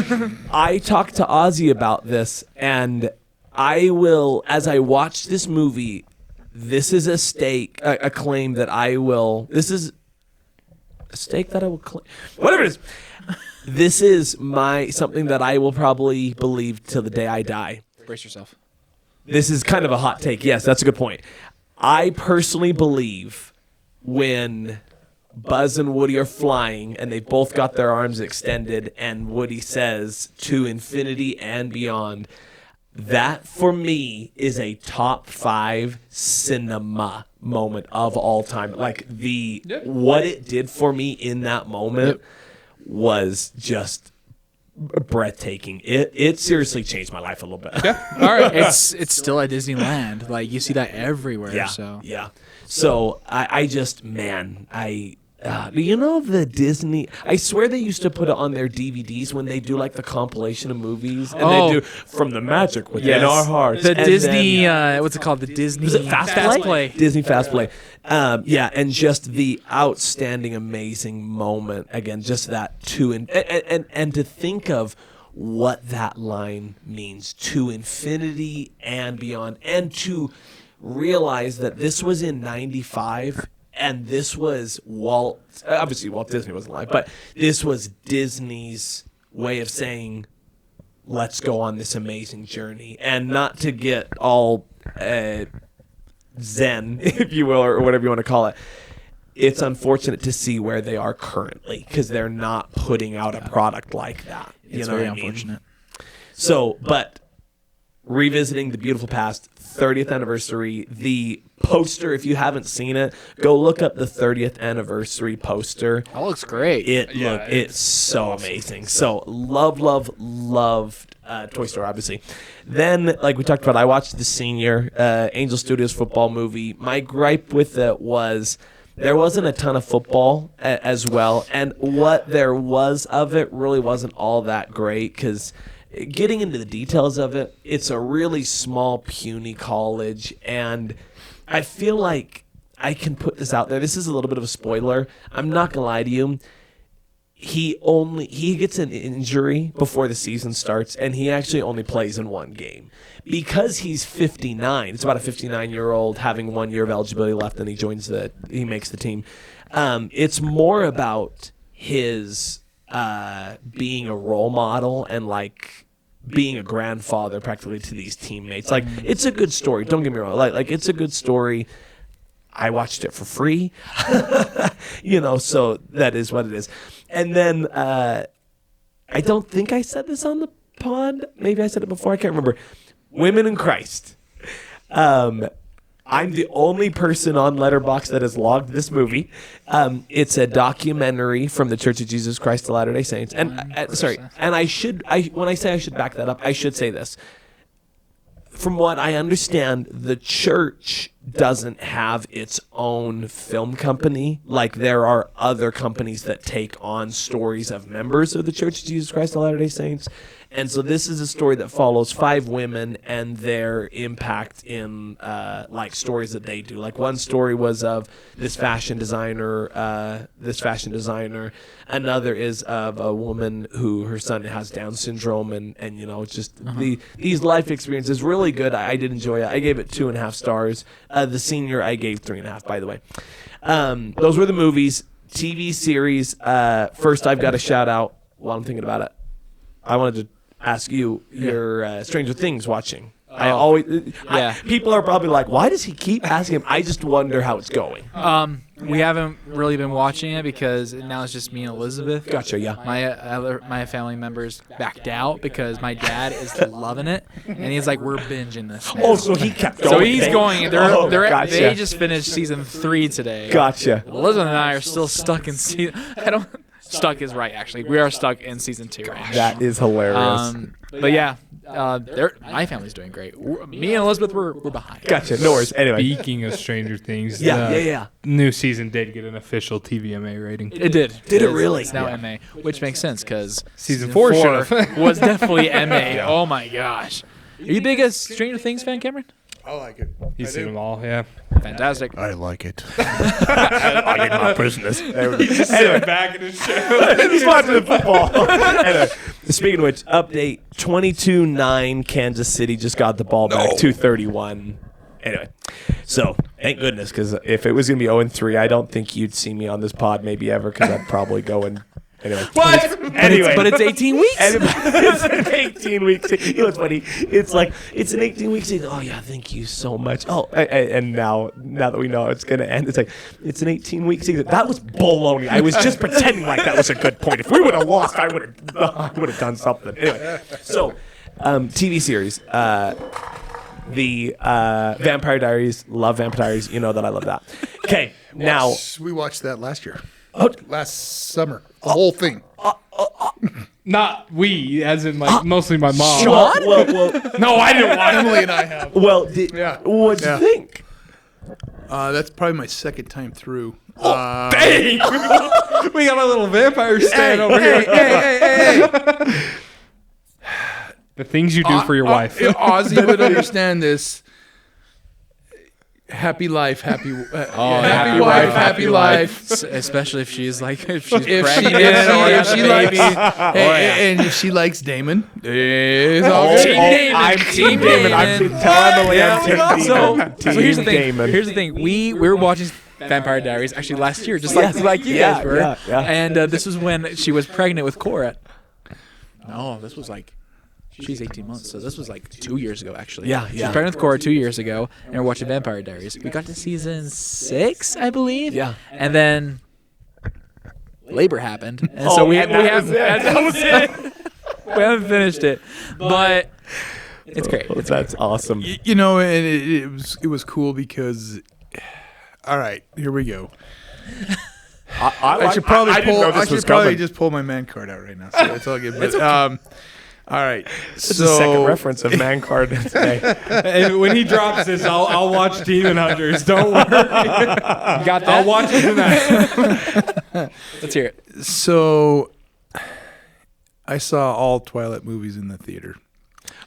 I talked to Ozzy about this, and I will, as I watch this movie, this is a claim that I will. This is a stake that I will claim. Whatever it is. This is something that I will probably believe till the day I die.
Brace yourself.
This is kind of a hot take. Yes, that's a good point. I personally believe when Buzz and Woody are flying and they both got their arms extended and Woody says to infinity and beyond, that for me is a top 5 cinema moment of all time. Like what it did for me in that moment was just breathtaking. It seriously changed my life a little bit.
All right.
It's still at Disneyland. Like you see that everywhere.
Yeah.
So
So I just, man, you know the Disney, I swear they used to put it on their DVDs when they do like the compilation of movies, and they do From the Magic Within Our Hearts.
The
and
Disney, what's it called? The Disney.
Was it Fast Play? Disney Fast Play. And just the outstanding, amazing moment. Again, just that and to think of what that line means, to infinity and beyond, and to realize that this was in 95. And this was obviously Walt Disney wasn't alive, but this was Disney's way of saying, let's go on this amazing journey. And not to get all zen, if you will, or whatever you want to call it. It's unfortunate to see where they are currently because they're not putting out a product like that.
It's very unfortunate.
So, but revisiting the beautiful past, 30th anniversary, the poster, if you haven't seen it, go look up the 30th anniversary poster.
That looks great.
It's so amazing. So loved Toy Story, obviously. Then, like we talked about, I watched The Senior, Angel Studios football movie. My gripe with it was there wasn't a ton of football as well, and what there was of it really wasn't all that great because getting into the details of it, it's a really small, puny college, and I feel like I can put this out there. This is a little bit of a spoiler. I'm not going to lie to you. He gets an injury before the season starts, and he actually only plays in one game. Because he's 59, it's about a 59-year-old having 1 year of eligibility left, and he makes the team. It's more about his being a role model and like being a grandfather practically to these teammates. Like, it's a good story. Don't get me wrong. Like it's a good story. I watched it for free, so that is what it is. And then I don't think I said this on the pod. Maybe I said it before. I can't remember. Women in Christ. I'm the only person on Letterboxd that has logged this movie. It's a documentary from the Church of Jesus Christ of Latter-day Saints. And when I say I should back that up, I should say this. From what I understand, the church doesn't have its own film company. Like, there are other companies that take on stories of members of the Church of Jesus Christ of Latter-day Saints. And so this is a story that follows 5 women and their impact in stories that they do. Like, one story was of this fashion designer. Another is of a woman who her son has Down syndrome, and these life experiences. Really good. I did enjoy it. I gave it 2.5 stars. The Senior I gave 3.5. By the way, those were the movies. TV series. First, I've got a shout out while I'm thinking about it. I wanted to ask you your Stranger Things watching. People are probably like, why does he keep asking him? I just wonder how it's going.
We haven't really been watching it because now it's just me and Elizabeth.
Gotcha, yeah.
My family members backed out because my dad is loving it, and he's like, we're binging this now.
Oh, so he kept going.
So he's going.
Gotcha.
They just finished season 3 today.
Gotcha.
Elizabeth and I are still stuck in season. stuck is right. Actually, we are stuck in season 2 right now.
That is hilarious.
But yeah, my family's doing great. Me and Elizabeth we're behind.
Gotcha. No worries. Anyway.
Speaking of Stranger Things,
Yeah.
new season did get an official TVMA rating.
It did.
Did it really?
It's now MA, which makes sense because
Season 4
was definitely MA. Oh my gosh. Are you big a Stranger Things fan, Cameron?
I like it.
He's seen them all, yeah.
Fantastic.
I like it.
I need my business.
He's sitting back in his chair.
He's watching the football. Anyway, speaking of which, update 22-9 Kansas City just got the ball back, 2:31. Anyway, so thank goodness, because if it was going to be 0-3, I don't think you'd see me on this pod maybe ever, because I'd probably go and anyway.
What?
Anyway,
But it's 18 weeks.
it's an 18 week season. You know what's funny? It's like it's an 18 week season. Oh yeah, thank you so much. Oh, and now that we know it's gonna end, it's like it's an 18 week season. That was baloney. I was just pretending like that was a good point. If we would have lost, I would have done something. Anyway, so TV series. The Vampire Diaries. Love Vampire Diaries. You know that I love that. Okay, now
We watched that last year.
Oh.
Last summer. The whole thing.
Not we, as in like mostly my mom.
well,
No, I didn't watch it.
Emily and I have.
well,
Yeah.
what'd you think?
That's probably my second time through.
Dang! We got a little vampire stand over here.
Hey.
The things you do for your wife.
Ozzy would understand this. Happy life, happy
happy
wife,
wife,
happy life.
Especially if she's like if she's
If she,
pregnant
if she likes,
baby.
and if she likes Damon, it's all good.
Team Damon.
I'm Team Damon. I'm Team Emily. I'm Team Damon.
So here's the thing.
Damon.
Here's the thing. We were watching Vampire Diaries actually last year, just like you guys were.
Yeah.
And this was when she was pregnant with Cora. No, this was like. She's 18 months, so this was like 2 years ago, actually.
Yeah,
She was
yeah.
pregnant with Cora 2 years ago, and we're watching Vampire Diaries. We got to season 6, I believe.
Yeah.
And then labor happened, and so we haven't we haven't finished it, but it's great. It's
That's awesome.
You know, and it was cool because. All right, here we go. I should probably just pull my man card out right now. So it's all good. But all right.
This is the second reference of man card today.
And when he drops this, I'll watch Demon Hunters. Don't worry.
You got that?
I'll watch it tonight.
Let's hear it.
So I saw all Twilight movies in the theater.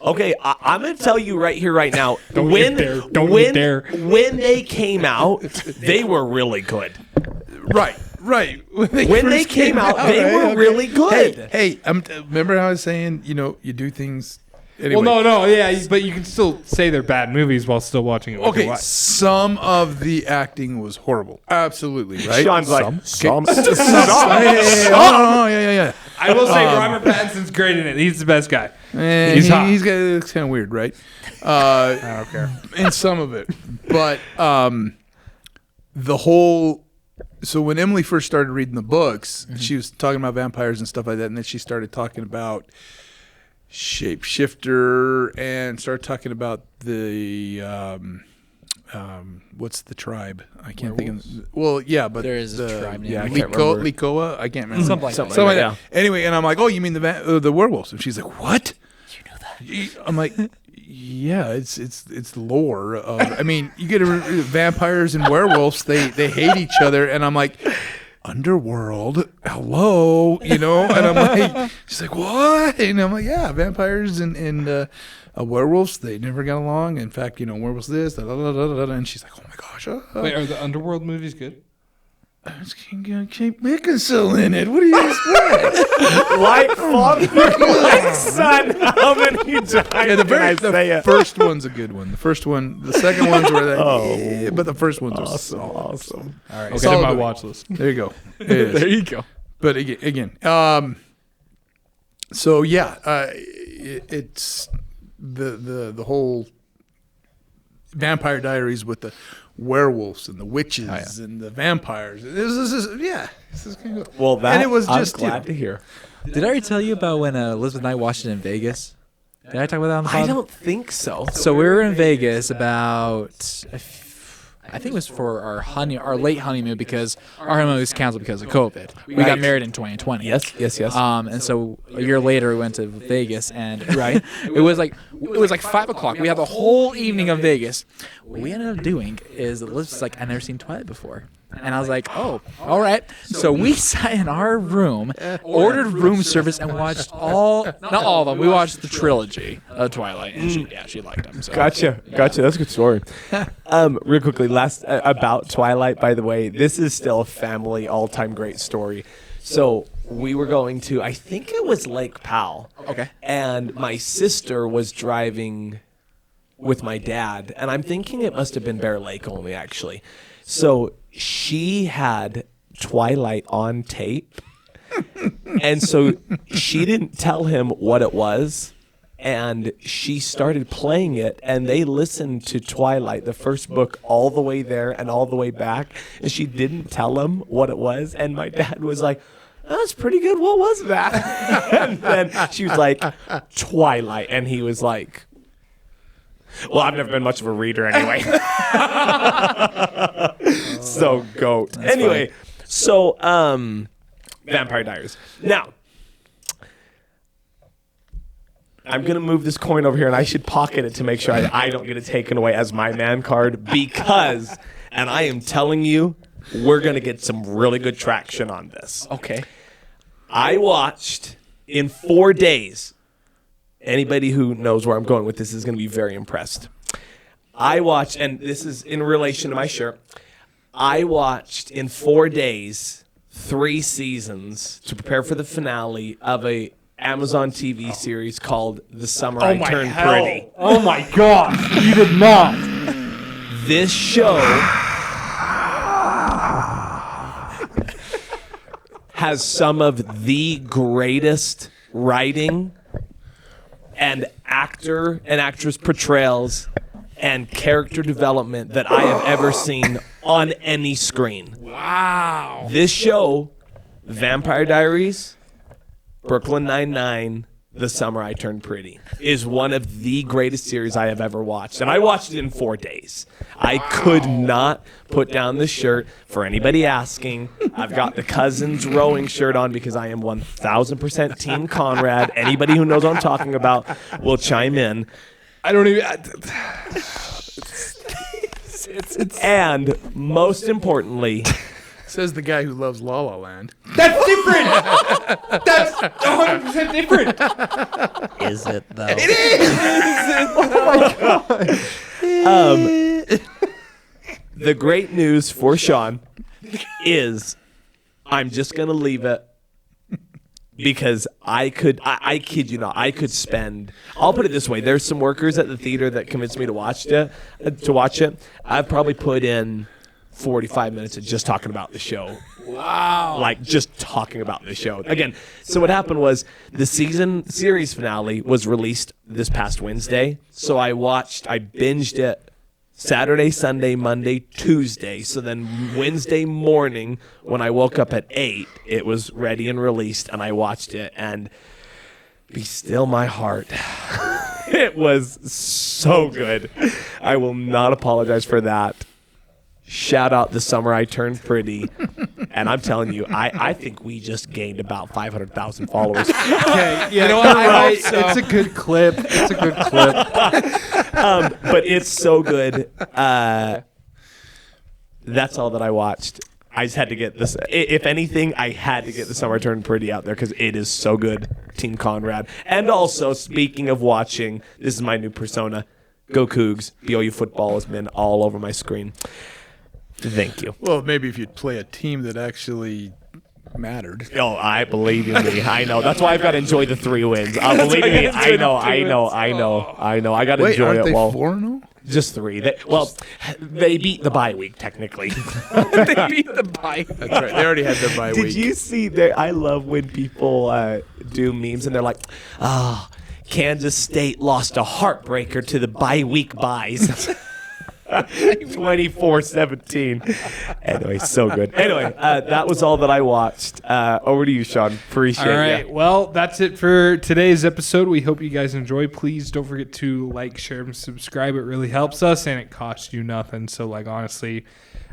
Okay, I'm going to tell you right here, right now.
Don't
when
you dare.
when they came out, they were really good.
Right.
When they came out, they were really good.
Hey, remember how I was saying, you do things. Anyway.
Well, no, yeah, but you can still say they're bad movies while still watching it. With your
Okay,
wife.
some of the acting was horrible. Absolutely, right?
Sean's like,
Some. Oh, yeah.
I will say Robert Pattinson's great in it. He's the best guy.
And
He's hot.
He's got it's kind of weird, right?
I don't care.
In some of it, but the whole. So when Emily first started reading the books, she was talking about vampires and stuff like that, and then she started talking about Shapeshifter and started talking about the what's the tribe? I can't think of. Well, yeah, but
There is a tribe named-
I can't remember.
Likoa. I can't remember.
Something
Something like
that,
that. Anyway, and I'm like, oh, you mean the werewolves? And she's like, what? You know that? I'm like, yeah, it's lore. I mean, you get vampires and werewolves. They hate each other, and I'm like, underworld, hello, and I'm like, she's like, what? And I'm like, yeah, vampires and werewolves, they never got along. In fact, werewolves this, da, da, da, da, da, and she's like, oh my gosh.
Wait, are the Underworld movies good?
It's Kate Beckinsale in it. What do you expect?
like father, like son. How many times
The first one's a good one. The first one, the second one's where that, but the first one's
awesome.
All right,
It's
okay,
all
my
good.
watch list.
There you go. It is.
There you go.
But again, so yeah, it's the whole Vampire Diaries with the werewolves and the witches and the vampires. This is kind of
Well, that
and it was
I'm
just
glad to hear.
Did I already tell you about when Elizabeth and I watched it in Vegas? Did I talk about that on the pod?
I don't think so.
So we were in Vegas about I think it was for our late honeymoon, because our honeymoon was canceled because of COVID. We got married in 2020.
Yes.
And so a year later we went to Vegas, and it was like 5 o'clock. We had the whole evening of Vegas. What we ended up doing is Elizabeth's like, I've never seen Twilight before. And I was like, oh, all right. So we sat in our room, ordered room service, and watched not all of them. We watched the trilogy of Twilight, and she liked them. So.
Gotcha. That's a good story. Real quickly, about Twilight, by the way, this is still a family all-time great story. So we were going to, I think it was Lake Powell.
Okay.
And my sister was driving with my dad, and I'm thinking it must have been Bear Lake only, actually. So she had Twilight on tape, and so she didn't tell him what it was, and she started playing it, and they listened to Twilight, the first book, all the way there and all the way back, and she didn't tell him what it was, and my dad was like, that's pretty good, what was that? And then she was like, Twilight, and he was like, well, I've never been much of a reader anyway. So goat. That's anyway, funny. So Vampire Diaries. Now, I'm going to move this coin over here, and I should pocket it to make sure I don't get it taken away as my man card, because, and I am telling you, we're going to get some really good traction on this.
Okay.
I watched in 4 days. Anybody who knows where I'm going with this is going to be very impressed. I watched, and this is in relation to my shirt, I watched in 4 days 3 seasons to prepare for the finale of a Amazon TV series called The Summer I Turned Pretty.
Oh my gosh, you did not.
This show has some of the greatest writing and actor and actress portrayals and character development that I have ever seen on any screen.
Wow.
This show, Vampire Diaries, Brooklyn Nine-Nine, The Summer I Turned Pretty, is one of the greatest series I have ever watched. And I watched it in 4 days. I could not put down the shirt. For anybody asking, I've got the Cousins rowing shirt on because I am 1,000% Team Conrad. Anybody who knows what I'm talking about will chime in.
I don't even...
And most importantly...
Says the guy who loves La La Land.
That's different! That's 100% different!
Is it, though?
It is! Oh my God.
The great news for Sean is I'm just going to leave it because I kid you not, I could spend, I'll put it this way, there's some workers at the theater that convinced me to watch it. I've probably put in 45 minutes of just talking about the show.
Wow.
Like, just talking about the show. Again, so what happened was the series finale was released this past Wednesday. So I binged it Saturday, Sunday, Monday, Tuesday. So then Wednesday morning, when I woke up at 8, it was ready and released, and I watched it. And be still my heart. It was so good. I will not apologize for that. Shout out The Summer I Turned Pretty. And I'm telling you, I think we just gained about 500,000 followers.
Okay, you know what? Right. It's a good clip. It's a good clip.
But it's so good. That's all that I watched. I just had to get this. If anything, I had to get The Summer I Turned Pretty out there because it is so good. Team Conrad. And also, speaking of watching, this is my new persona. Go Cougs. BYU football has been all over my screen. Thank you.
Well, maybe if you'd play a team that actually mattered.
Oh, I believe in me. I know. That's why I've got to enjoy the 3 wins. Believe me. I know. I got to enjoy
aren't
it.
They
Well,
4-0?
just 3. They beat the bye week technically.
They beat the bye.
That's right. They already had their bye week.
Did you see that? I love when people do memes and they're like, Kansas State lost a heartbreaker to the bye week buys. 24-17. Anyway, so good. Anyway, that was all that I watched. Over to you, Sean. Appreciate it.
All right. Well, that's it for today's episode. We hope you guys enjoy. Please don't forget to like, share, and subscribe. It really helps us, and it costs you nothing. So, like, honestly,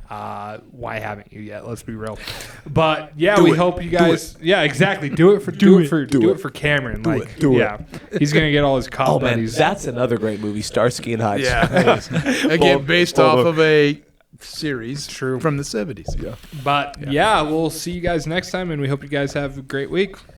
why haven't you yet? Let's be real. But yeah, we hope you guys. Yeah, exactly. Do it for Cameron. He's gonna get all his cop
Oh man,
buddies.
that's another great movie, Starsky and Hutch.
Yeah. Again, based
Bold
off of a series from the 70s. Yeah.
But yeah, we'll see you guys next time, and we hope you guys have a great week.